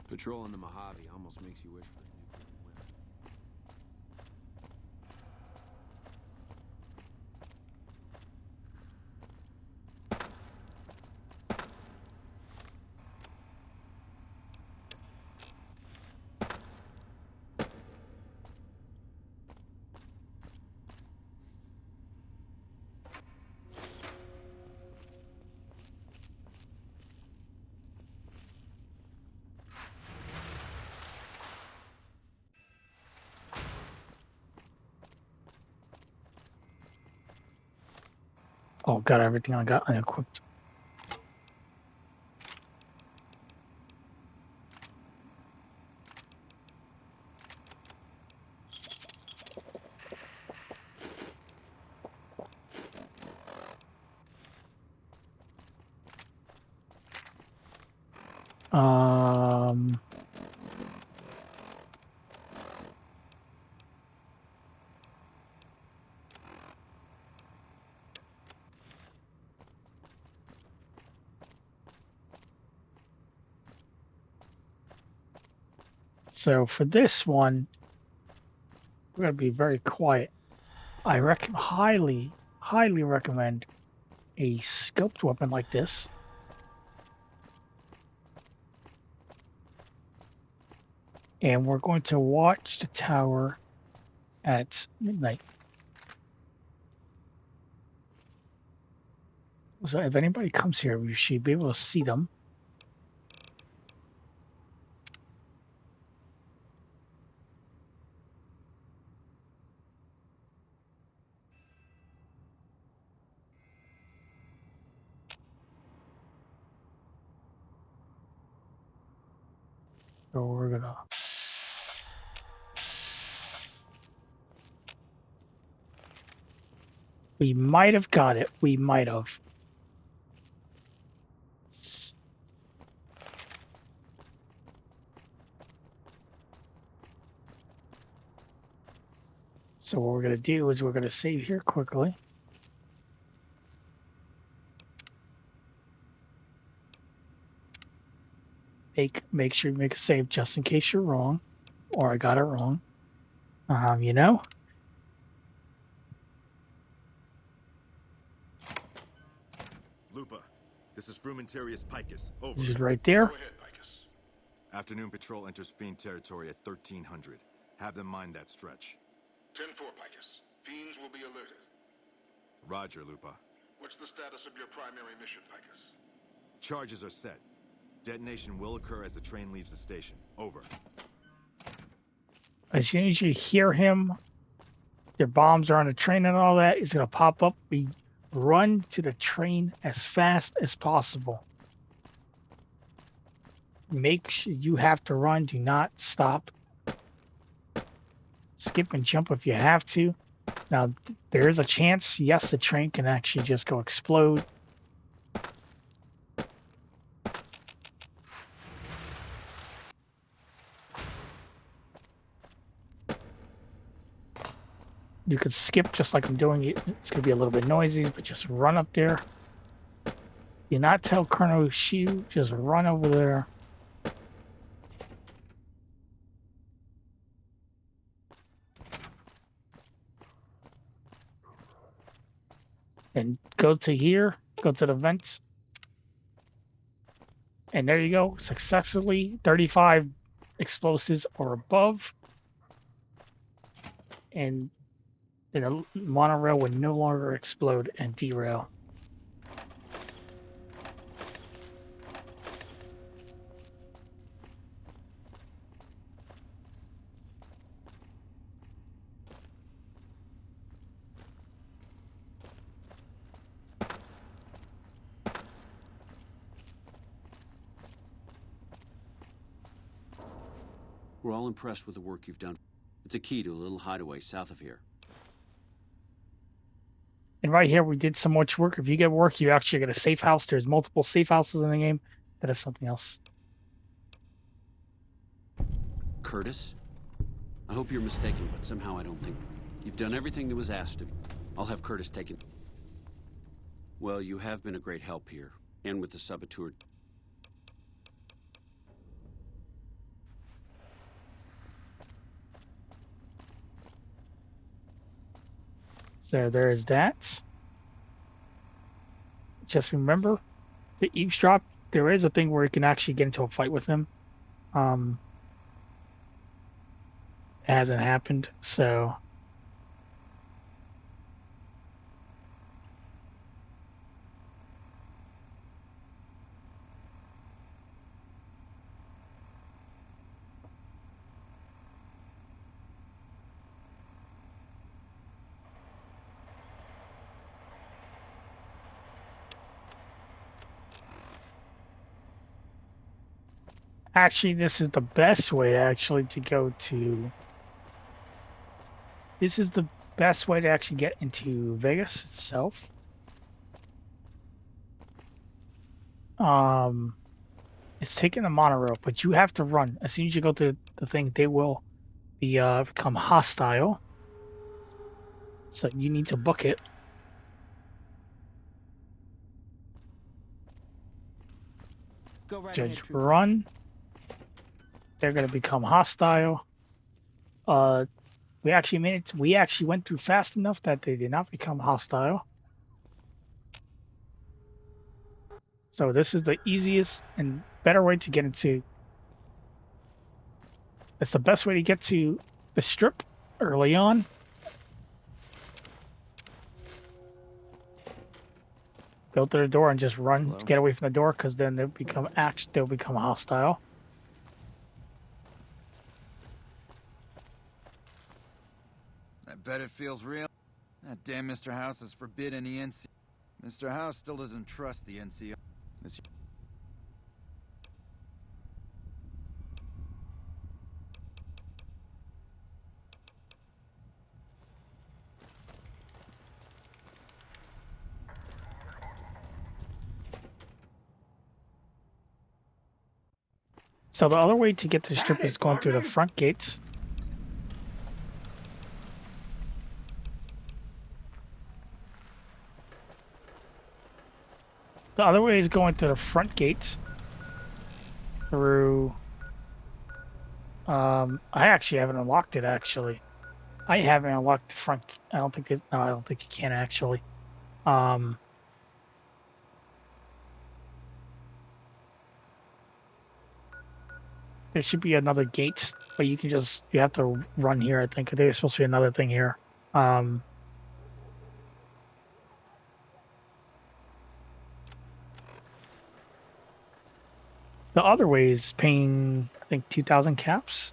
Patrolling the Mojave almost makes you wish for a nuclear winter. Oh, got everything I got unequipped. So for this one, we're going to be very quiet. I highly recommend a scoped weapon like this. And we're going to watch the tower at midnight. So if anybody comes here, we should be able to see them. So we're gonna... We might have got it. We might have. So what we're going to do is we're going to save here quickly. Make sure you make a save just in case you're wrong. Or I got it wrong. You know? Lupa, this is Frumentarius Picus. Over. This is right there. Go ahead, Picus. Afternoon patrol enters Fiend territory at 1300. Have them mind that stretch. 10-4, Picus. Fiends will be alerted. Roger, Lupa. What's the status of your primary mission, Picus? Charges are set. Detonation will occur as the train leaves the station. Over. As soon as you hear him, their bombs are on the train and all that, it's going to pop up. We run to the train as fast as possible. Make sure you have to run. Do not stop. Skip and jump if you have to. Now, there is a chance, yes, the train can actually just go explode. You could skip just like I'm doing it. It's going to be a little bit noisy, but just run up there. Do not tell Colonel Shu, just run over there. And go to here, go to the vents. And there you go, successfully 35 explosives or above. And the monorail would no longer explode and derail. We're all impressed with the work you've done. It's a key to a little hideaway south of here. And right here, we did so much work. If you get work, you actually get a safe house. There's multiple safe houses in the game. That is something else. Curtis? I hope you're mistaken, but somehow I don't think... You've done everything that was asked of you. I'll have Curtis taken... Well, you have been a great help here, and with the saboteur. So there is that. Just remember, the eavesdrop, there is a thing where you can actually get into a fight with him. It hasn't happened, so... Actually, this is the best way actually to go to... This is the best way to actually get into Vegas itself. It's taking the monorail, but you have to run. As soon as you go to the thing, they will be become hostile. So you need to book it. Go right Just ahead, Trooper. run. They're going to become hostile. We actually made it. We actually went through fast enough that they did not become hostile. So this is the easiest and better way to get into. It's the best way to get to the strip early on. Go to the door and just run, Hello? get away from the door, because then they'll become hostile. I bet it feels real. That damn Mr. House has forbidden the NCR. Mr. House still doesn't trust the NCR. Monsieur. So the other way to get to the strip is going through the front gates. The other way is going to the front gates through. I actually haven't unlocked it. Actually, I haven't unlocked the front. I don't think it. No, I don't think you can actually. There should be another gate, but you have to run here. I think there's supposed to be another thing here. The other way is paying, I think, 2,000 caps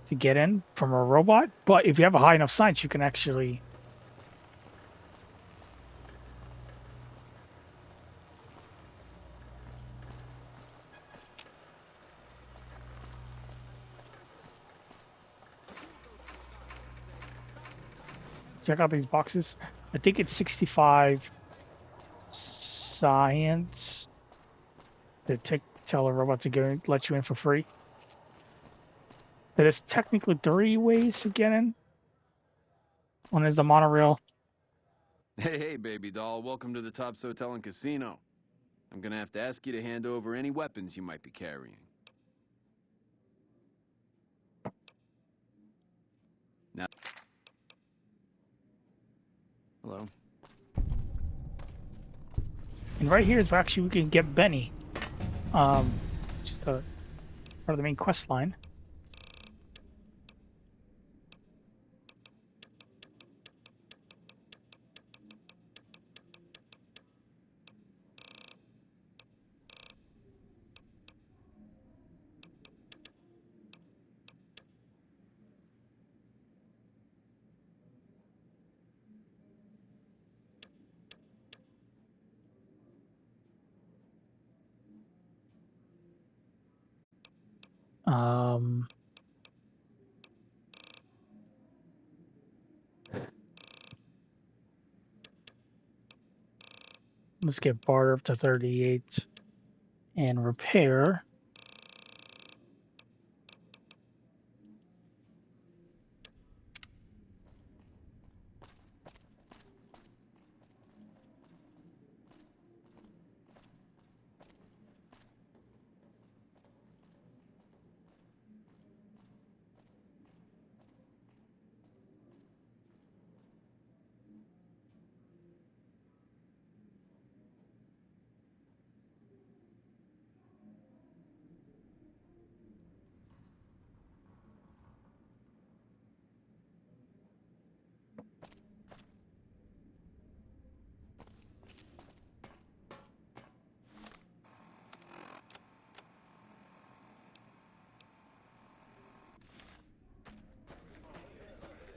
to get in from a robot. But if you have a high enough science, you can actually. Check out these boxes. I think it's 65 science to tell a robot to let you in for free. There's technically 3 ways to get in. One is the monorail. Hey, baby doll. Welcome to the Tops Hotel and Casino. I'm gonna have to ask you to hand over any weapons you might be carrying. Now... Hello? And right here is where actually we can get Benny. Just a part of the main quest line. Let's get barter up to 38 and repair.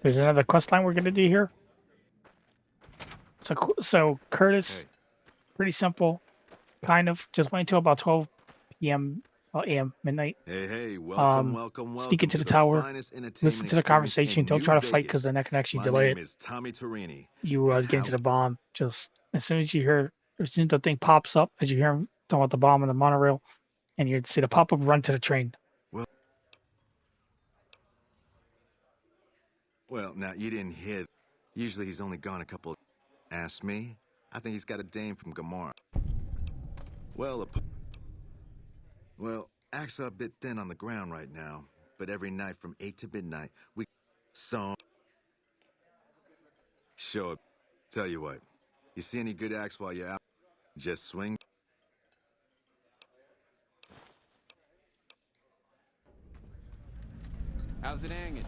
There's another quest line we're gonna do here. So Curtis, pretty simple, kind of. Just wait until about 12 p.m. a.m. midnight. Hey, welcome. Sneak into the tower, listen to the conversation. Don't try to fight because then that can actually delay it. My name is Tommy Tarini. You getting to the bomb. Just as soon as the thing pops up, as you hear him talking about the bomb and the monorail, and you see the pop up, run to the train. Well, now you didn't hear. Usually he's only gone a couple. Ask me. I think he's got a dame from Gamora. Well, acts are a bit thin on the ground right now, but every night from 8 to midnight, we Sure. Tell you what, you see any good acts while you're out, just swing. How's it hanging?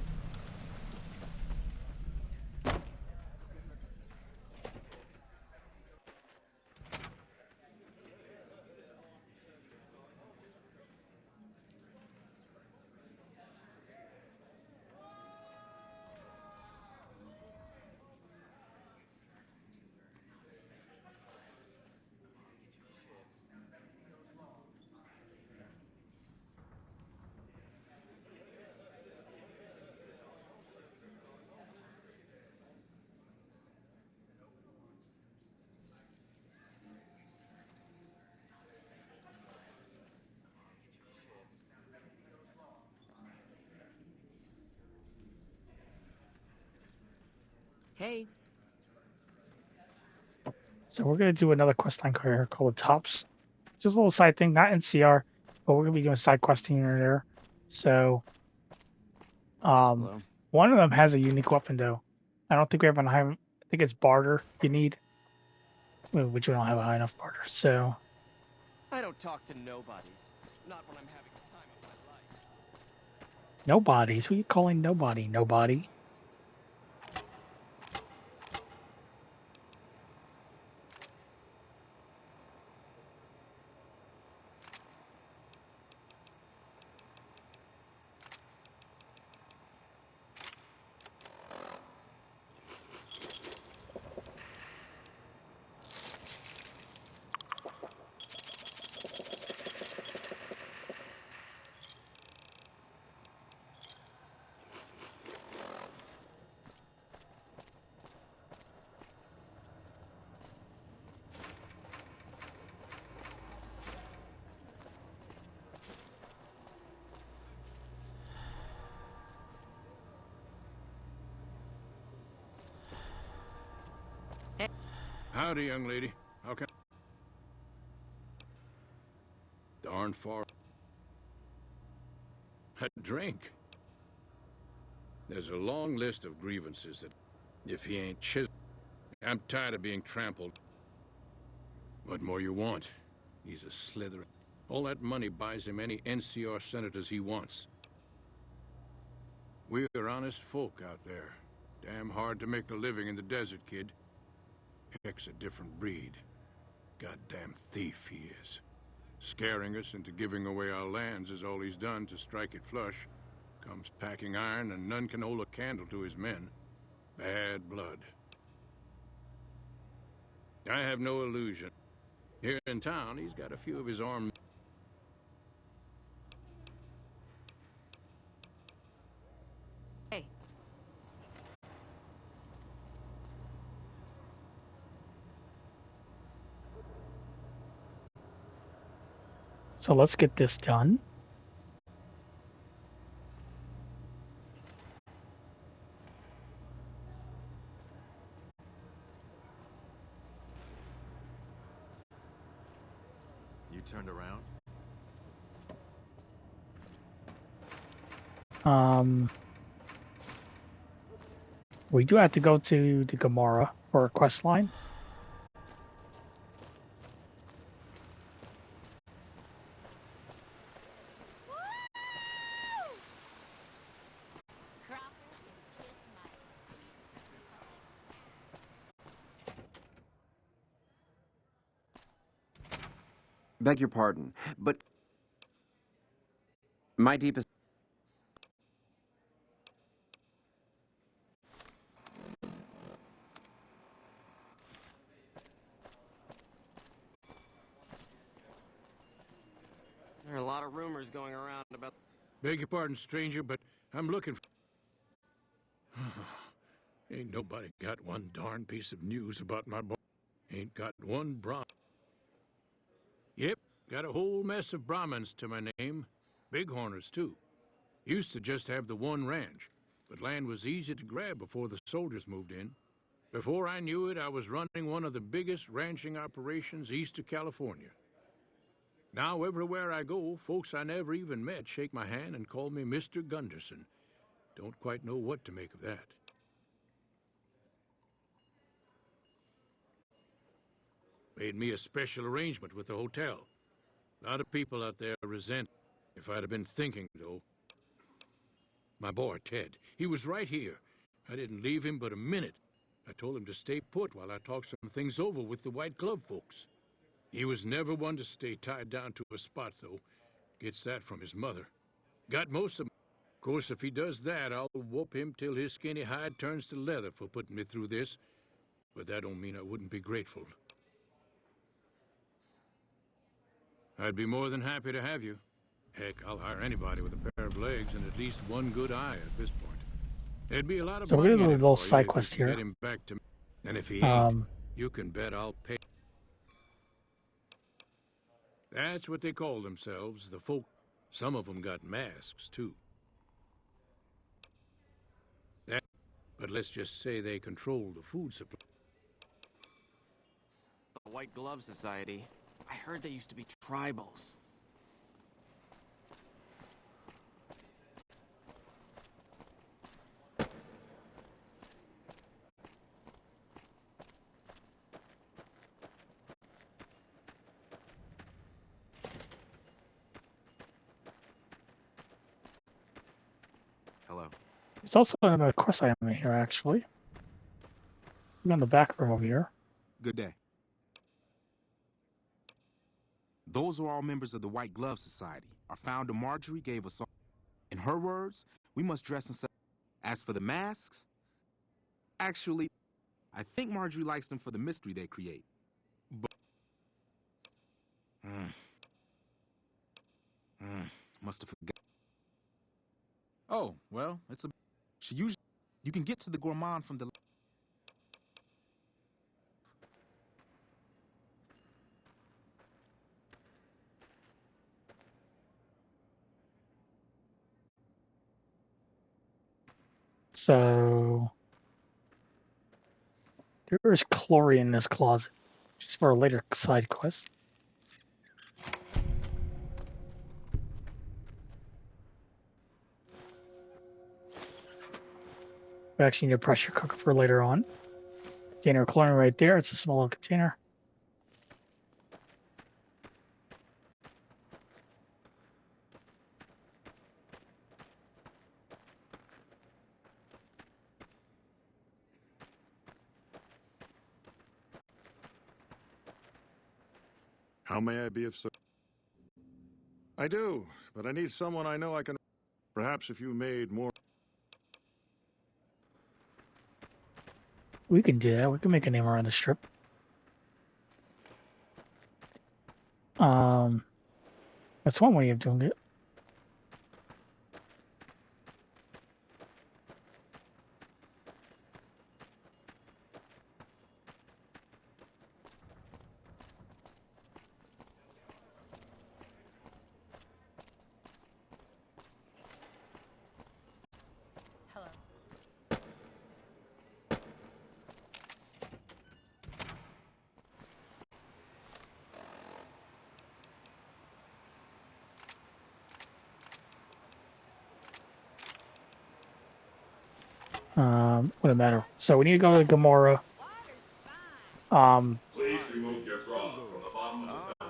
Hey. So we're gonna do another quest line here called the Tops. Just a little side thing, not NCR, but we're gonna be doing side questing here and there. So, Hello? one of them has a unique weapon though. I don't think we have a high. I think it's barter you need, which we don't have a high enough barter. So, I don't talk to nobodies. Not when I'm having the time of my life. nobodies. Who are you calling nobody? Nobody. Howdy, young lady. How can... Darn far... A drink? There's a long list of grievances that... If he ain't I'm tired of being trampled. What more you want? He's a slither. All that money buys him any NCR senators he wants. We're honest folk out there. Damn hard to make a living in the desert, kid. Heck's a different breed. Goddamn thief he is. Scaring us into giving away our lands is all he's done to strike it flush. Comes packing iron and none can hold a candle to his men. Bad blood. I have no illusion. Here in town, he's got a few of his armed... Hey. So let's get this done. You turned around? We do have to go to the Gamora for a quest line. Beg your pardon, but my deepest... There are a lot of rumors going around about... Beg your pardon, stranger, but I'm looking for... Ain't nobody got one darn piece of news about my boy. Ain't got one Yep, got a whole mess of Brahmins to my name. Bighorners, too. Used to just have the one ranch, but land was easy to grab before the soldiers moved in. Before I knew it, I was running one of the biggest ranching operations east of California. Now, everywhere I go, folks I never even met shake my hand and call me Mr. Gunderson. Don't quite know what to make of that. Made me a special arrangement with the hotel. A lot of people out there resent. If I'd have been thinking, though. My boy, Ted, he was right here. I didn't leave him but a minute. I told him to stay put while I talked some things over with the White Glove folks. He was never one to stay tied down to a spot, though. Gets that from his mother. Got most of... Of course, if he does that, I'll whoop him till his skinny hide turns to leather for putting me through this. But that don't mean I wouldn't be grateful. I'd be more than happy to have you. Heck, I'll hire anybody with a pair of legs and at least one good eye at this point. There'd be a lot of So we're money gonna do a in it little for you side if you quest can here. get him back to me. And if he ain't, you can bet I'll pay. That's what they call themselves, the folk. Some of them got masks, too. But let's just say they control the food supply. The White Glove Society. I heard they used to be tribals. Hello. There's also a quest item in here, actually. We're in the back room over here. Good day. Those are all members of the White Glove Society. Our founder, Marjorie, gave us all. In her words, we must dress in such. As for the masks, actually, I think Marjorie likes them for the mystery they create. But... Must have forgot. Oh, well, it's a... She usually... You can get to the gourmand from the... So there is Chloe in this closet, just for a later side quest. We actually need a pressure cooker for later on. Container of chlorine right there. It's a small container. How may I be of service? I do, but I need someone I know I can... Perhaps if you made more... We can do that. We can make a name around the strip. That's one way of doing it. Wouldn't matter. So we need to go to Gamora. Please remove your bra from the bottom of the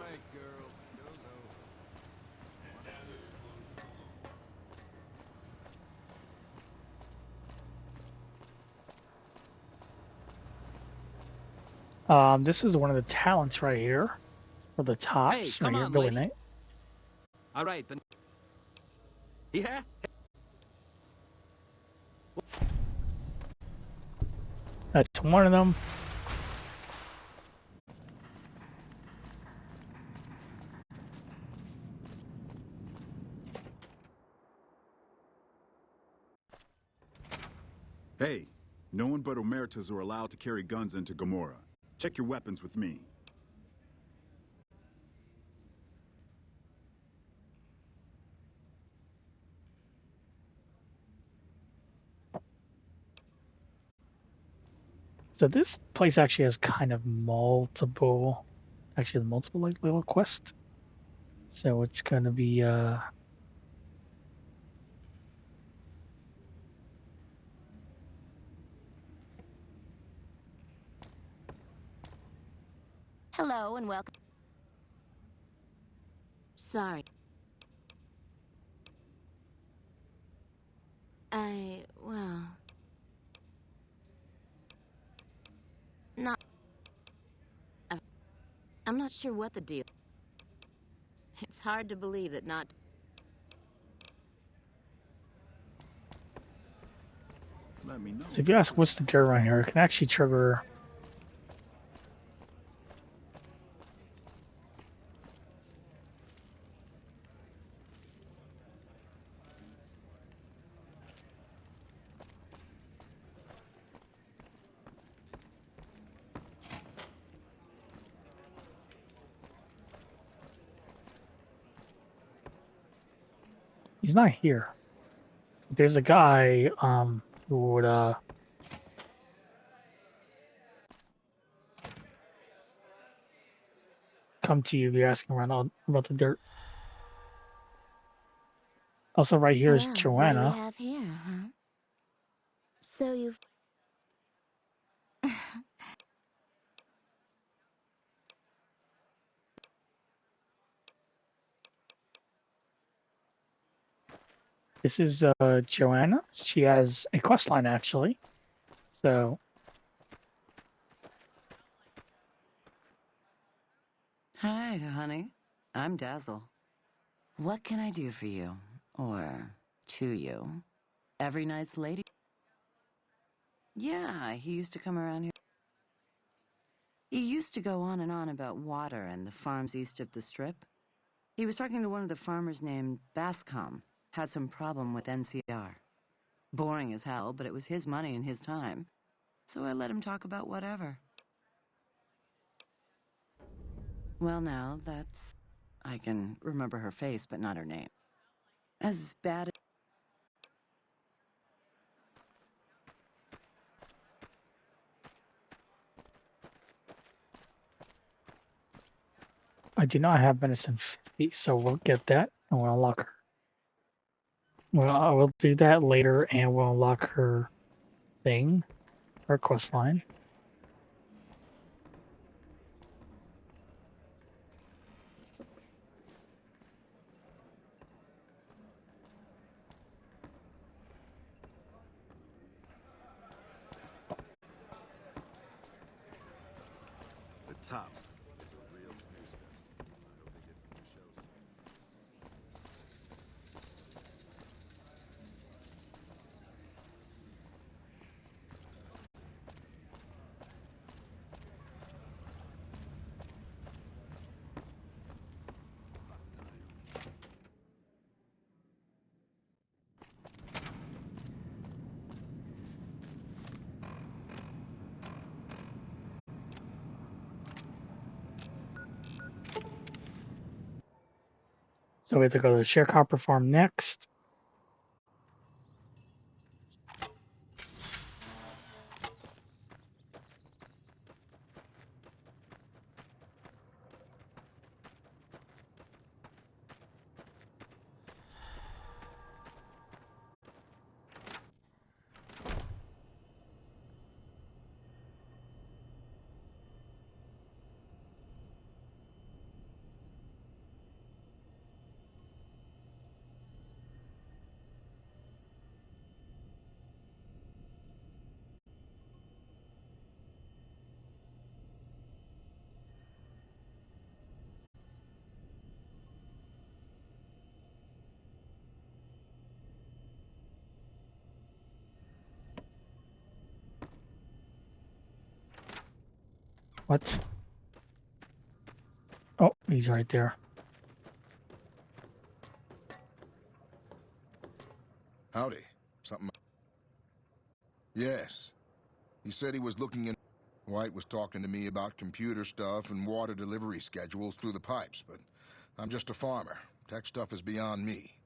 fountain. This is one of the talents right here. For the tops, Hey, right come here, on, Billy lady. Knight. All right, then. Yeah? That's one of them. Hey, no one but Omertas are allowed to carry guns into Gamora. Check your weapons with me. So this place actually has kind of multiple, like little quests. So it's gonna be Hello and welcome. Sorry. Well... I'm not sure what the deal... It's hard to believe that not... Let me know. So if you ask what's the deal around here, it can actually trigger. He's not here. There's a guy who would come to you if you're asking around about the dirt. Also, right here is Well, Joanna. What do we have here, huh? So you've... This is Joanna. She has a quest line, actually. So, Hi, honey. I'm Dazzle. What can I do for you? Or to you? Every night's lady? Yeah, he used to come around here. He used to go on and on about water and the farms east of the Strip. He was talking to one of the farmers named Bascom. Had some problem with NCR. Boring as hell, but it was his money and his time. So I let him talk about whatever. Well, now, that's... I can remember her face, but not her name. As bad as... I do not have medicine 50, so we'll get that and we'll unlock her. Well, I will do that later and we'll unlock her thing, her quest line. The Tops is a real snooze fest. I hope they get some new shows. So we have to go to the sharecropper farm next. What? Oh, he's right there. Howdy. Something... Yes. He said he was looking in... White was talking to me about computer stuff and water delivery schedules through the pipes, but I'm just a farmer. Tech stuff is beyond me.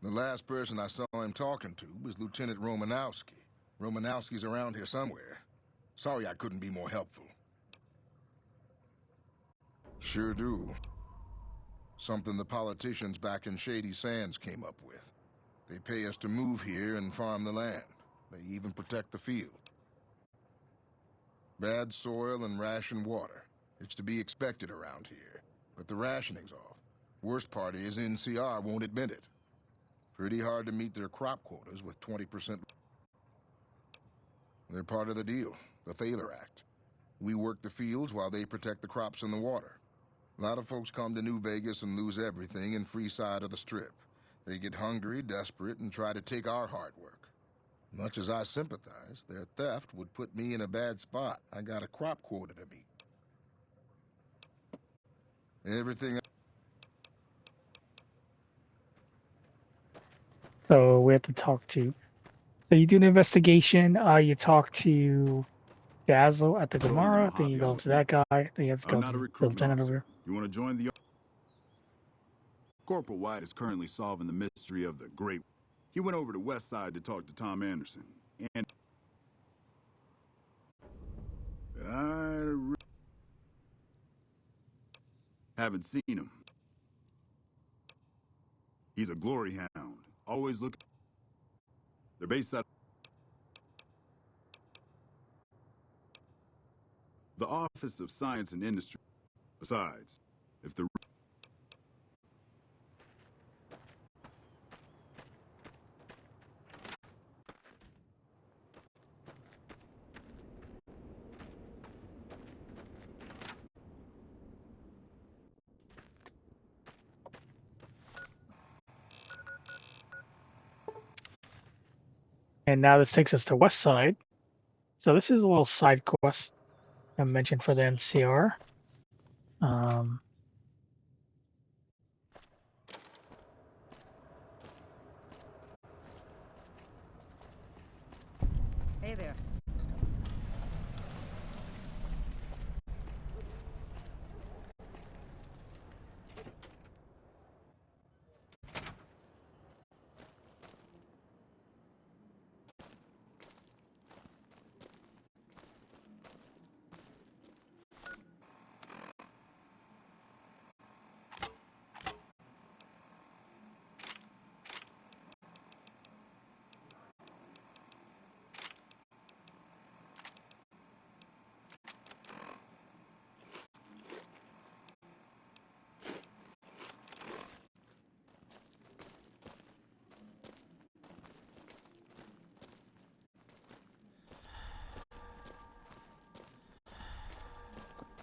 The last person I saw him talking to was Lieutenant Romanowski. Romanowski's around here somewhere. Sorry I couldn't be more helpful. Sure do. Something the politicians back in Shady Sands came up with. They pay us to move here and farm the land. They even protect the field. Bad soil and ration water. It's to be expected around here. But the rationing's off. Worst part is NCR won't admit it. Pretty hard to meet their crop quotas with 20%. They're part of the deal, the Thaler Act. We work the fields while they protect the crops and the water. A lot of folks come to New Vegas and lose everything in free side of the Strip. They get hungry, desperate, and try to take our hard work. Much as I sympathize, their theft would put me in a bad spot. I got a crop quota to meet. Everything... So we have to talk to... So you do an investigation, you talk to Dazzle at the Gomorrah, then you go to that guy, then you have to go I'm not to a the recruitment lieutenant over officer. here. You want to join the... Corporal White is currently solving the mystery of the Great... He went over to West Side to talk to Tom Anderson. And... Haven't seen him. He's a glory hound. Always look. They're based out. The Office of Science and Industry. Besides, if the And now this takes us to West Side. So this is a little side quest I mentioned for the NCR. Hey there.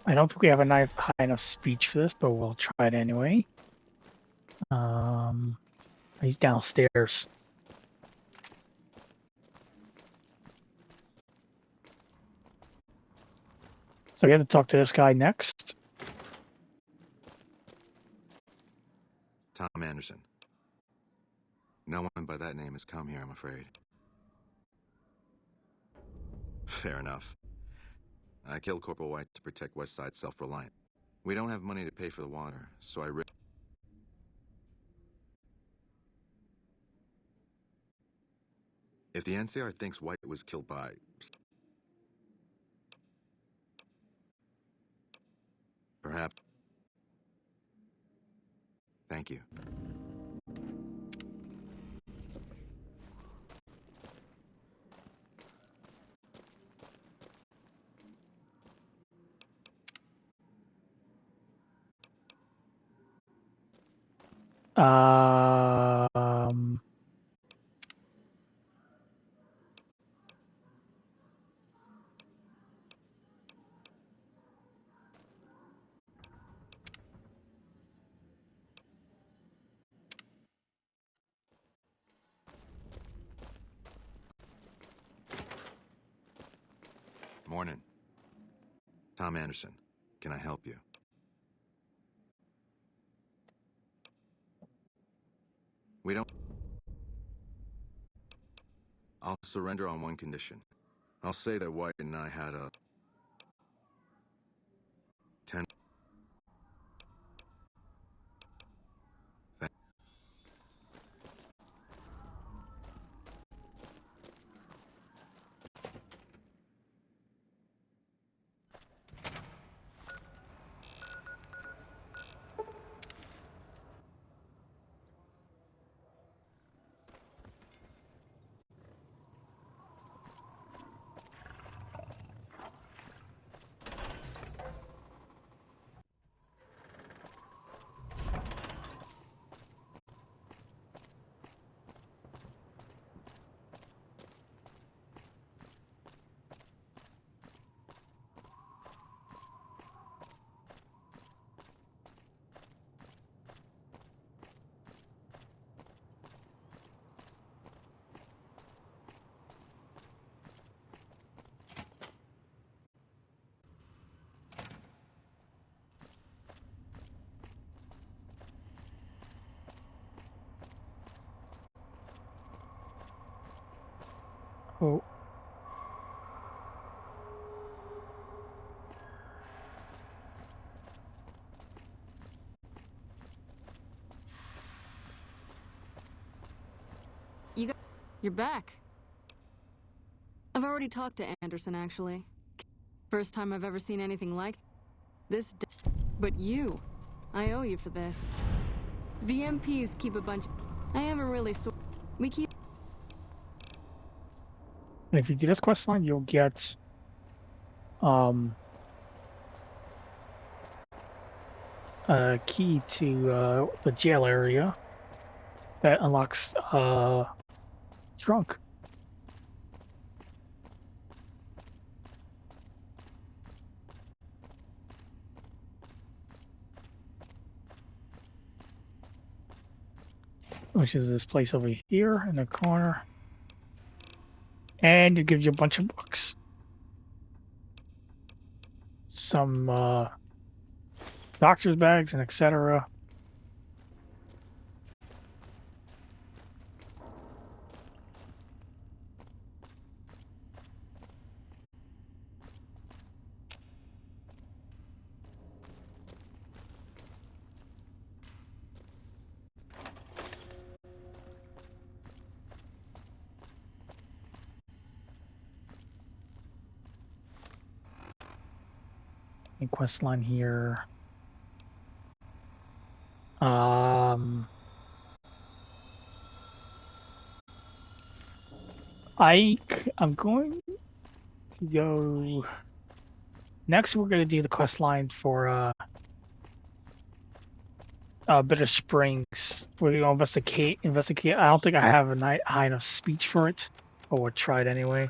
I don't think we have a high enough speech for this, but we'll try it anyway. He's downstairs. So we have to talk to this guy next. Tom Anderson. No one by that name has come here, I'm afraid. Fair enough. I killed Corporal White to protect West Side self-reliant. We don't have money to pay for the water, so I If the NCR thinks White was killed by... Perhaps... Thank you. Morning. Tom Anderson. Can I help you? We don't... I'll surrender on one condition. I'll say that White and I had a... 10... Oh. You're back. I've already talked to Anderson, actually. First time I've ever seen anything like this. But you, I owe you for this. VMPs keep a bunch. I haven't really we keep. And if you do this quest line, you'll get a key to the jail area that unlocks trunk. Which is this place over here in the corner. And it gives you a bunch of books. Some doctor's bags and etc. And quest line here. I'm going to go next. We're going to do the quest line for Bitter Springs. We're going to investigate. I don't think I have a high enough speech for it, but we'll try it anyway.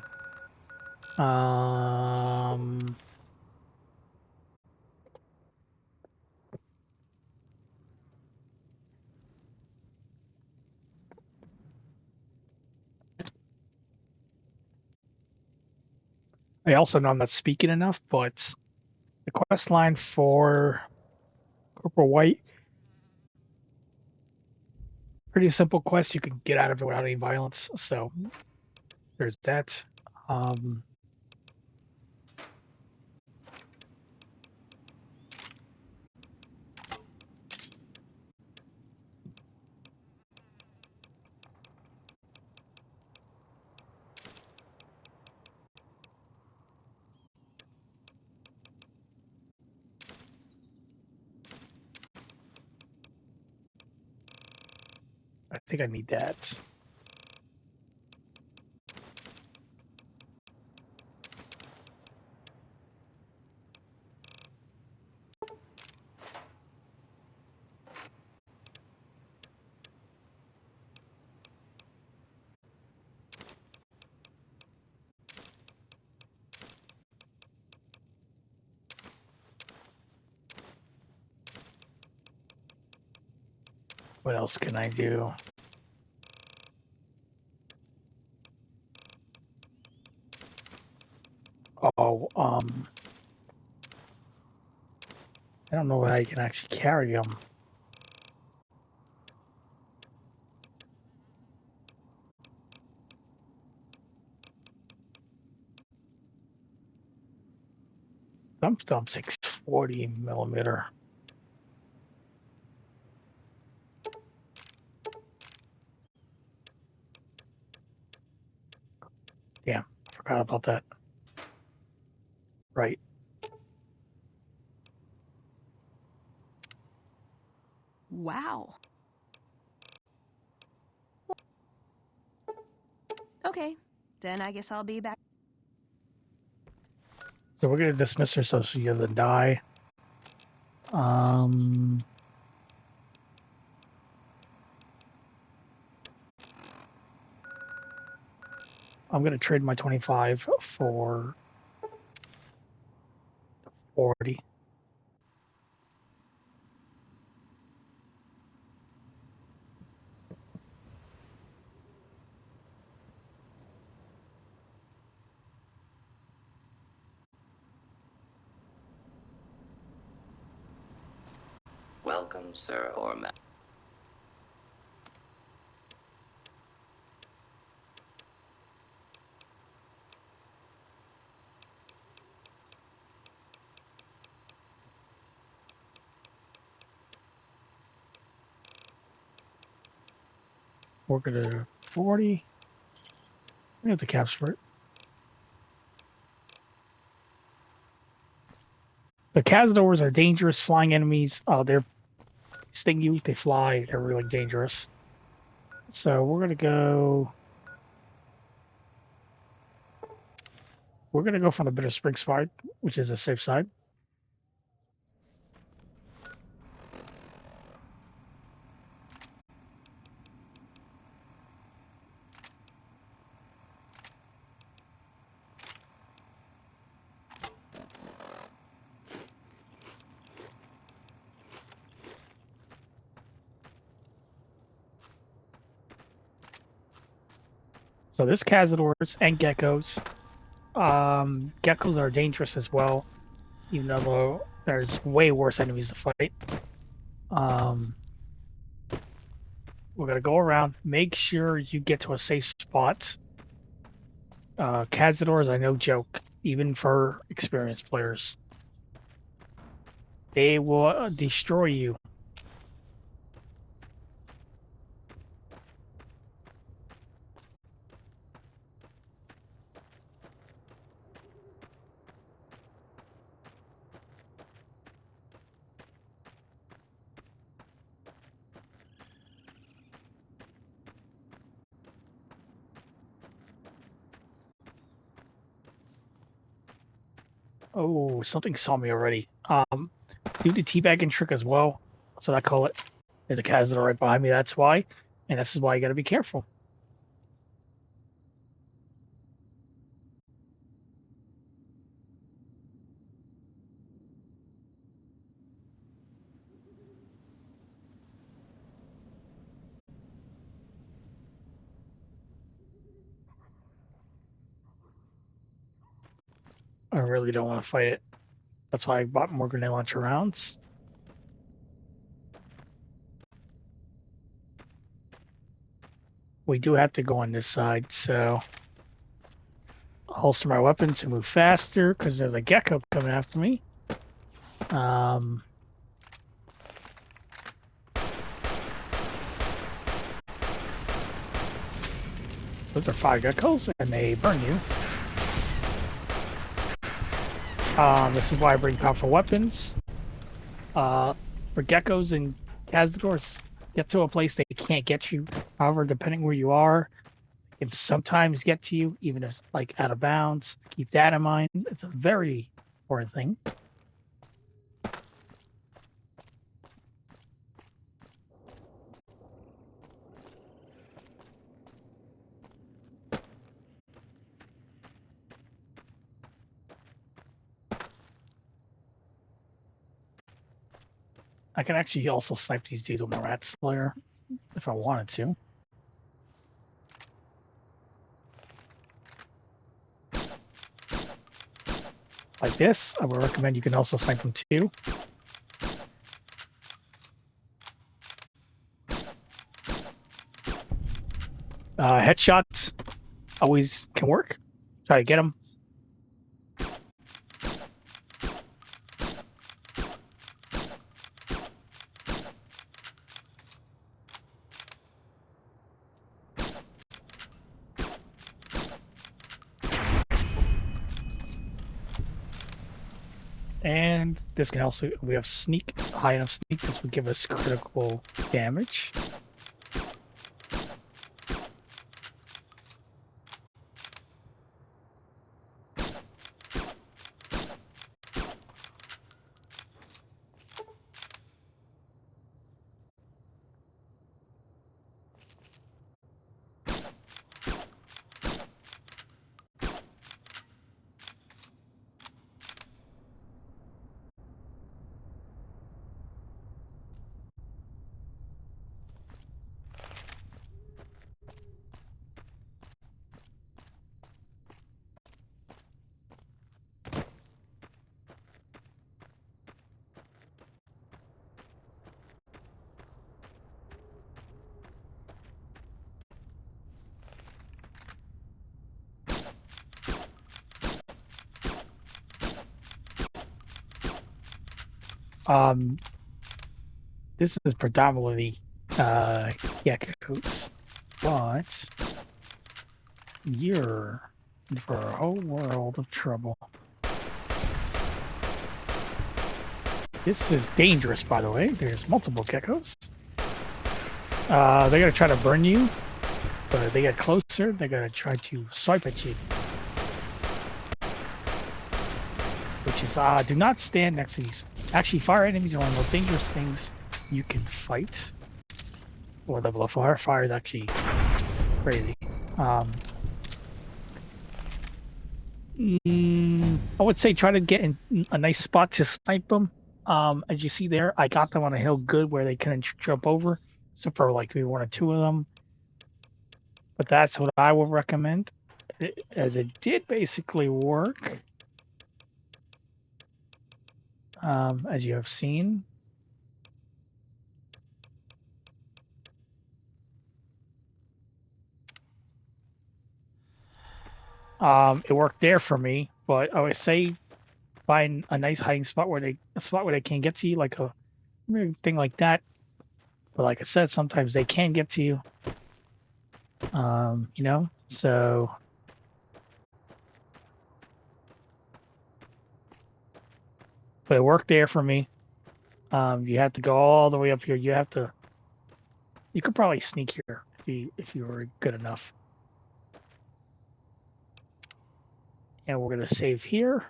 I also know I'm not speaking enough, but the quest line for Corporal White, pretty simple quest. You can get out of it without any violence. So there's that. I think I need that. What else can I do? Oh, I don't know how you can actually carry them. Some 640 millimeter. Damn, forgot about that. Right. Wow. Okay, then I guess I'll be back. So we're gonna dismiss her so she doesn't die. I'm gonna trade my 25 for 40. Welcome, sir or ma'am. We're gonna 40. We have the caps for it. The Cazadors are dangerous flying enemies. They're sting you, they fly, they're really dangerous. So we're gonna go. We're gonna go from the Bitter Spring side, which is a safe side. So there's cazadors and geckos. Geckos are dangerous as well, even though there's way worse enemies to fight. We're gonna go around, make sure you get to a safe spot. Cazadors are no joke, even for experienced players. They will destroy you. Oh, something saw me already. Do the teabagging trick as well. That's what I call it. There's a Cazador right behind me, that's why. And this is why you gotta be careful. I really don't want to fight it. That's why I bought more grenade launcher rounds. We do have to go on this side, so holster my weapon to move faster because there's a gecko coming after me. Those are 5 geckos, and they burn you. This is why I bring powerful weapons. For geckos and cazadors, get to a place they can't get you. However, depending where you are, it can sometimes get to you, even if it's like out of bounds. Keep that in mind. It's a very important thing. I can actually also snipe these dudes with my rat slayer if I wanted to. Like this, I would recommend you can also snipe them too. Headshots always can work. Try to get them. And this can also, we have sneak, high enough sneak, this would give us critical damage. This is predominantly geckos, but you're in for a whole world of trouble. This is dangerous, by the way. There's multiple geckos. They're gonna try to burn you, but if they get closer, they're gonna try to swipe at you. Which is, do not stand next to these. Actually, fire enemies are one of the most dangerous things you can fight. Or level of fire. Fire is actually crazy. I would say try to get in a nice spot to snipe them. As you see there, I got them on a hill good where they couldn't jump over, except for like maybe one or two of them. But that's what I would recommend, as it did basically work, as you have seen. It worked there for me, but I would say find a nice hiding spot where they can't get to you, like a thing like that. But like I said, sometimes they can get to you. You know, so but it worked there for me. You have to go all the way up here. You could probably sneak here if you were good enough. And we're gonna save here.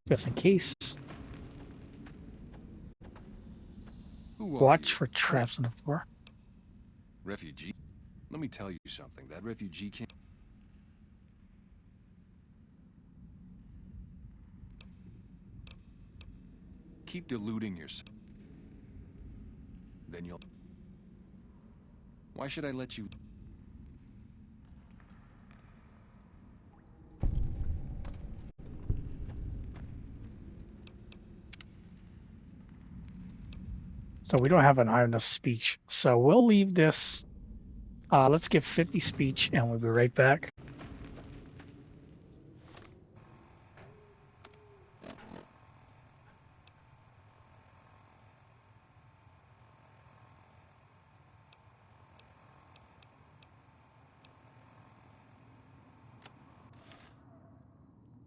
Just in case. Watch for traps on the floor. Refugee? Let me tell you something. That refugee camp... Keep deluding yourself. Then you'll... Why should I let you... So we don't have an high enough speech. So we'll leave this. Let's get 50 speech and we'll be right back.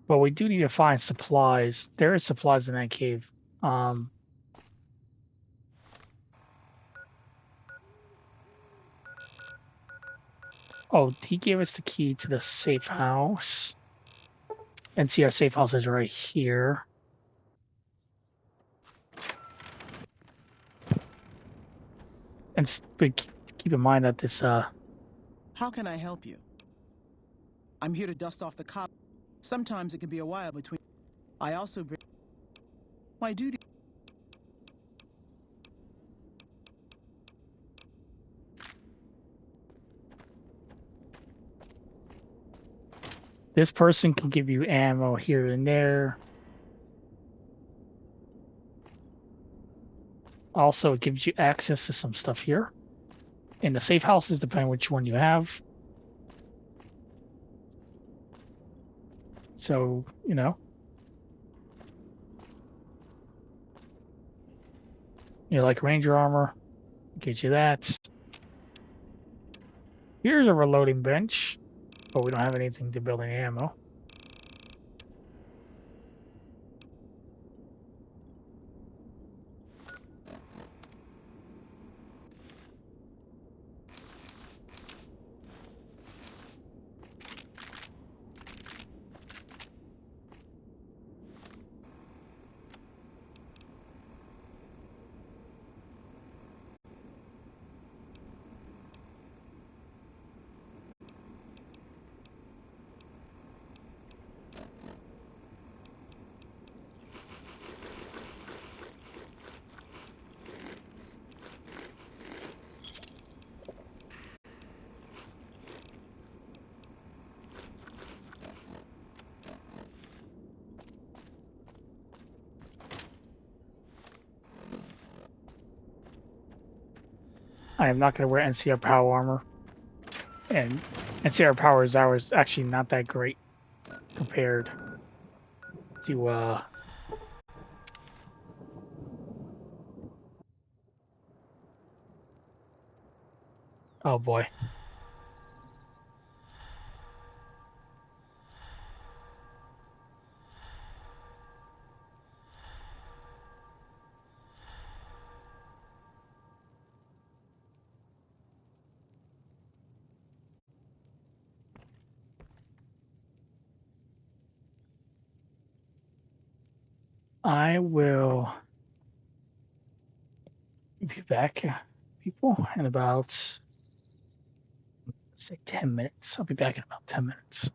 But we do need to find supplies. There is supplies in that cave. Oh, he gave us the key to the safe house. NCR safe house is right here. And keep in mind that this How can I help you? I'm here to dust off the cop. Sometimes it can be a while between. I also bring my duty. This person can give you ammo here and there. Also, it gives you access to some stuff here. And the safe houses, depending on which one you have. So, you know. You know, like Ranger armor. Get you that. Here's a reloading bench. But we don't have anything to build any ammo. I am not going to wear NCR power armor. And NCR power is ours actually not that great compared to Oh boy. I will be back, people, in about, let's say, 10 minutes. I'll be back in about 10 minutes.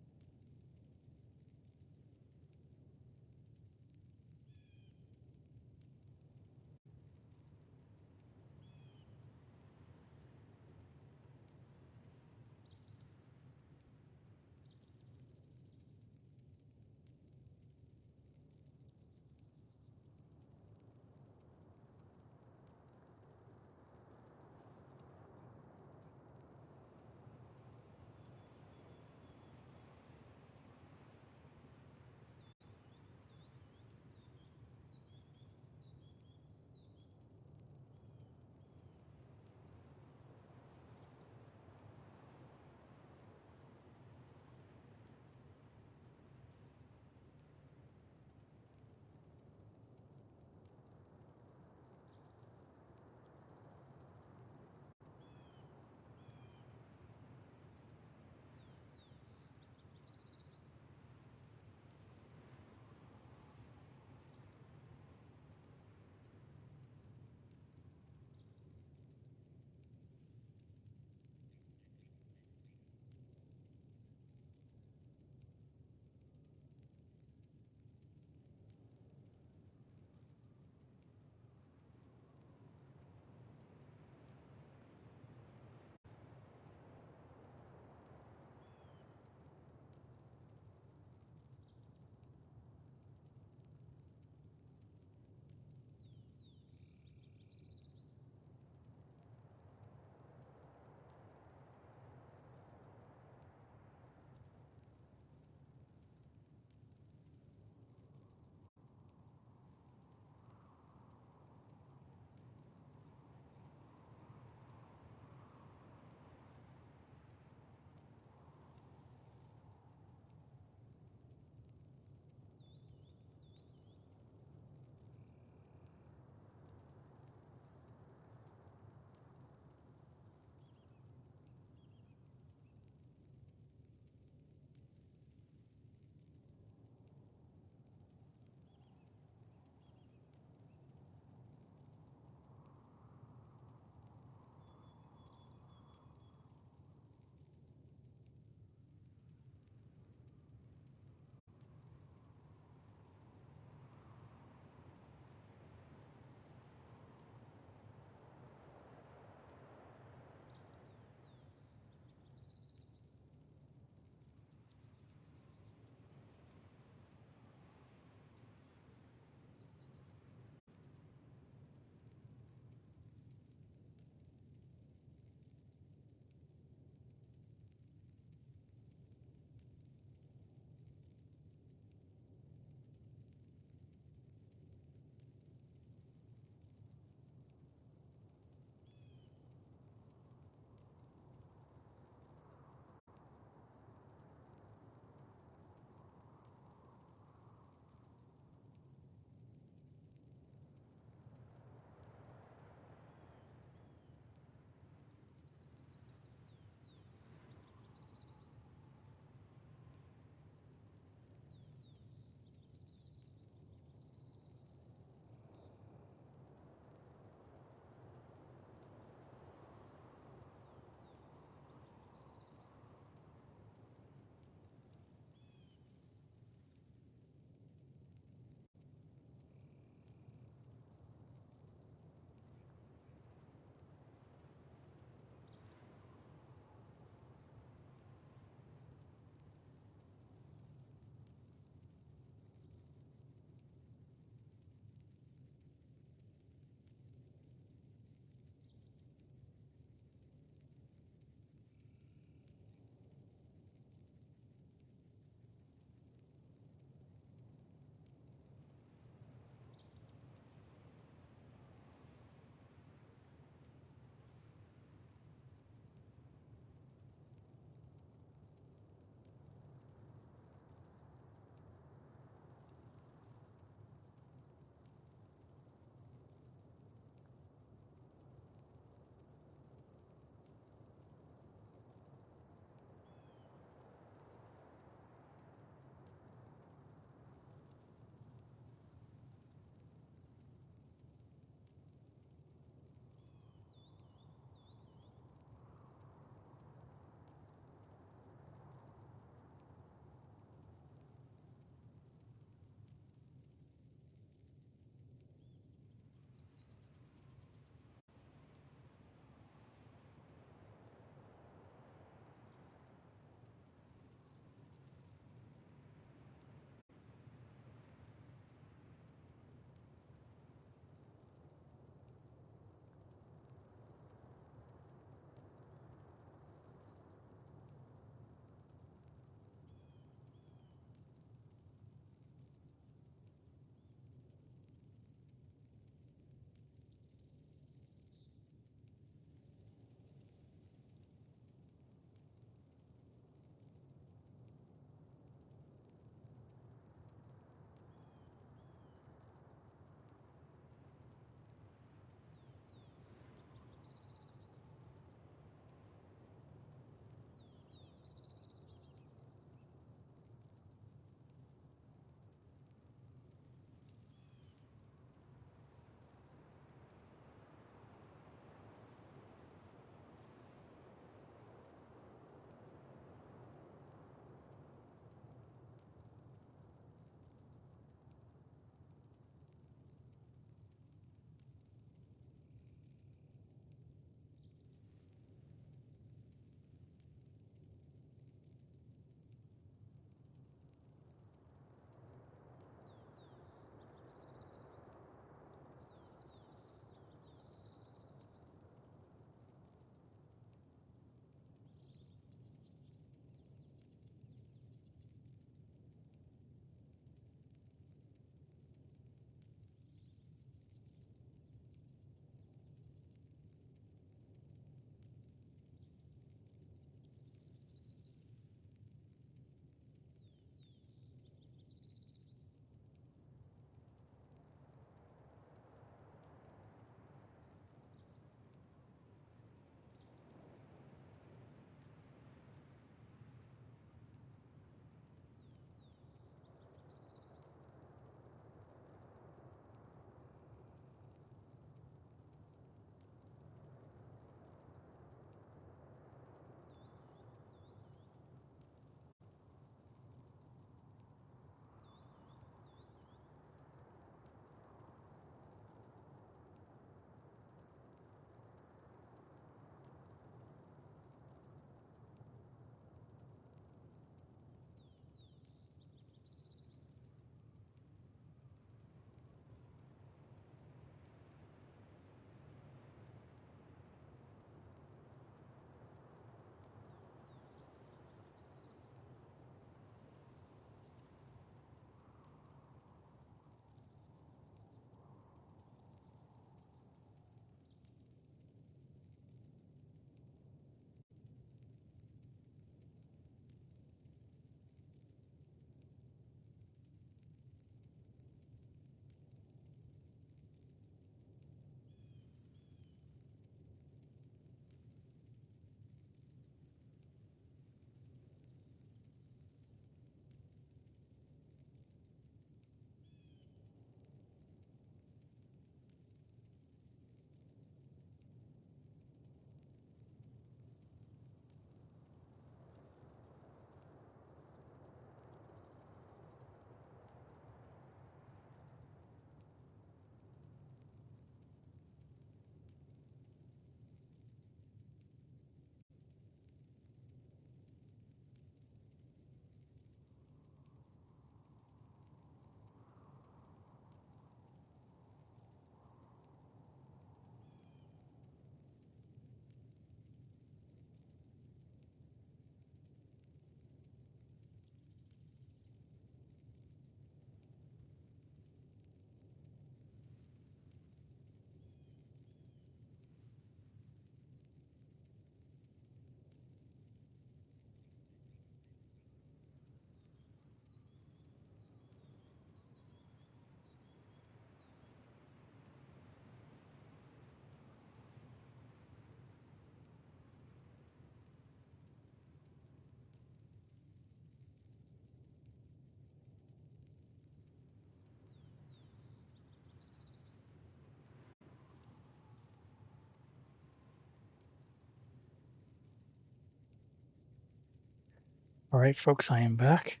Alright, folks, I am back.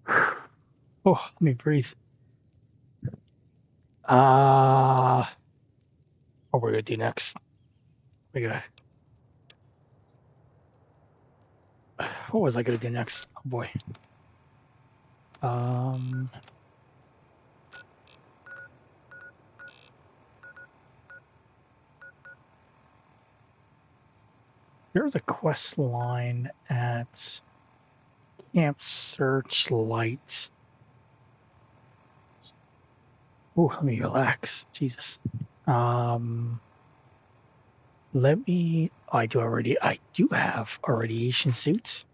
Oh, let me breathe. What we're gonna do next? What was I gonna do next? Oh boy. There's a quest line at Camp Searchlight. Ooh, let me relax. Jesus. Let me. I do have a radiation suit.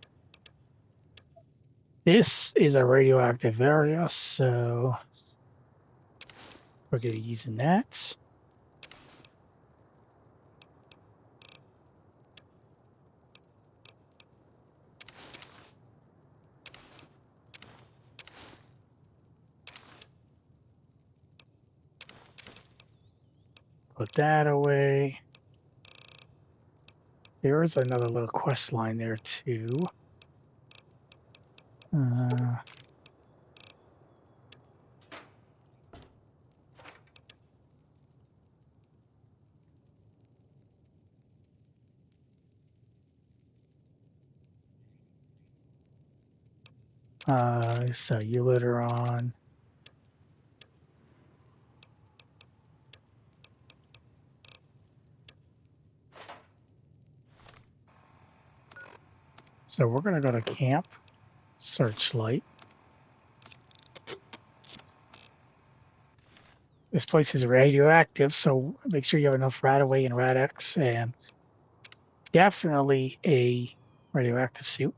This is a radioactive area, so we're gonna be using that. Put that away. There is another little quest line there too. So you later on. So we're gonna go to Camp Searchlight. This place is radioactive, so make sure you have enough Radaway and Rad-X, and definitely a radioactive suit.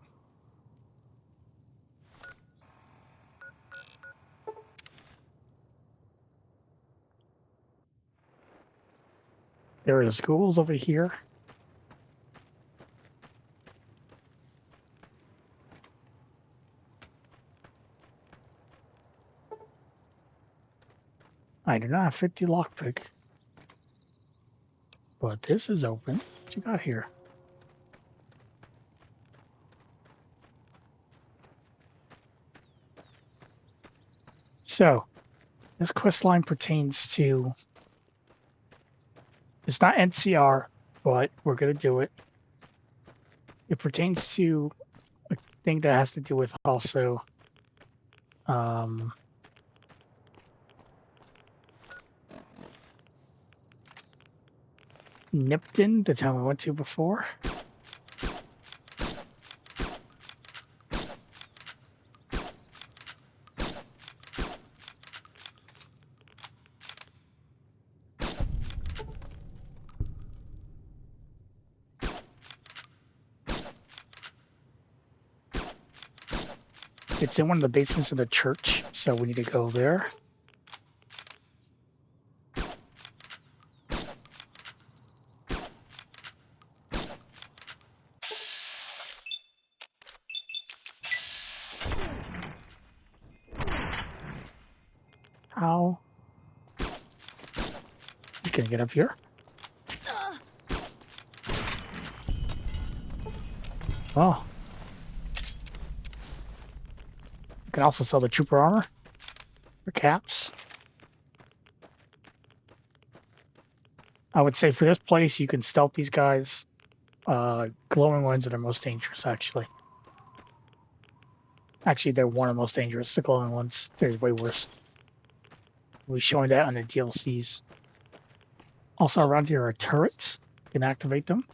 There are schools over here. I do not have 50 lockpick, but this is open. What you got here? So, this quest line pertains to. It's not NCR, but we're gonna do it. It pertains to a thing that has to do with also. Nipton, the town we went to before. It's in one of the basements of the church, so we need to go there. How? You can get up here. Oh. You can also sell the trooper armor for caps. I would say for this place, you can stealth these guys. Glowing ones are the most dangerous, actually. Actually, they're one of the most dangerous. The glowing ones, they're way worse. We'll be showing that on the DLCs. Also, around here are turrets. You can activate them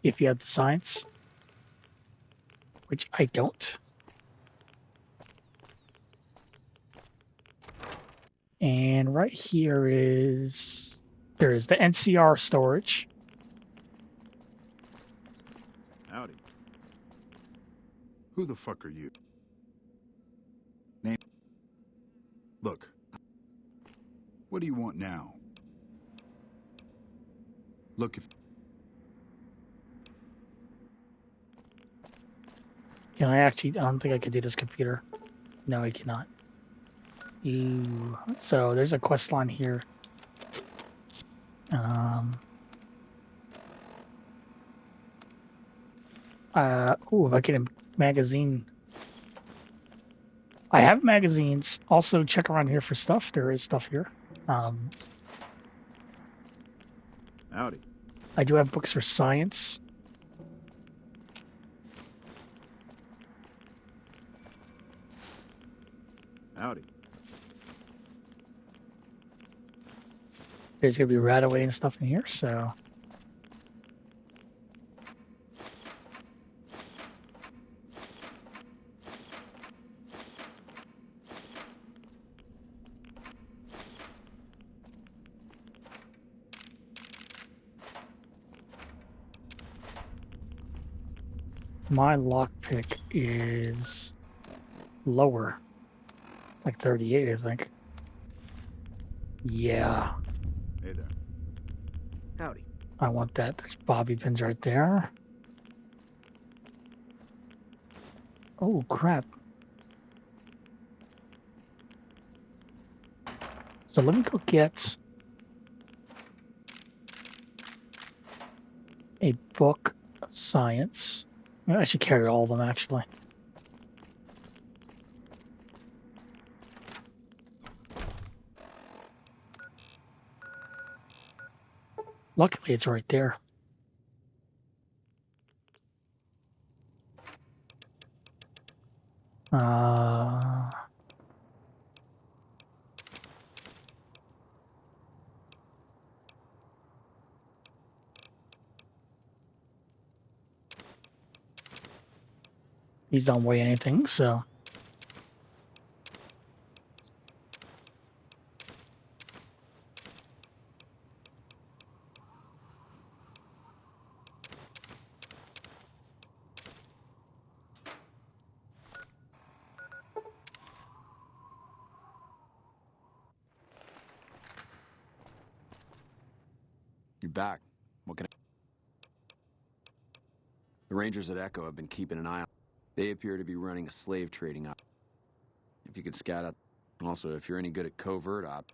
if you have the science, which I don't. And right here is there is the NCR storage. Howdy. Who the fuck are you? Name. Look. What do you want now? Look, if... Can I actually... I don't think I can do this computer. No, I cannot. So there's a quest line here. Ooh, if I get a magazine. I have magazines. Also, check around here for stuff. There is stuff here. Howdy. I do have books for science. Howdy. There's gonna be Radaway and stuff in here, so. My lockpick is lower. It's like 38, I think. Yeah. Hey there. Howdy. I want that. There's bobby pins right there. Oh, crap. So let me go get a book of science. I should carry all of them, actually. Luckily, it's right there. These don't weigh anything, so. You're back. What can I... The Rangers at Echo have been keeping an eye on... They appear to be running a slave trading op. If you could scout out... Also, if you're any good at covert op...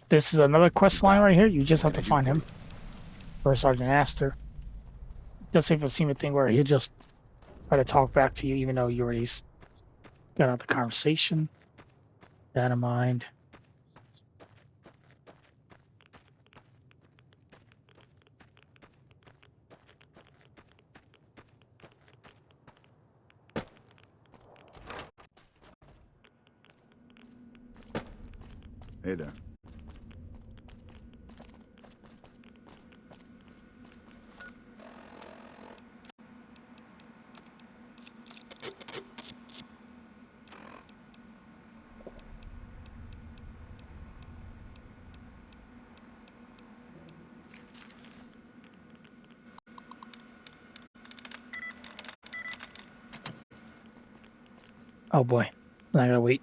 This is another quest line right here. You just have to find him. Or Sergeant Astor. Doesn't even seem a thing where he'll just try to talk back to you even though you already got out the conversation. That in mind. Hey there. Oh boy. I gotta wait.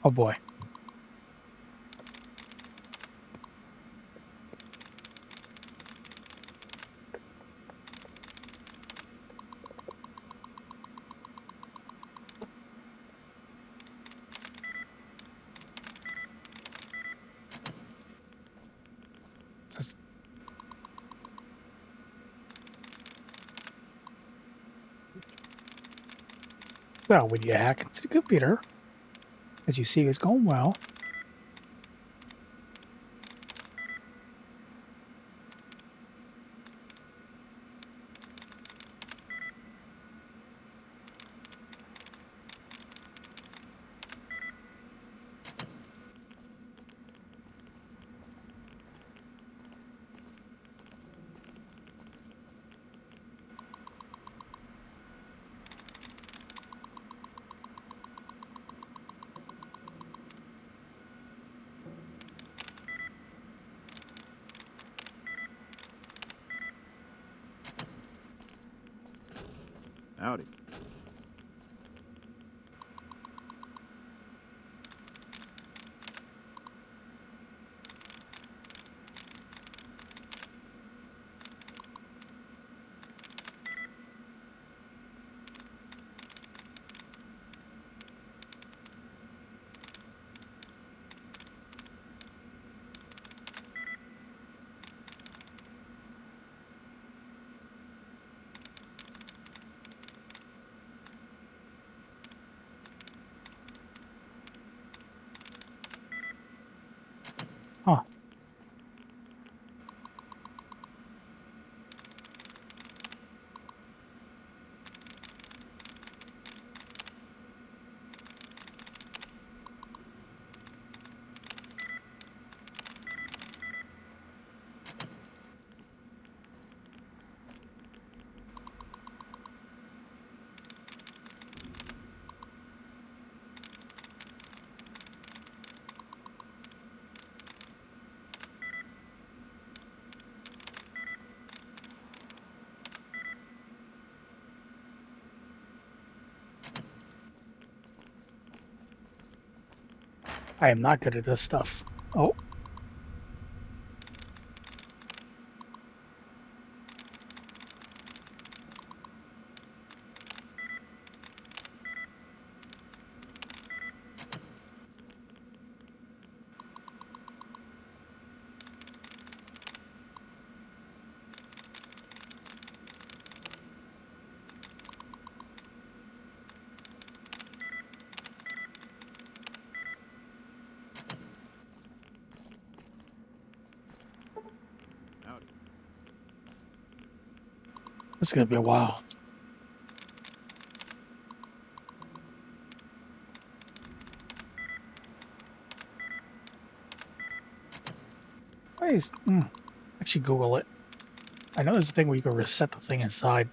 Oh boy. Well, when you hack into the computer, as you see, it's going well. Howdy. Huh. I am not good at this stuff. Oh. This is gonna be a while. Why is actually Google it? I know there's a thing where you can reset the thing inside.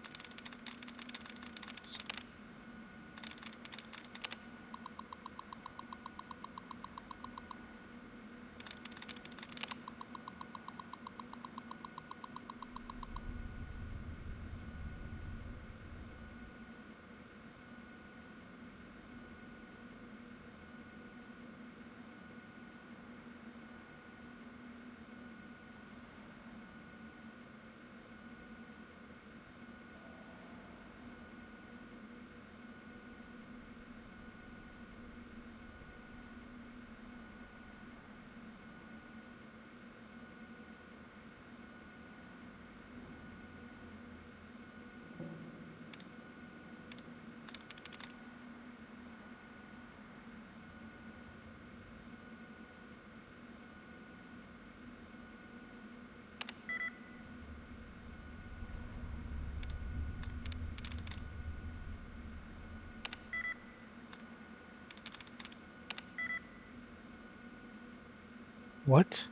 What?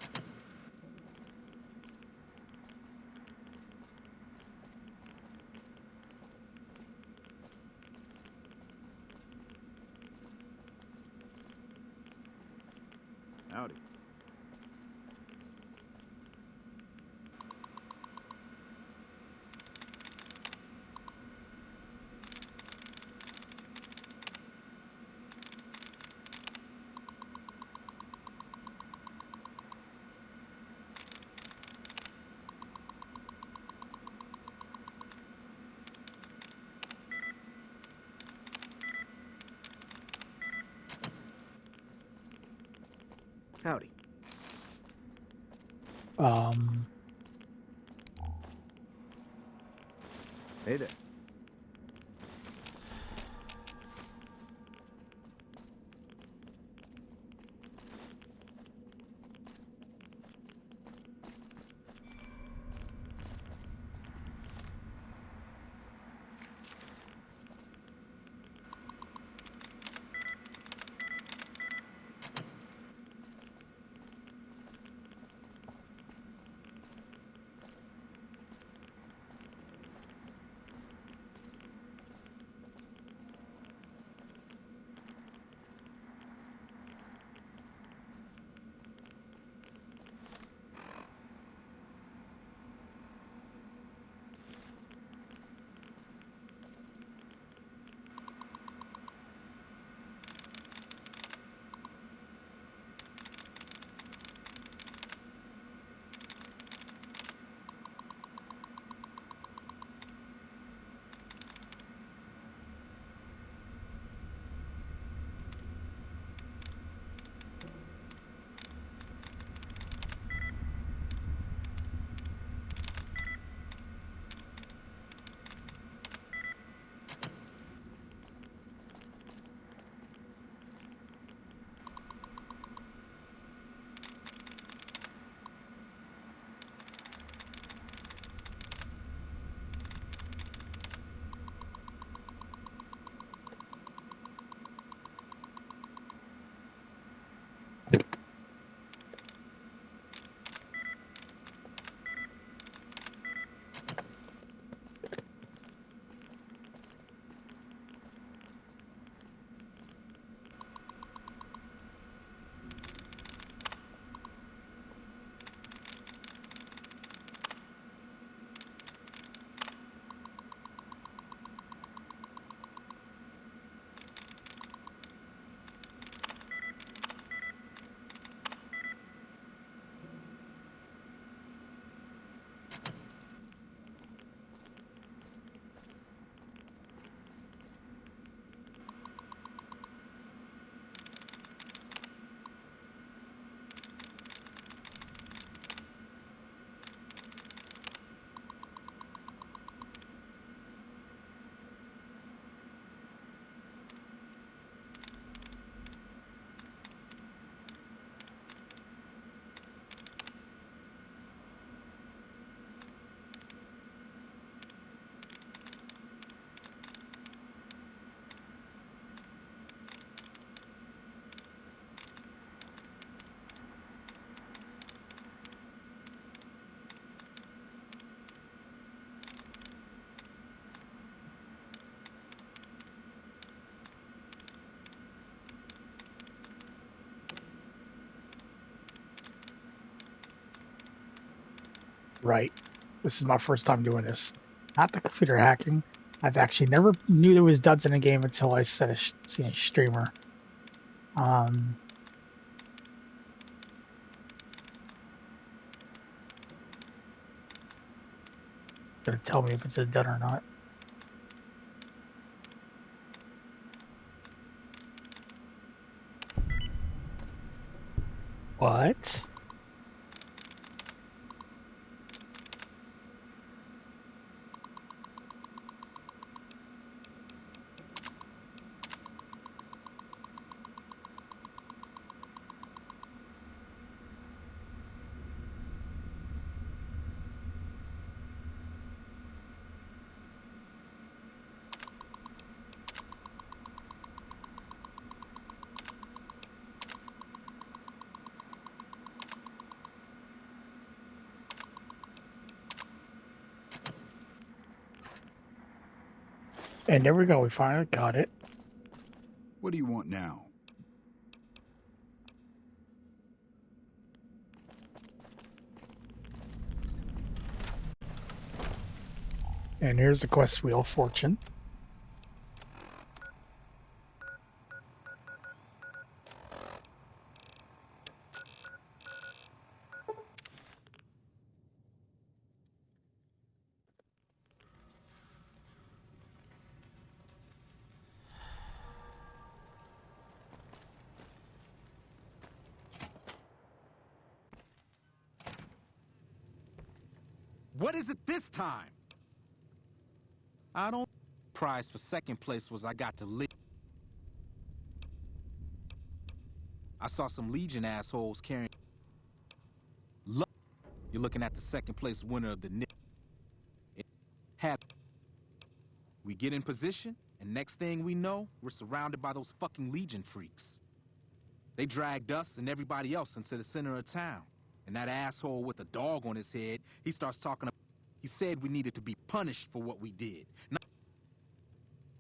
Howdy. Howdy. Hey there. Right. This is my first time doing this. Not the computer hacking. I've actually never knew there was duds in a game until I seen a streamer. It's gonna tell me if it's a dud or not. What? And there we go. We finally got it. What do you want now? And here's the quest wheel of fortune. What is it this time? I don't... Prize for second place was I got to live. I saw some Legion assholes carrying... Look, you're looking at the second place winner of the Nick. We get in position, and next thing we know, we're surrounded by those fucking Legion freaks. They dragged us and everybody else into the center of town. And that asshole with the dog on his head, he starts talking... He said we needed to be punished for what we did. Now,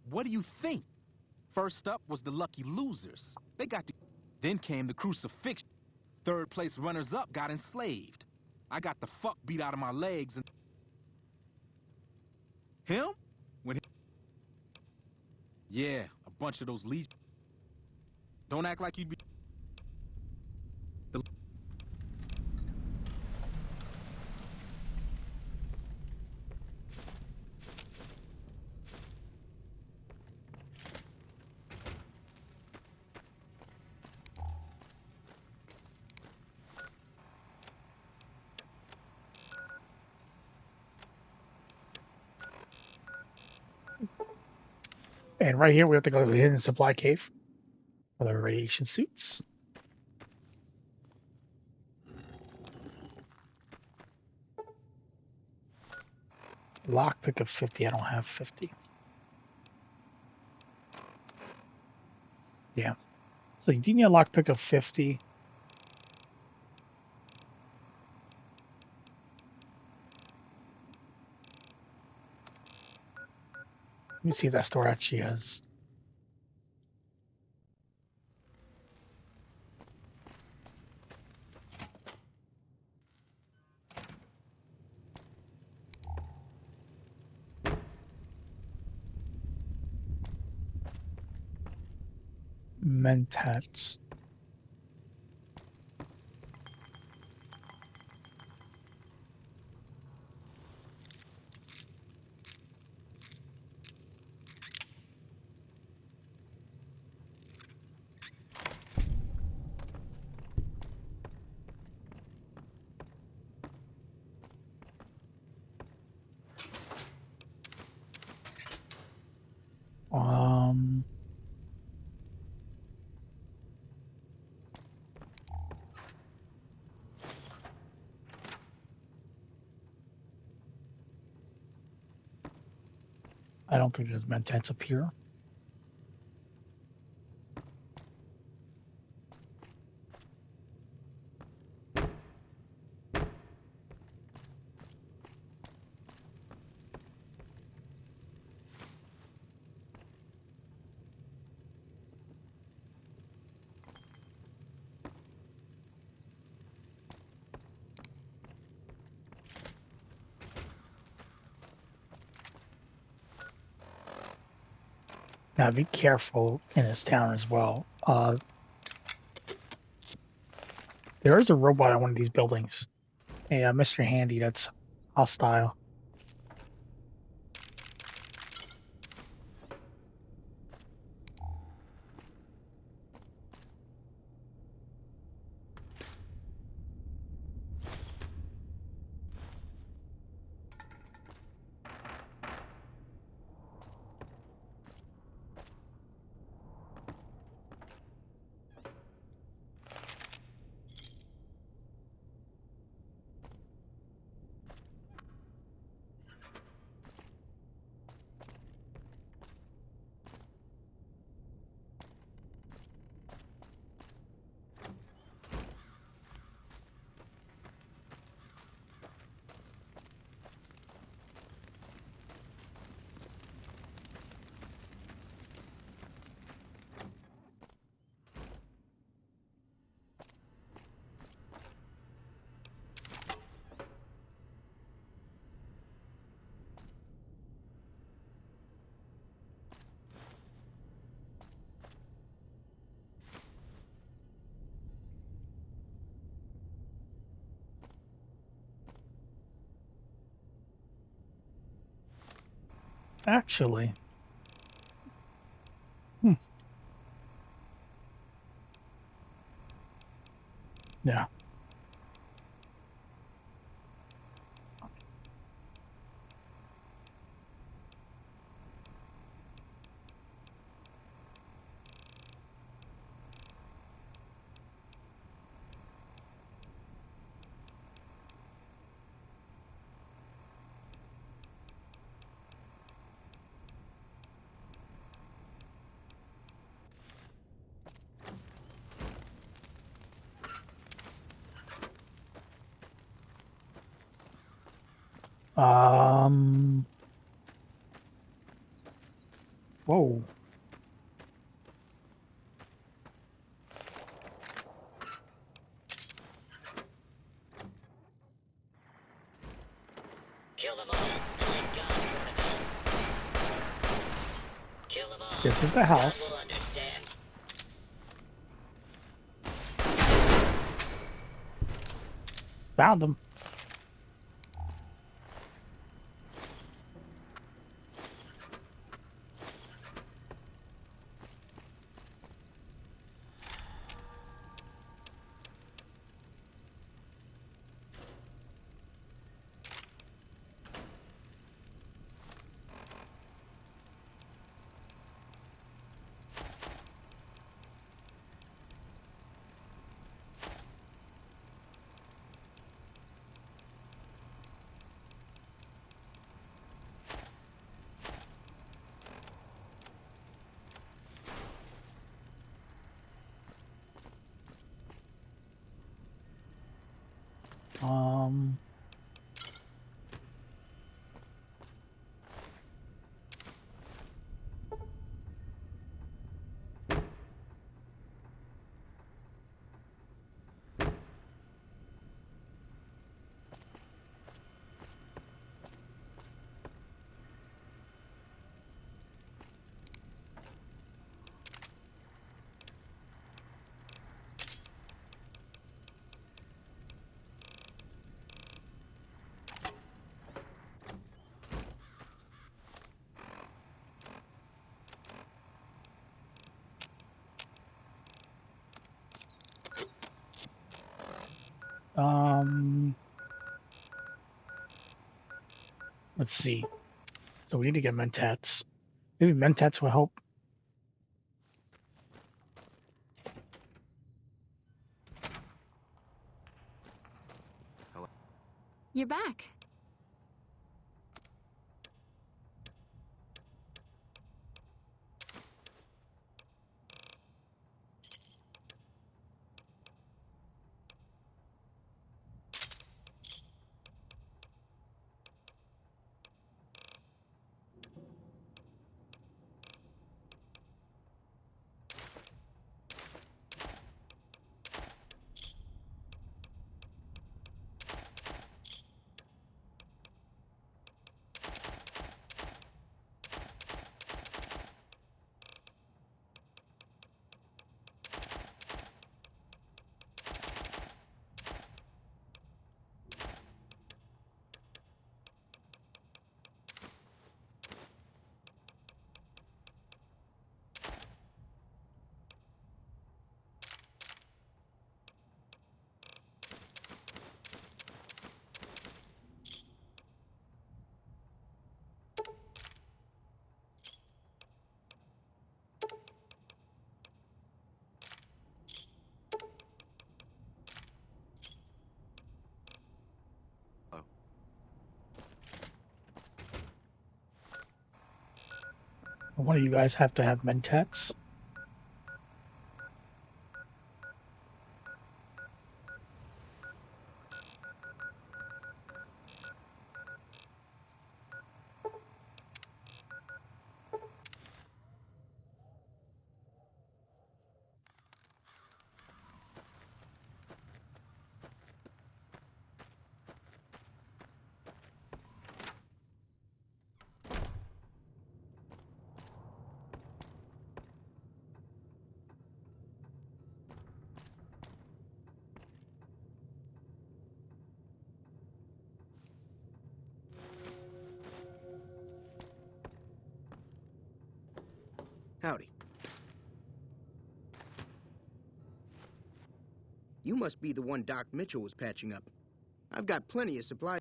what do you think? First up was the lucky losers. They got... Then came the crucifixion. Third place runners-up got enslaved. I got the fuck beat out of my legs and... Him? When... Yeah, a bunch of those Legion... Don't act like you'd be... And right here, we have to go to the hidden supply cave for the radiation suits. Lockpick of 50. I don't have 50. Yeah. So you do need a lockpick of 50. Let me see if that store actually has... Mentats. I don't think there's mentats up here. Now be careful in this town as well. There is a robot on one of these buildings. A Mr. Handy that's hostile. Actually. Yeah. Whoa. Kill them all, and let God sort it out. Kill them all. This is the house. God will understand. Found him. Um. Let's see. So we need to get Mentats. Maybe Mentats will help. You're back. One of you guys have to have mentats. Howdy. You must be the one Doc Mitchell was patching up. I've got plenty of supplies.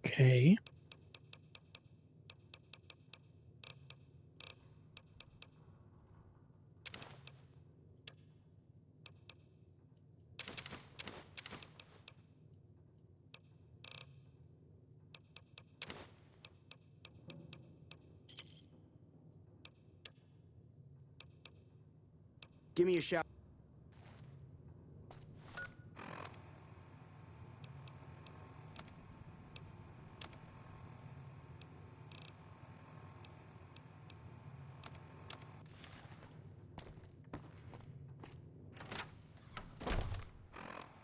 Okay. Give me a shout.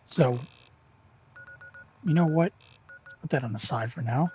So, you know what? Put that on the side for now.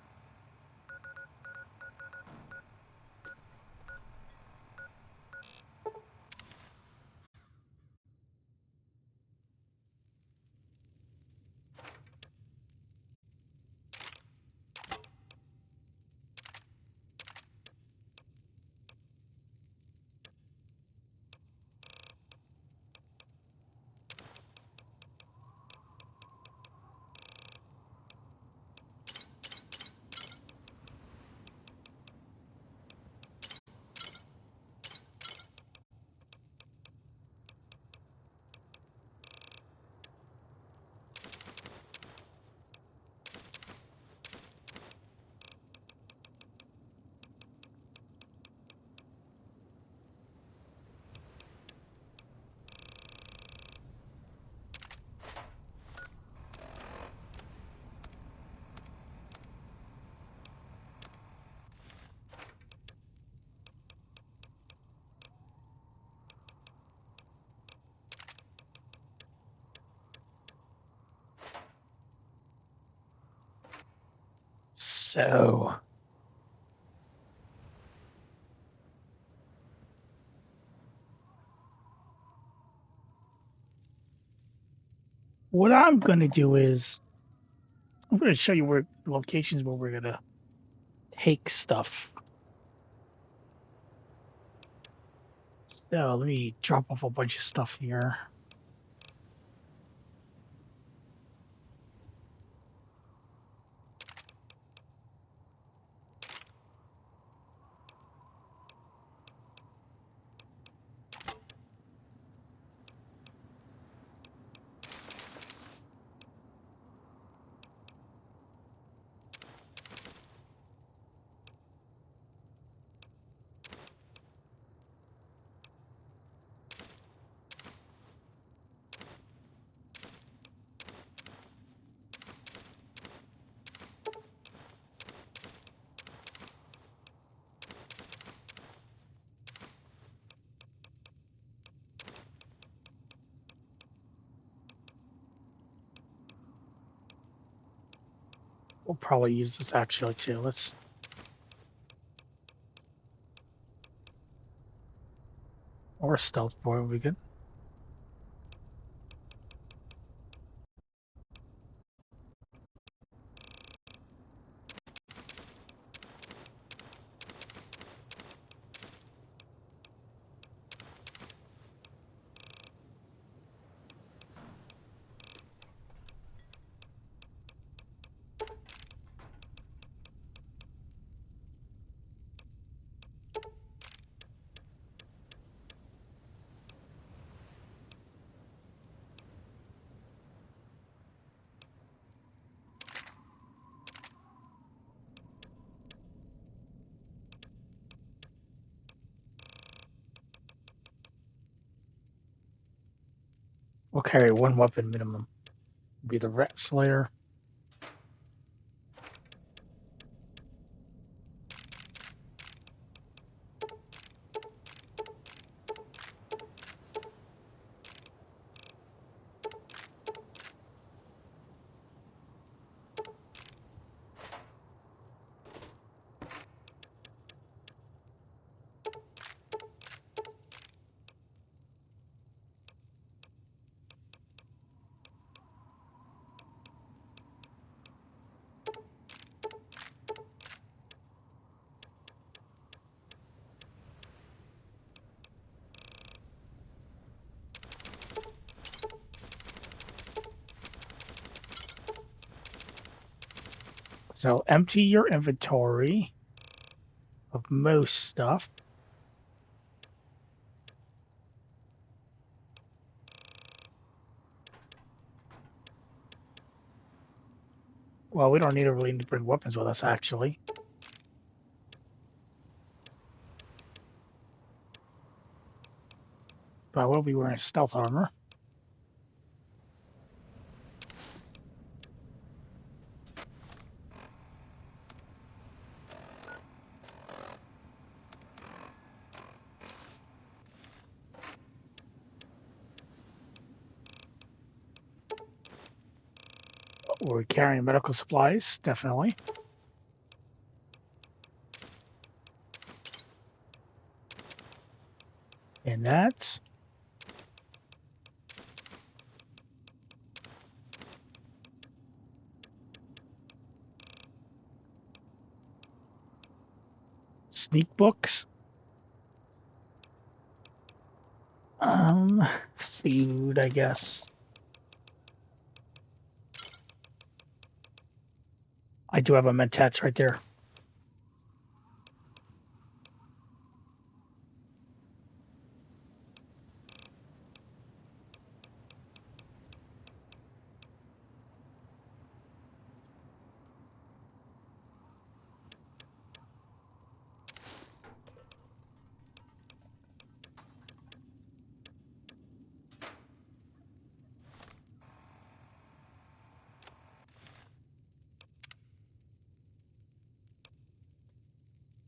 So, what I'm going to do is I'm going to show you where locations where we're going to take stuff. So let me drop off a bunch of stuff here. We'll probably use this actually too. Let's. Or stealth boy would be good. We'll carry one weapon minimum. Be the Rat Slayer. So empty your inventory of most stuff. Well, we don't need to really need to bring weapons with us, actually. But I will be wearing stealth armor. We're carrying medical supplies, definitely. And that's sneak books. Food, I guess. I do have a mentats right there.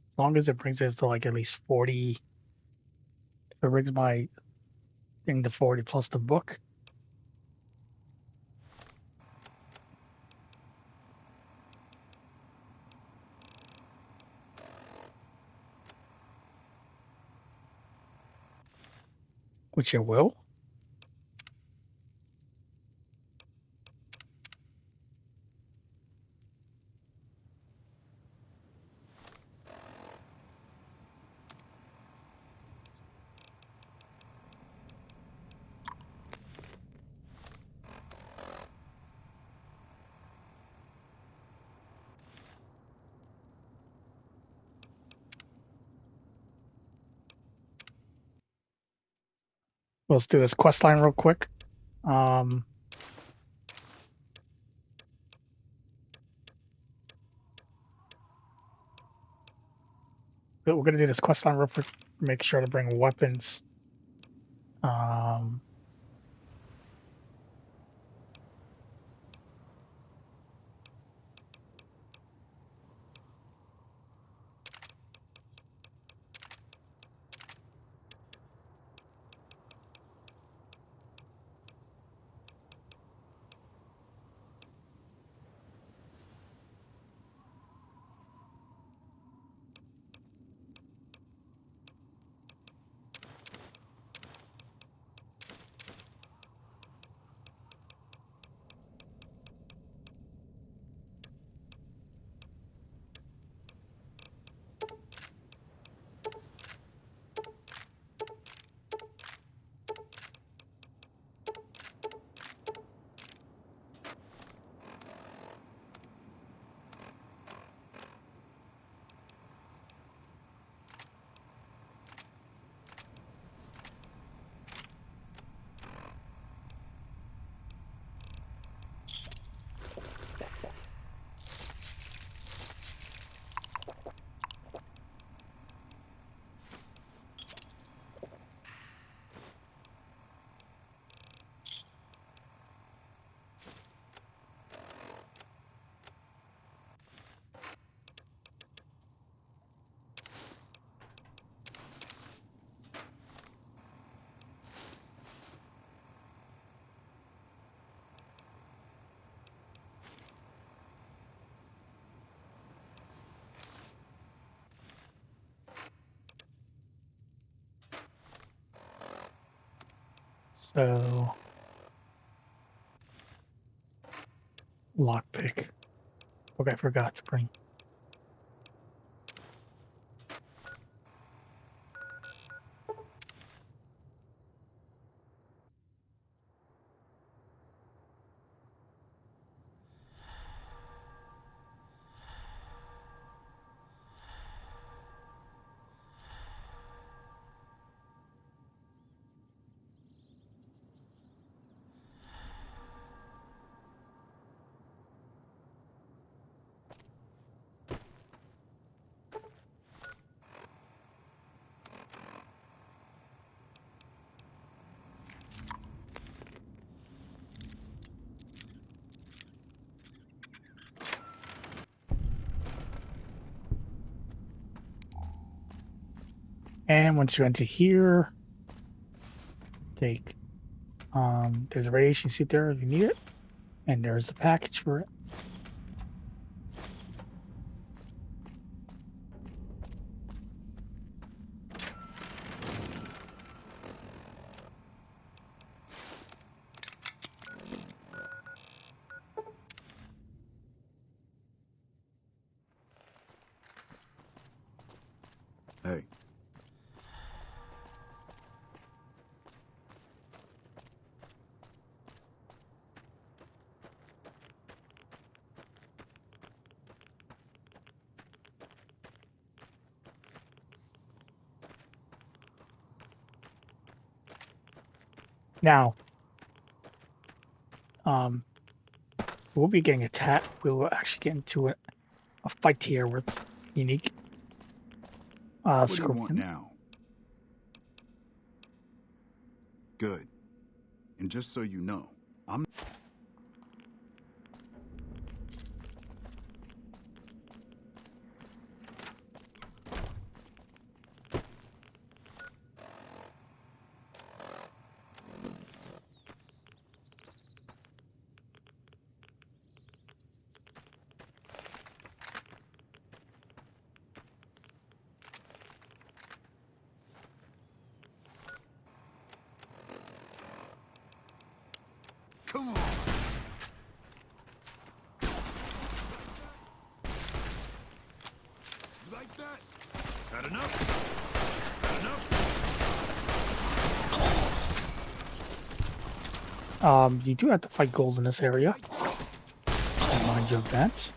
As long as it brings us to like at least 40. If it brings my thing to 40 plus the book. Which it will. Let's do this quest line real quick. But we're gonna do this quest line real quick. Make sure to bring weapons. So, lockpick. Okay, I forgot to bring. And once you enter here, take there's a radiation suit there if you need it, and there's the package for it. Hey. Now, we'll be getting attacked. We will actually get into a fight here with unique What do you Scorpion. want now? Good. And just so you know, I'm... Come on! You like that? Had enough? Had enough? You do have to fight goals in this area. Remind you of that.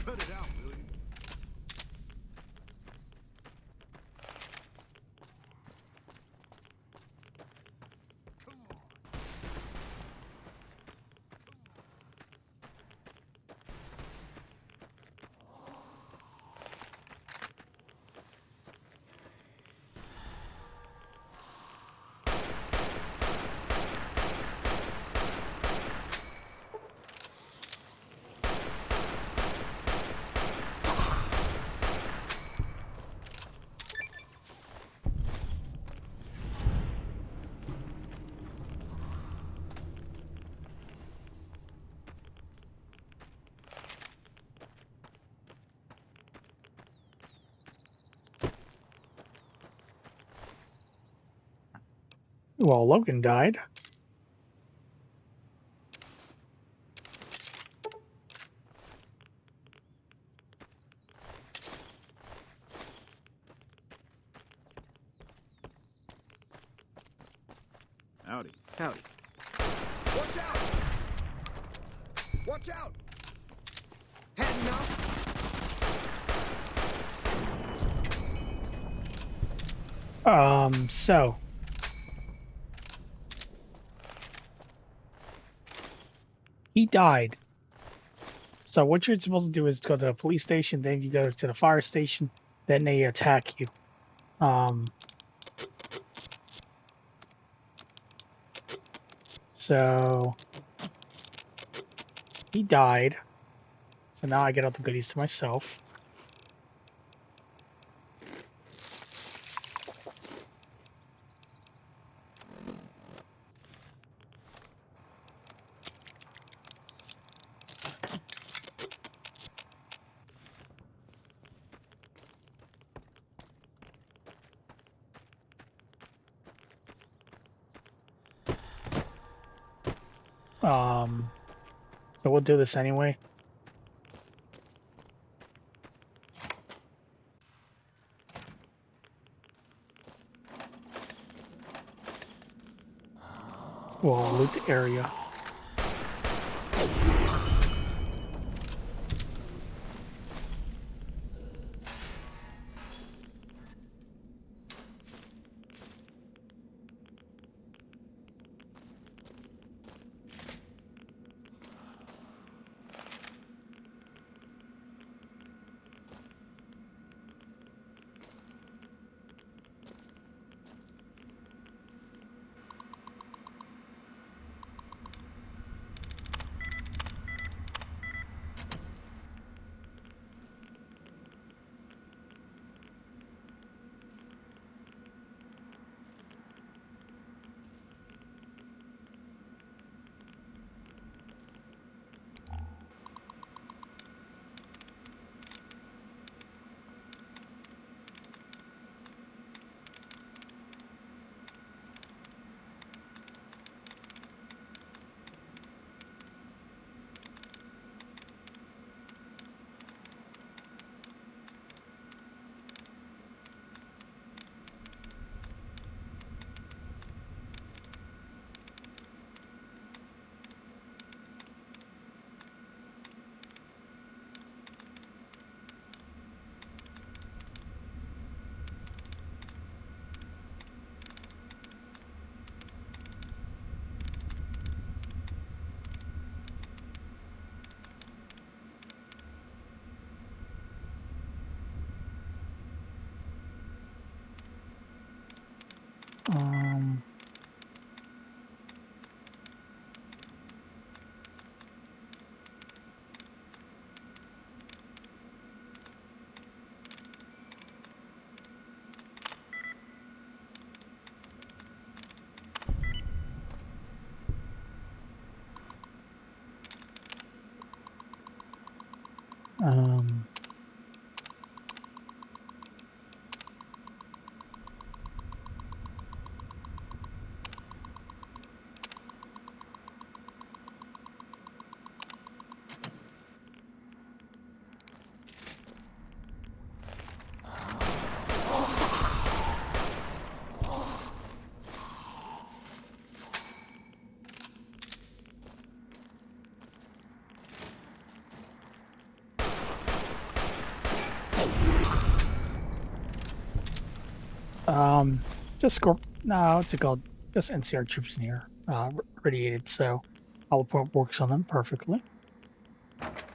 Cut it out, will you? Well, Logan died. Howdy. Howdy. Watch out! Watch out! Had enough? So he died. So what you're supposed to do is go to the police station, then you go to the fire station, then they attack you. So he died. So now I get all the goodies to myself. So we'll do this anyway. We'll loot the area. Um, um, just no, what's it called? Just NCR troops in here, radiated, so all the works on them perfectly.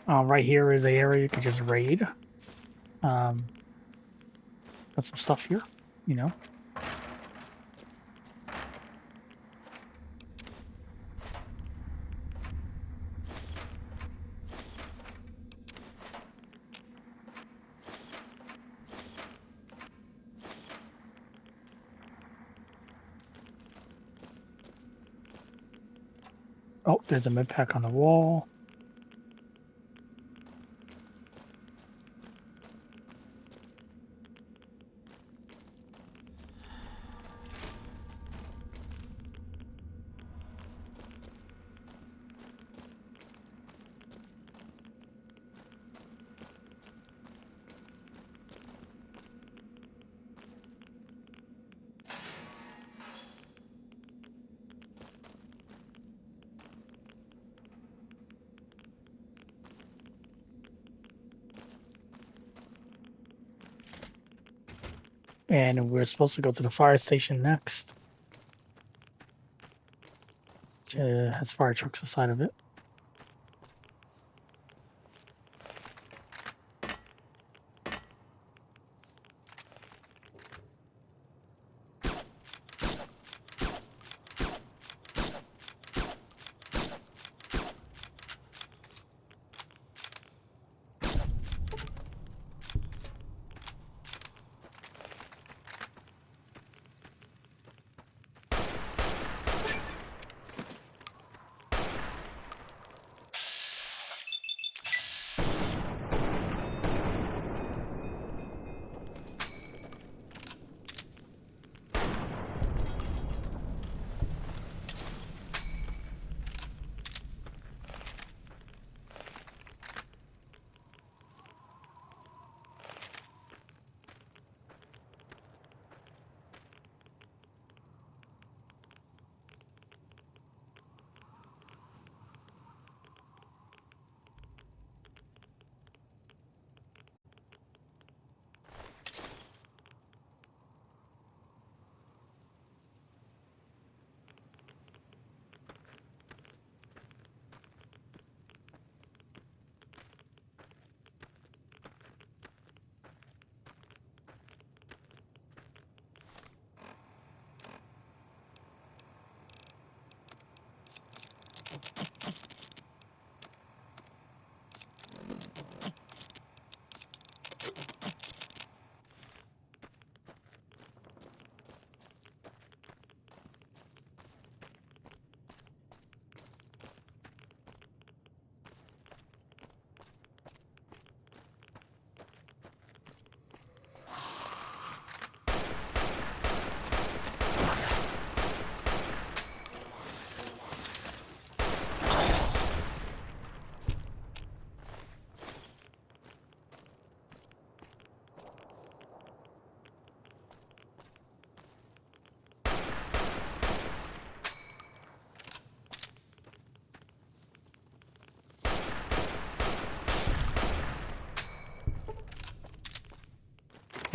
Right here is an area you can just raid. Got some stuff here, you know. Oh, there's a med pack on the wall. And we're supposed to go to the fire station next. Which has fire trucks inside of it.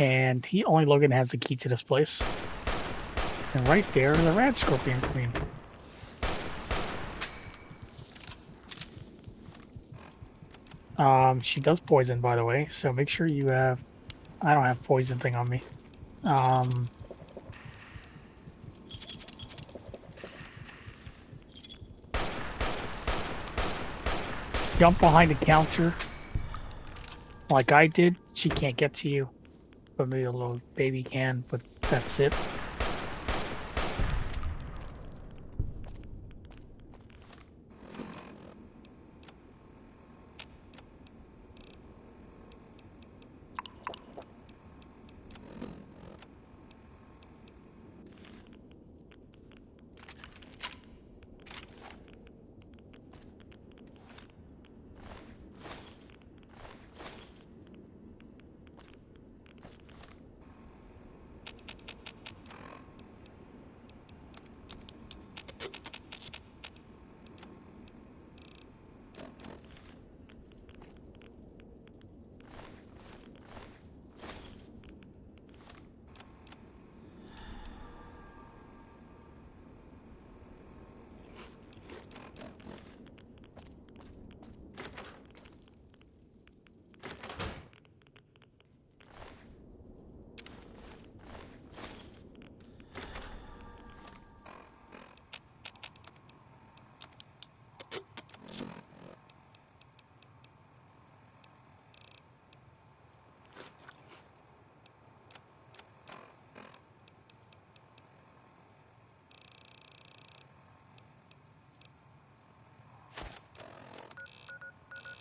And only Logan has the key to this place. And right there is a rat scorpion queen. She does poison, by the way, so make sure you have... I don't have poison thing on me. Jump behind the counter like I did. She can't get to you, but maybe a little baby can, but that's it.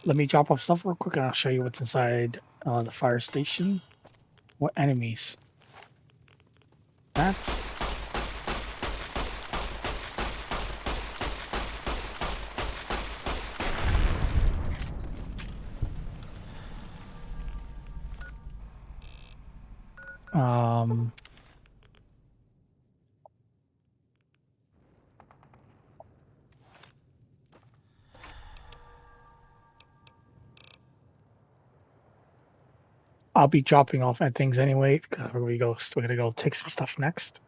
Let me drop off stuff real quick and I'll show you what's inside the fire station. What enemies? That's... I'll be dropping off at things anyway because we're gonna go take some stuff next.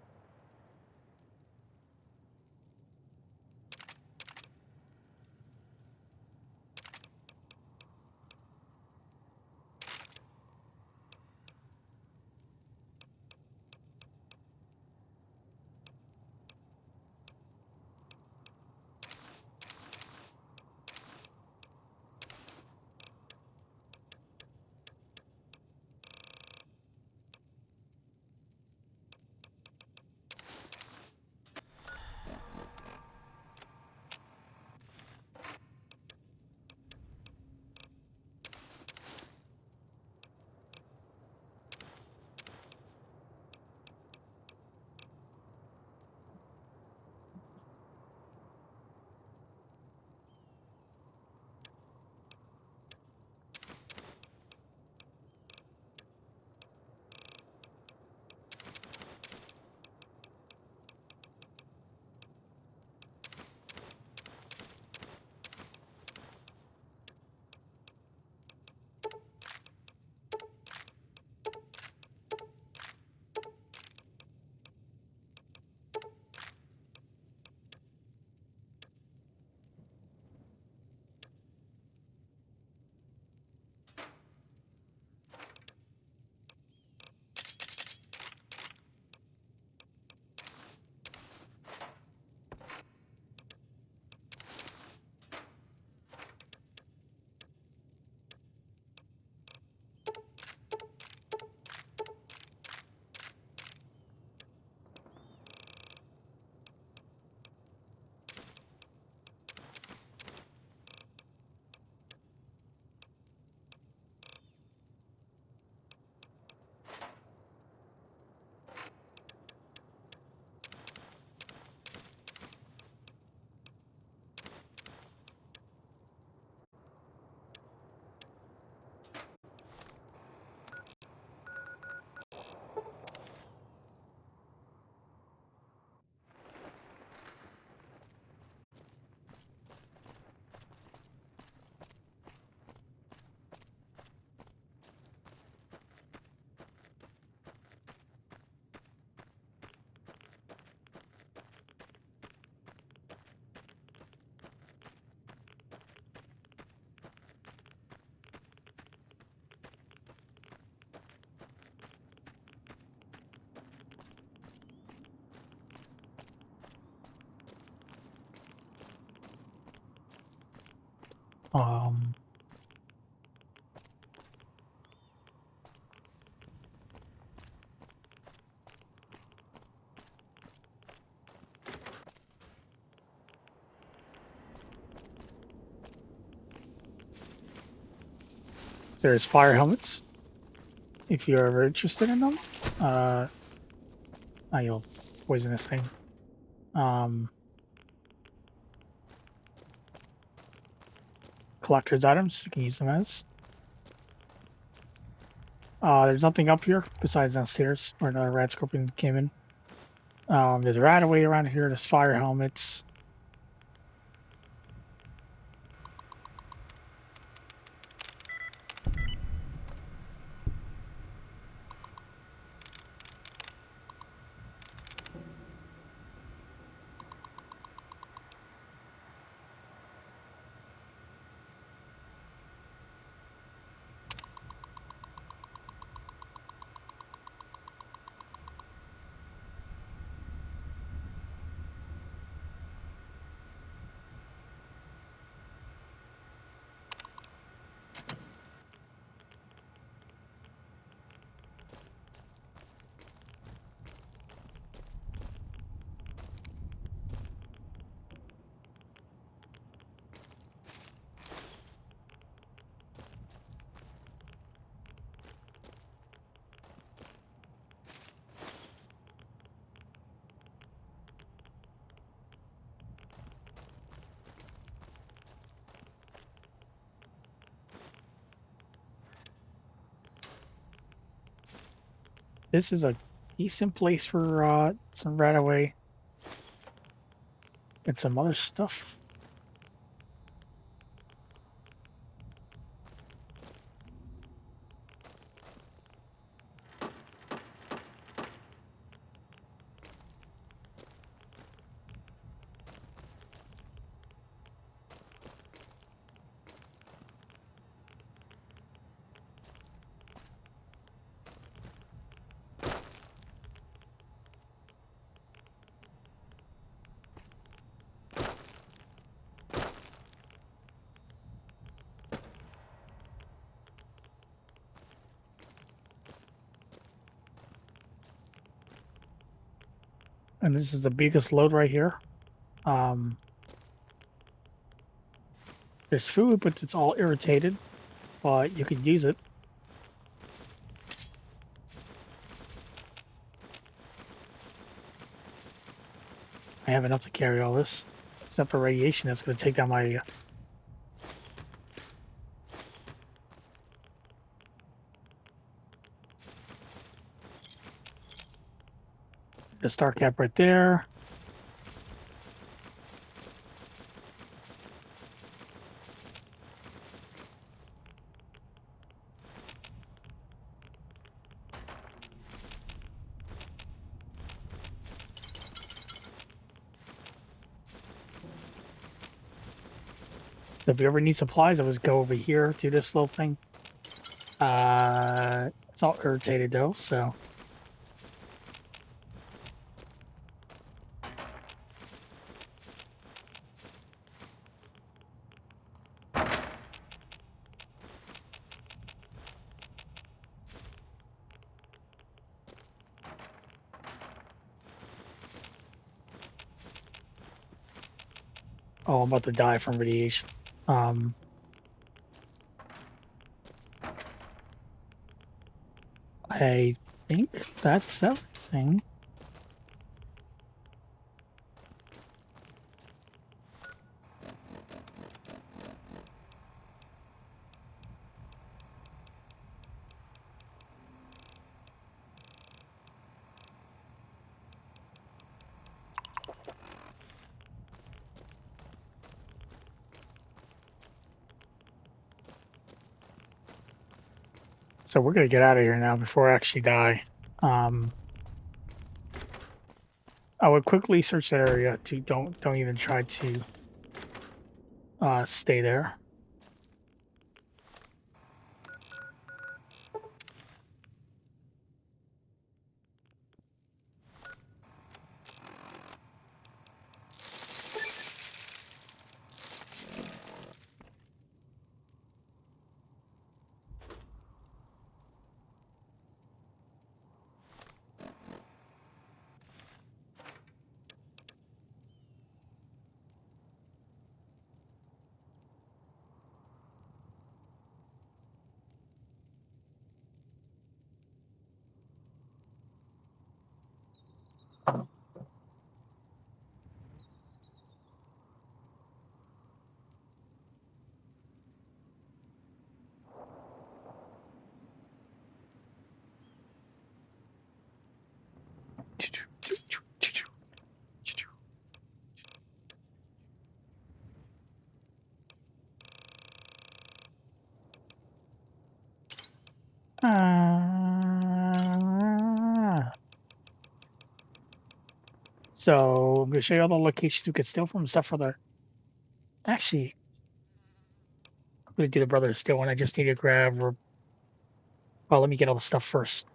Um, there's fire helmets. If you're ever interested in them, you'll poison this thing. Collector's items, you can use them as. There's nothing up here besides downstairs where another rat scorpion came in. There's a rat away around here. There's fire helmets. This is a decent place for some rat away and some other stuff. And this is the biggest load right here. There's food, but it's all irritated, but you can use it. I have enough to carry all this, except for radiation that's going to take down my... the star cap right there. So if you ever need supplies, I would go over here to this little thing. It's all irritated though, so... Oh, I'm about to die from radiation. I think that's everything. So we're gonna get out of here now before I actually die. I would quickly search that area to don't even try to stay there. So I'm gonna show you all the locations we could steal from, stuff for the. Actually, I'm gonna do the brother steal one. I just need to grab. Well, let me get all the stuff first.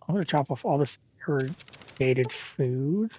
I'm gonna chop off all this irrigated food.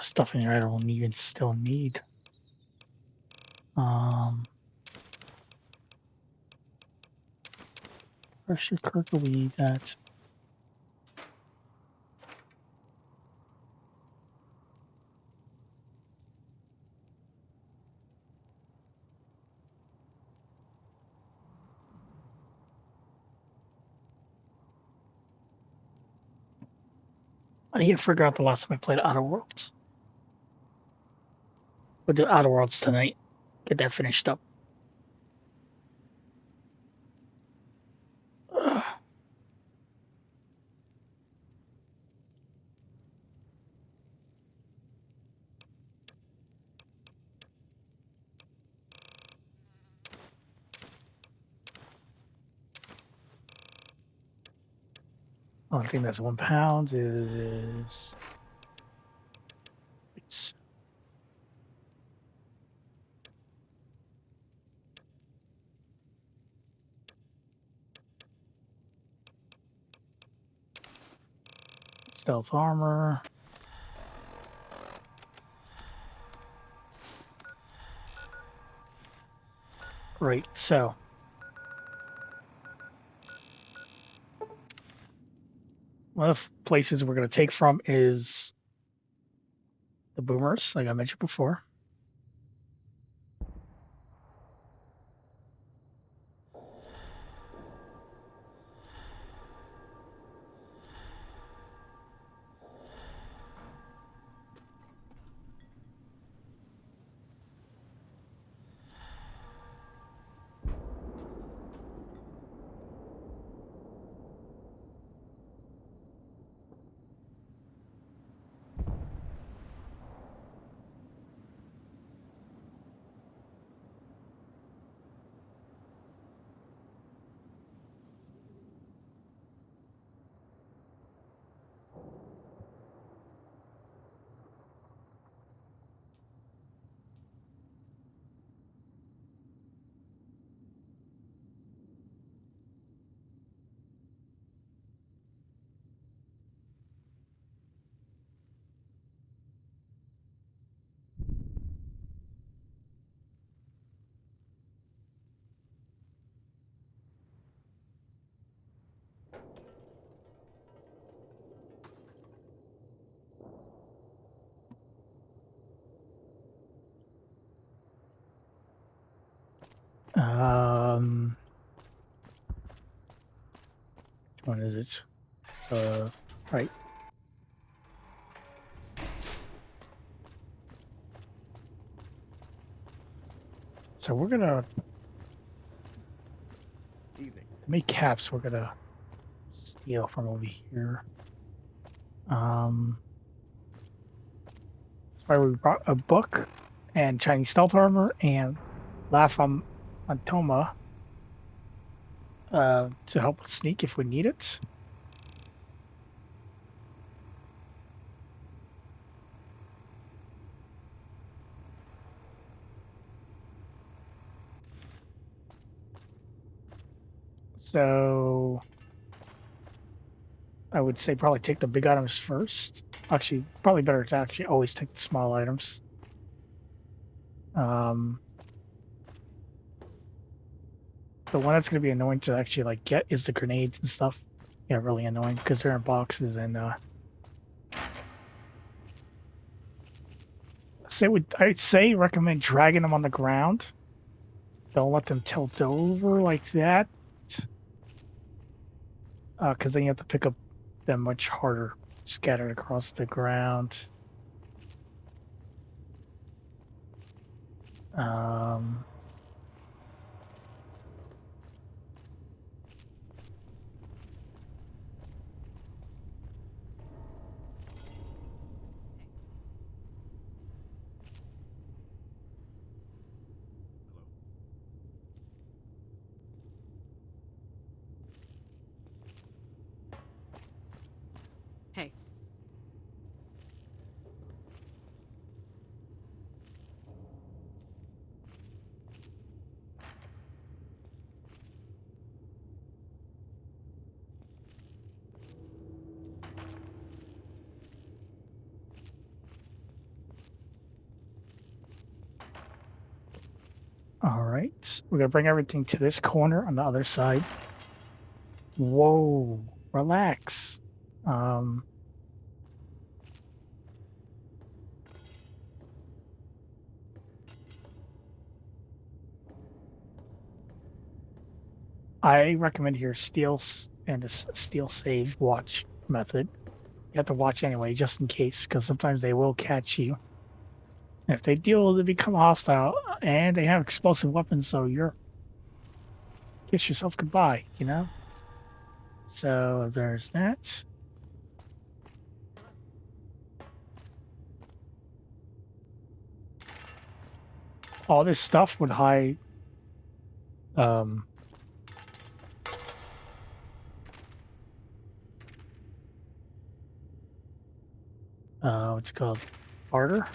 Stuff in here I don't even still need. Where should Kirkweed at? I need to figure out the last time I played Outer Worlds. We'll do Outer Worlds tonight. Get that finished up. Ugh. Only thing that's 1 pound is it's stealth armor. Great, so one of the places we're going to take from is the boomers, like I mentioned before. Which one is it? Right. So we're gonna Evening. make caps. We're gonna steal from over here. That's why we brought a book and Chinese stealth armor and Lafam Antoma to help us sneak if we need it. So I would say probably take the big items first. Actually, probably better to actually always take the small items. The one that's going to be annoying to actually like get is the grenades and stuff. Yeah, really annoying because they're in boxes and I'd say recommend dragging them on the ground. Don't let them tilt over like that. Because then you have to pick up them much harder, scattered across the ground. Hey. All right, we're gonna bring everything to this corner on the other side. Whoa, relax. I recommend here steal and this steal save watch method. You have to watch anyway, just in case, because sometimes they will catch you. And if they deal, they become hostile, and they have explosive weapons, so you're kiss yourself goodbye, you know. So there's that. All this stuff would hide. What's it called? Barter?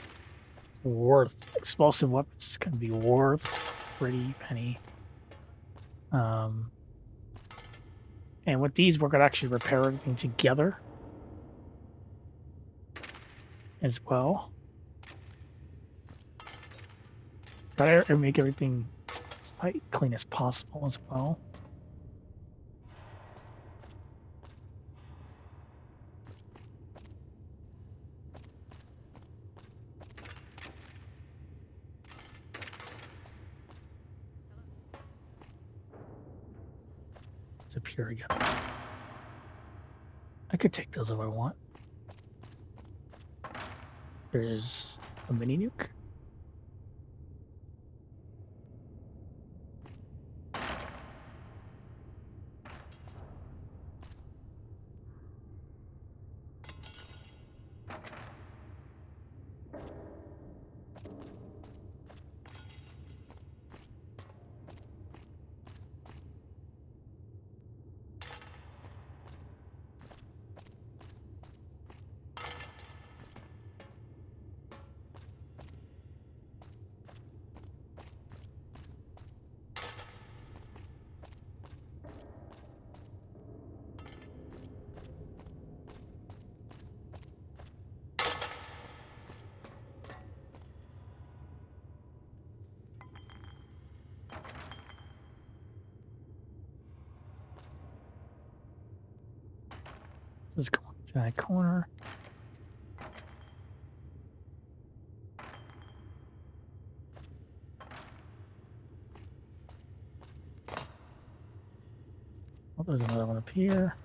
Worth. Explosive weapons can be worth pretty penny. And with these, we're going to actually repair everything together as well. Gotta make everything as tight, clean as possible as well. It's up here again. I could take those if I want. There's a mini nuke. This is going to that corner. Oh, there's another one up here.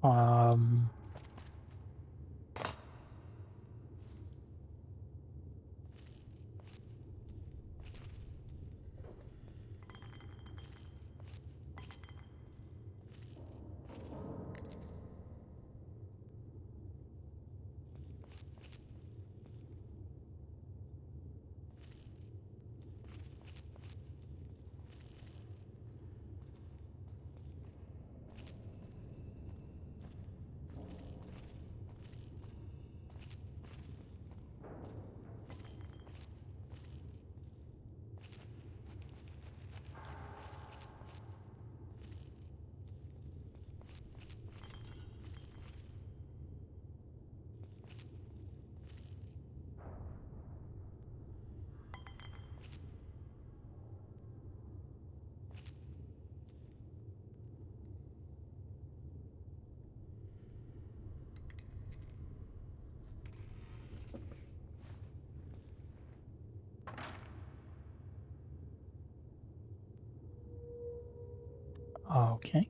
Um. Okay.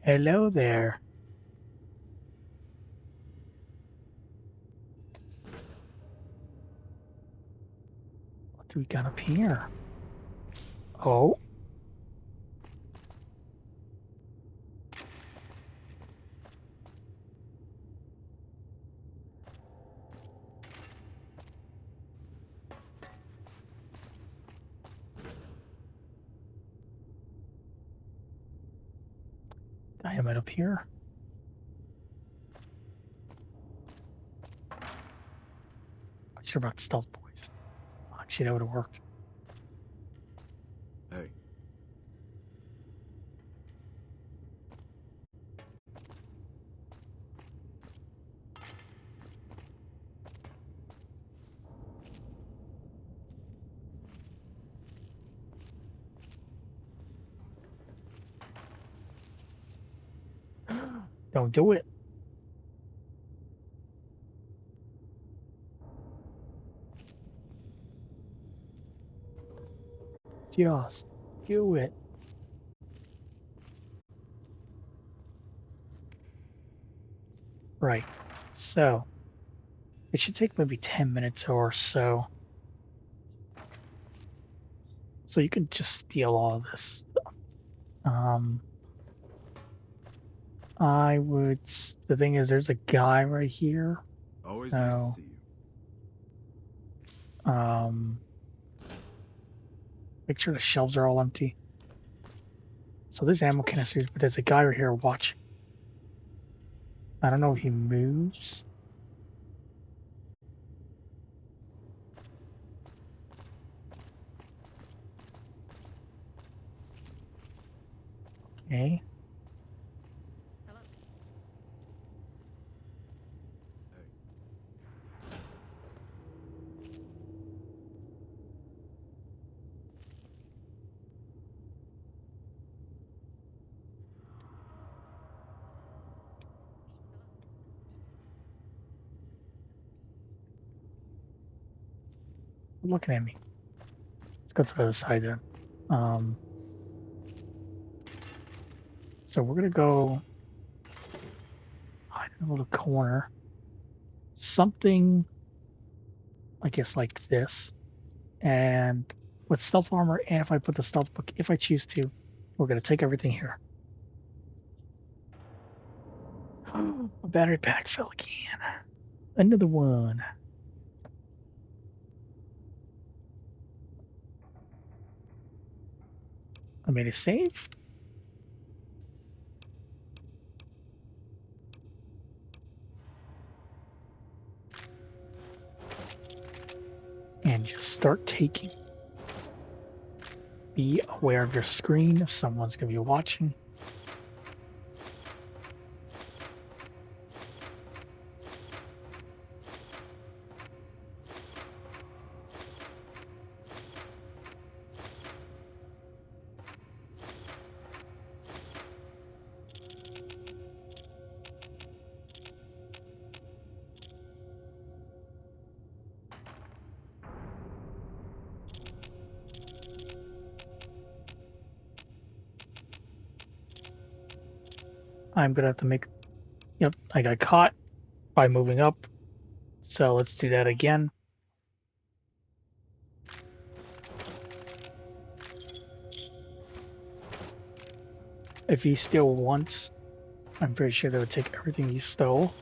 Hello there. What do we got up here? Oh. Dynamite up here. Not sure about stealth boys. Actually, that would have worked. Hey. Don't do it. Just do it. Right. So, it should take maybe 10 minutes or so. So you can just steal all of this stuff. The thing is, there's a guy right here. Always nice to see you. Make sure the shelves are all empty. So there's ammo canisters, but there's a guy right here watching. I don't know if he moves. Okay. Looking at me. Let's go to the other side then. So we're gonna go hide in a little corner. Something, I guess, like this. And with stealth armor, and if I put the stealth book, if I choose to, we're gonna take everything here. A battery pack fell again. Another one. I made a save. And just start taking. Be aware of your screen if someone's going to be watching. I'm gonna have to make. Yep, I got caught by moving up. So let's do that again. If he steal once, I'm pretty sure they would take everything you stole.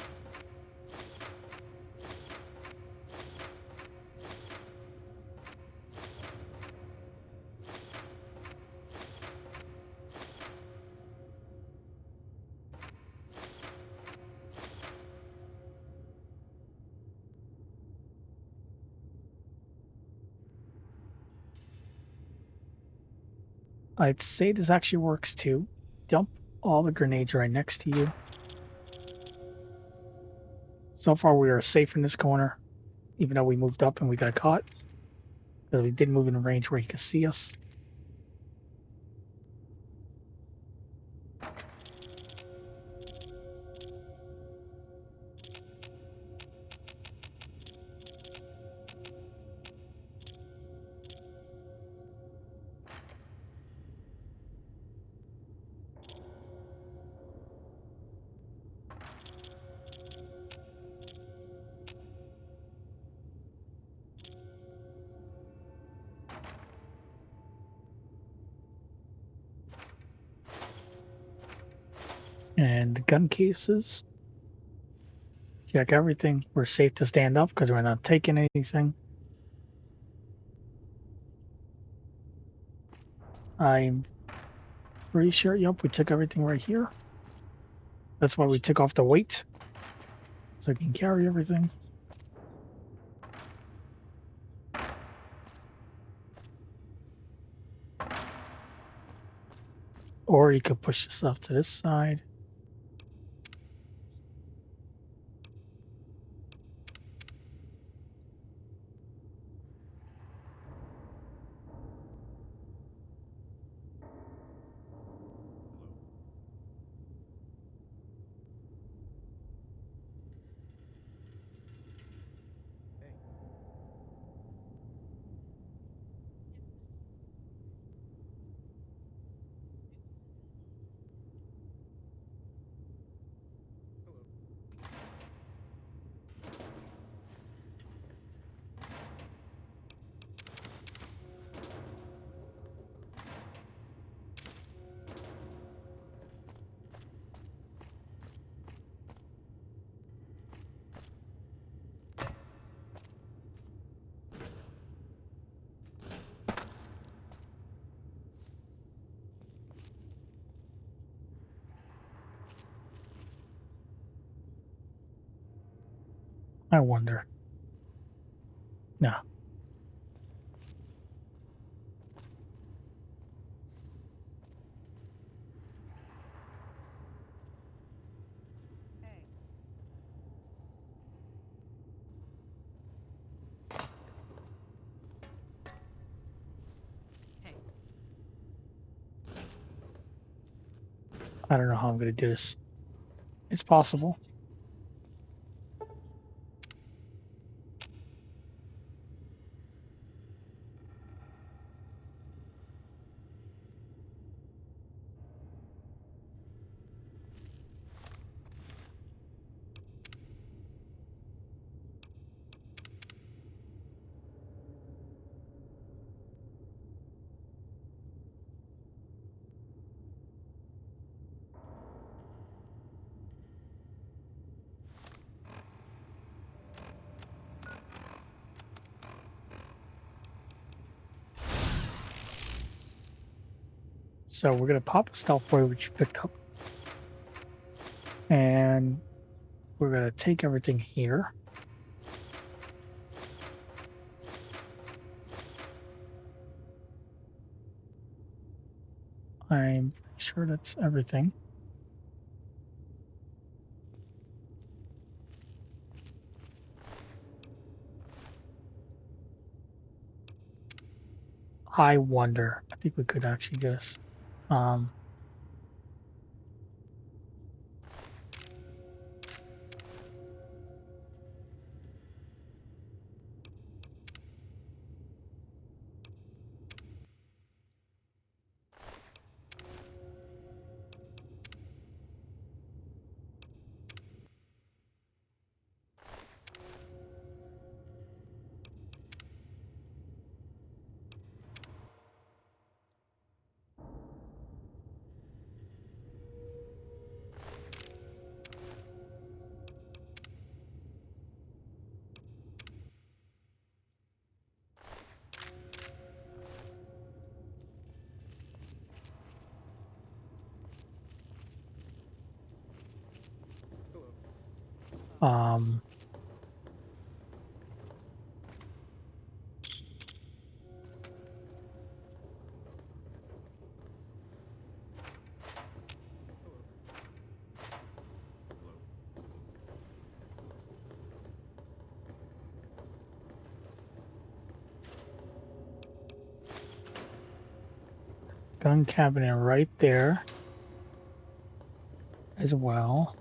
I'd say this actually works too. Dump all the grenades right next to you. So far we are safe in this corner, even though we moved up and we got caught. Because we did move in a range where he could see us. And the gun cases. Check everything. We're safe to stand up because we're not taking anything. I'm pretty sure, yep, we took everything right here. That's why we took off the weight. So we can carry everything. Or you could push the stuff to this side. I wonder. No. I don't know how I'm going to do this. It's possible. So we're going to pop a stealth boy, which you picked up. And we're going to take everything here. I'm sure that's everything. I wonder. I think we could actually do this. Um, gun cabinet right there as well.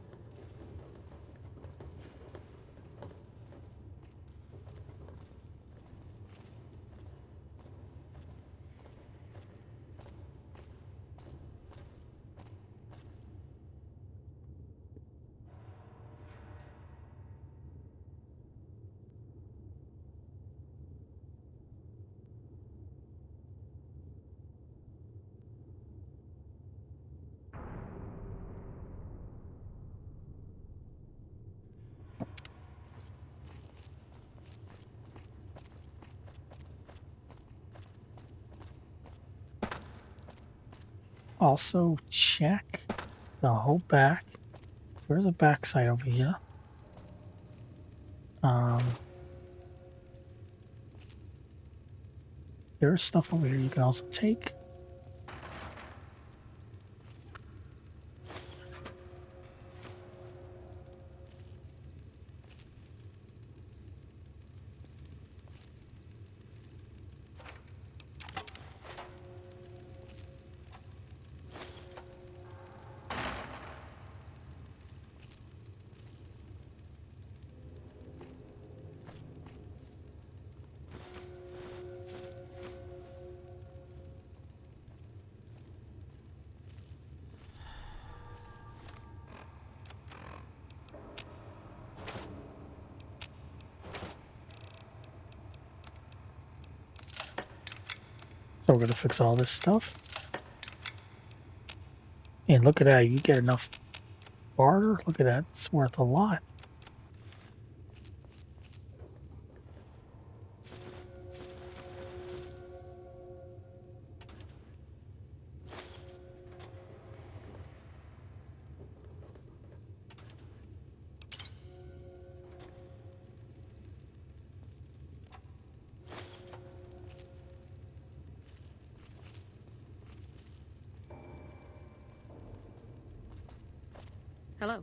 Also check the whole back. Where's the back side over here? There's stuff over here you can also take. So we're gonna fix all this stuff. And look at that, you get enough barter. Look at that, it's worth a lot. Hello.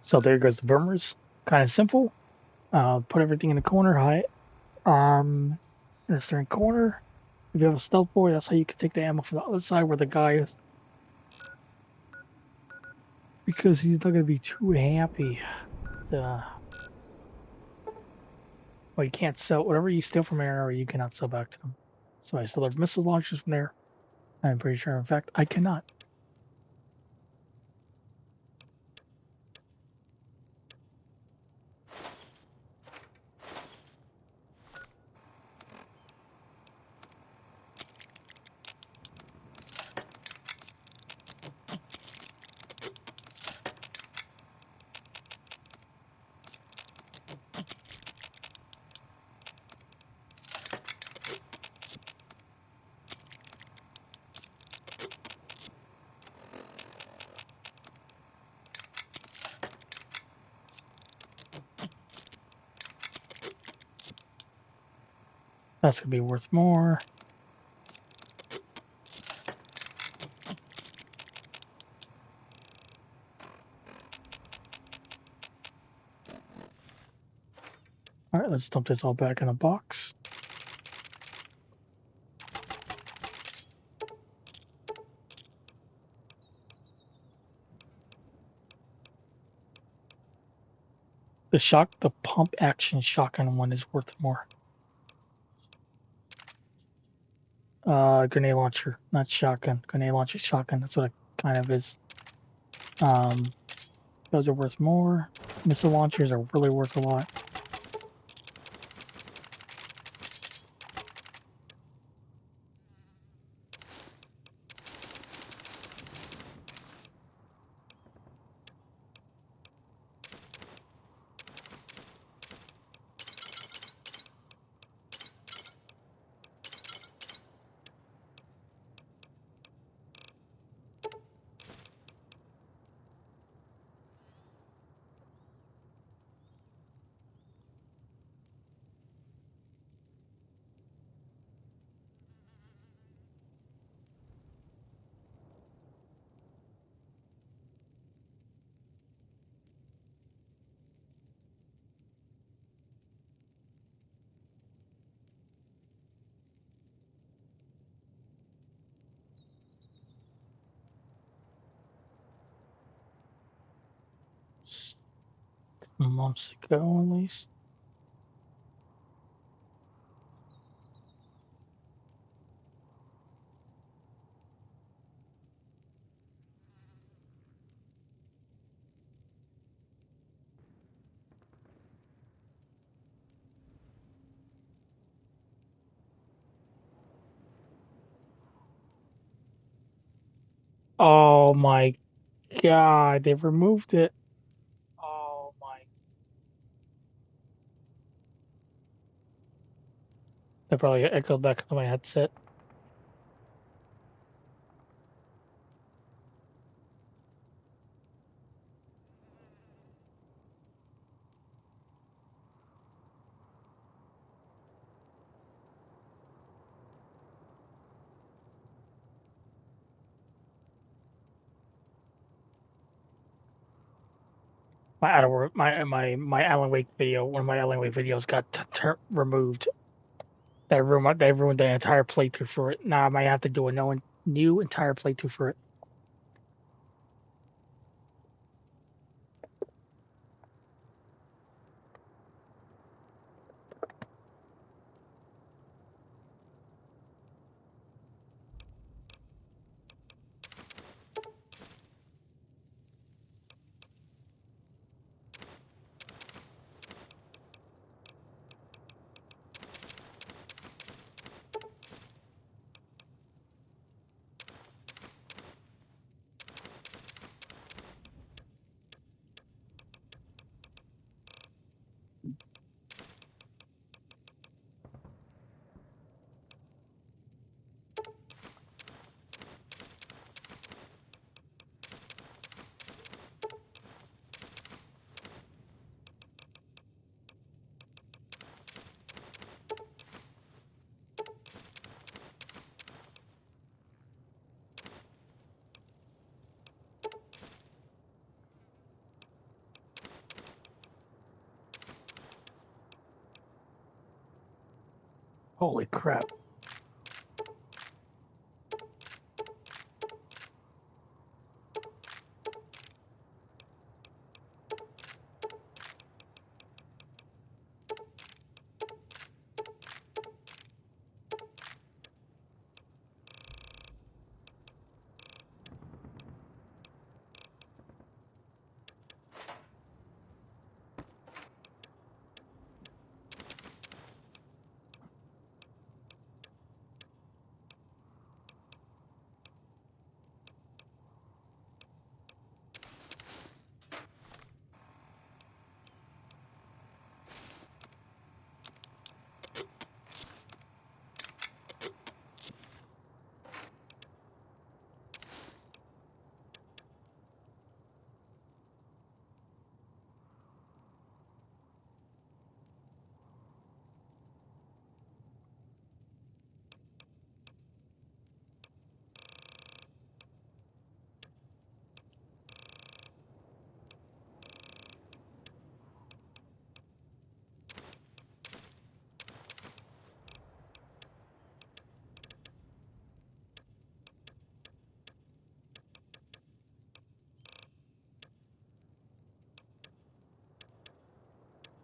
So there goes the boomers. Kind of simple. Put everything in the corner, hide. In the certain corner. If you have a stealth boy, that's how you can take the ammo from the other side where the guy is. Because he's not going to be too happy. Well, you can't sell whatever you steal from AR, you cannot sell back to them. So I still have missile launchers from there. I'm pretty sure, in fact, I cannot. That's gonna be worth more. Alright, let's dump this all back in a box. The pump action shotgun one is worth more. Grenade launcher, not shotgun. Grenade launcher, shotgun. That's what it kind of is. Those are worth more. Missile launchers are really worth a lot. Months ago, at least. Oh my god, they removed it. Oh my. That probably echoed back into my headset. My Alan Wake video, one of my Alan Wake videos got removed. They ruined the entire playthrough for it. Now I might have to do a new entire playthrough for it. Holy crap.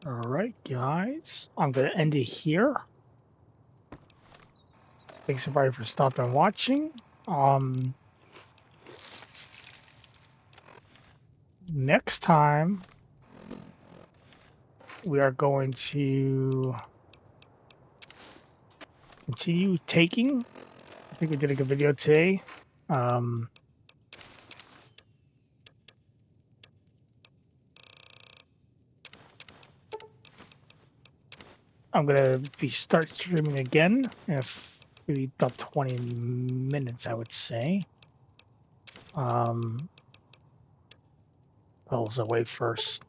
Alright, guys. I'm going to end it here. Thanks everybody for stopping and watching. Next time, we are going to continue taking. I think we did a good video today. I'm gonna start streaming again if maybe about 20 minutes, I would say. Bell's away first.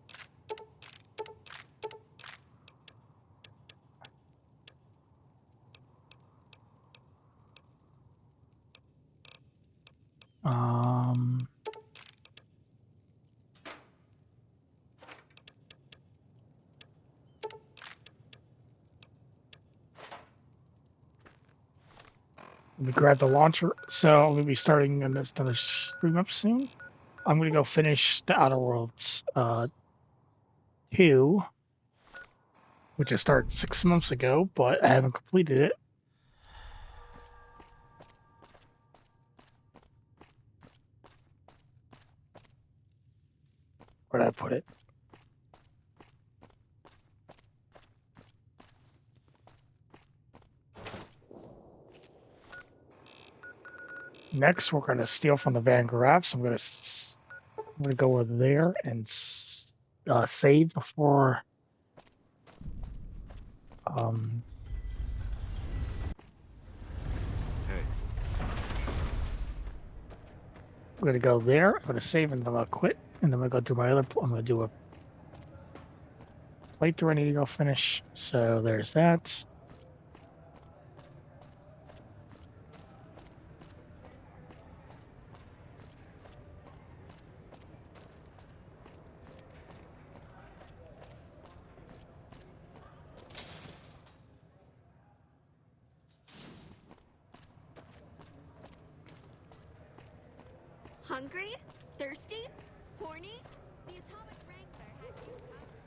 Let me grab the launcher. So I'm going to be starting another stream up soon. I'm going to go finish the Outer Worlds 2, which I started 6 months ago, but I haven't completed it. Where did I put it? Next, we're going to steal from the Van Graffs. I'm going to go over there and save before Hey. I'm going to go there. I'm going to save and then I'm going to quit. And then I'm going to go do my other. I'm going to do a playthrough. I need to go finish. So there's that. Hungry? Thirsty? Horny? The Atomic Wrangler has you covered.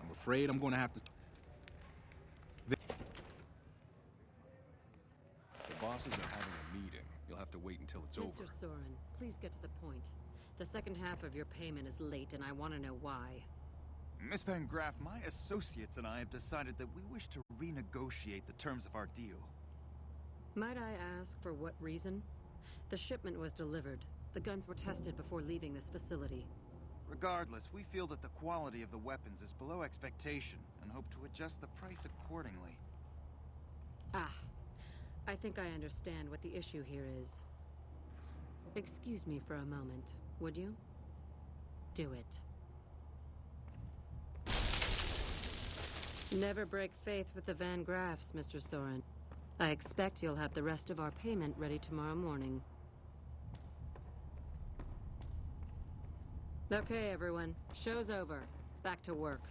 I'm afraid I'm gonna have to. The bosses are having a meeting. You'll have to wait until it's over. Mr. Soren, please get to the point. The second half of your payment is late, and I want to know why. Miss Van Graff, my associates and I have decided that we wish to renegotiate the terms of our deal. Might I ask for what reason? The shipment was delivered. The guns were tested before leaving this facility. Regardless, we feel that the quality of the weapons is below expectation and hope to adjust the price accordingly. Ah, I think I understand what the issue here is. Excuse me for a moment, would you? Do it. Never break faith with the Van Graffs, Mr. Soren. I expect you'll have the rest of our payment ready tomorrow morning. Okay, everyone. Show's over. Back to work.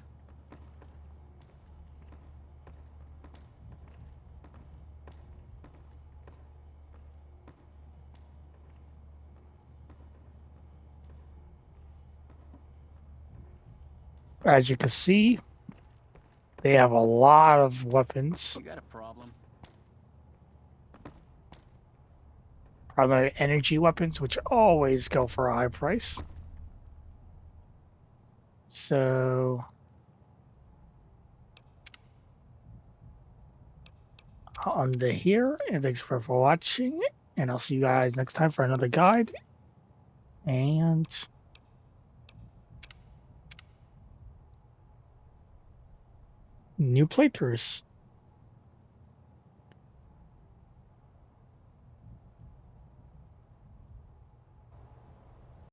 As you can see, they have a lot of weapons. You got a problem? Primary energy weapons, which always go for a high price. So on the here, and thanks for watching, and I'll see you guys next time for another guide and new playthroughs.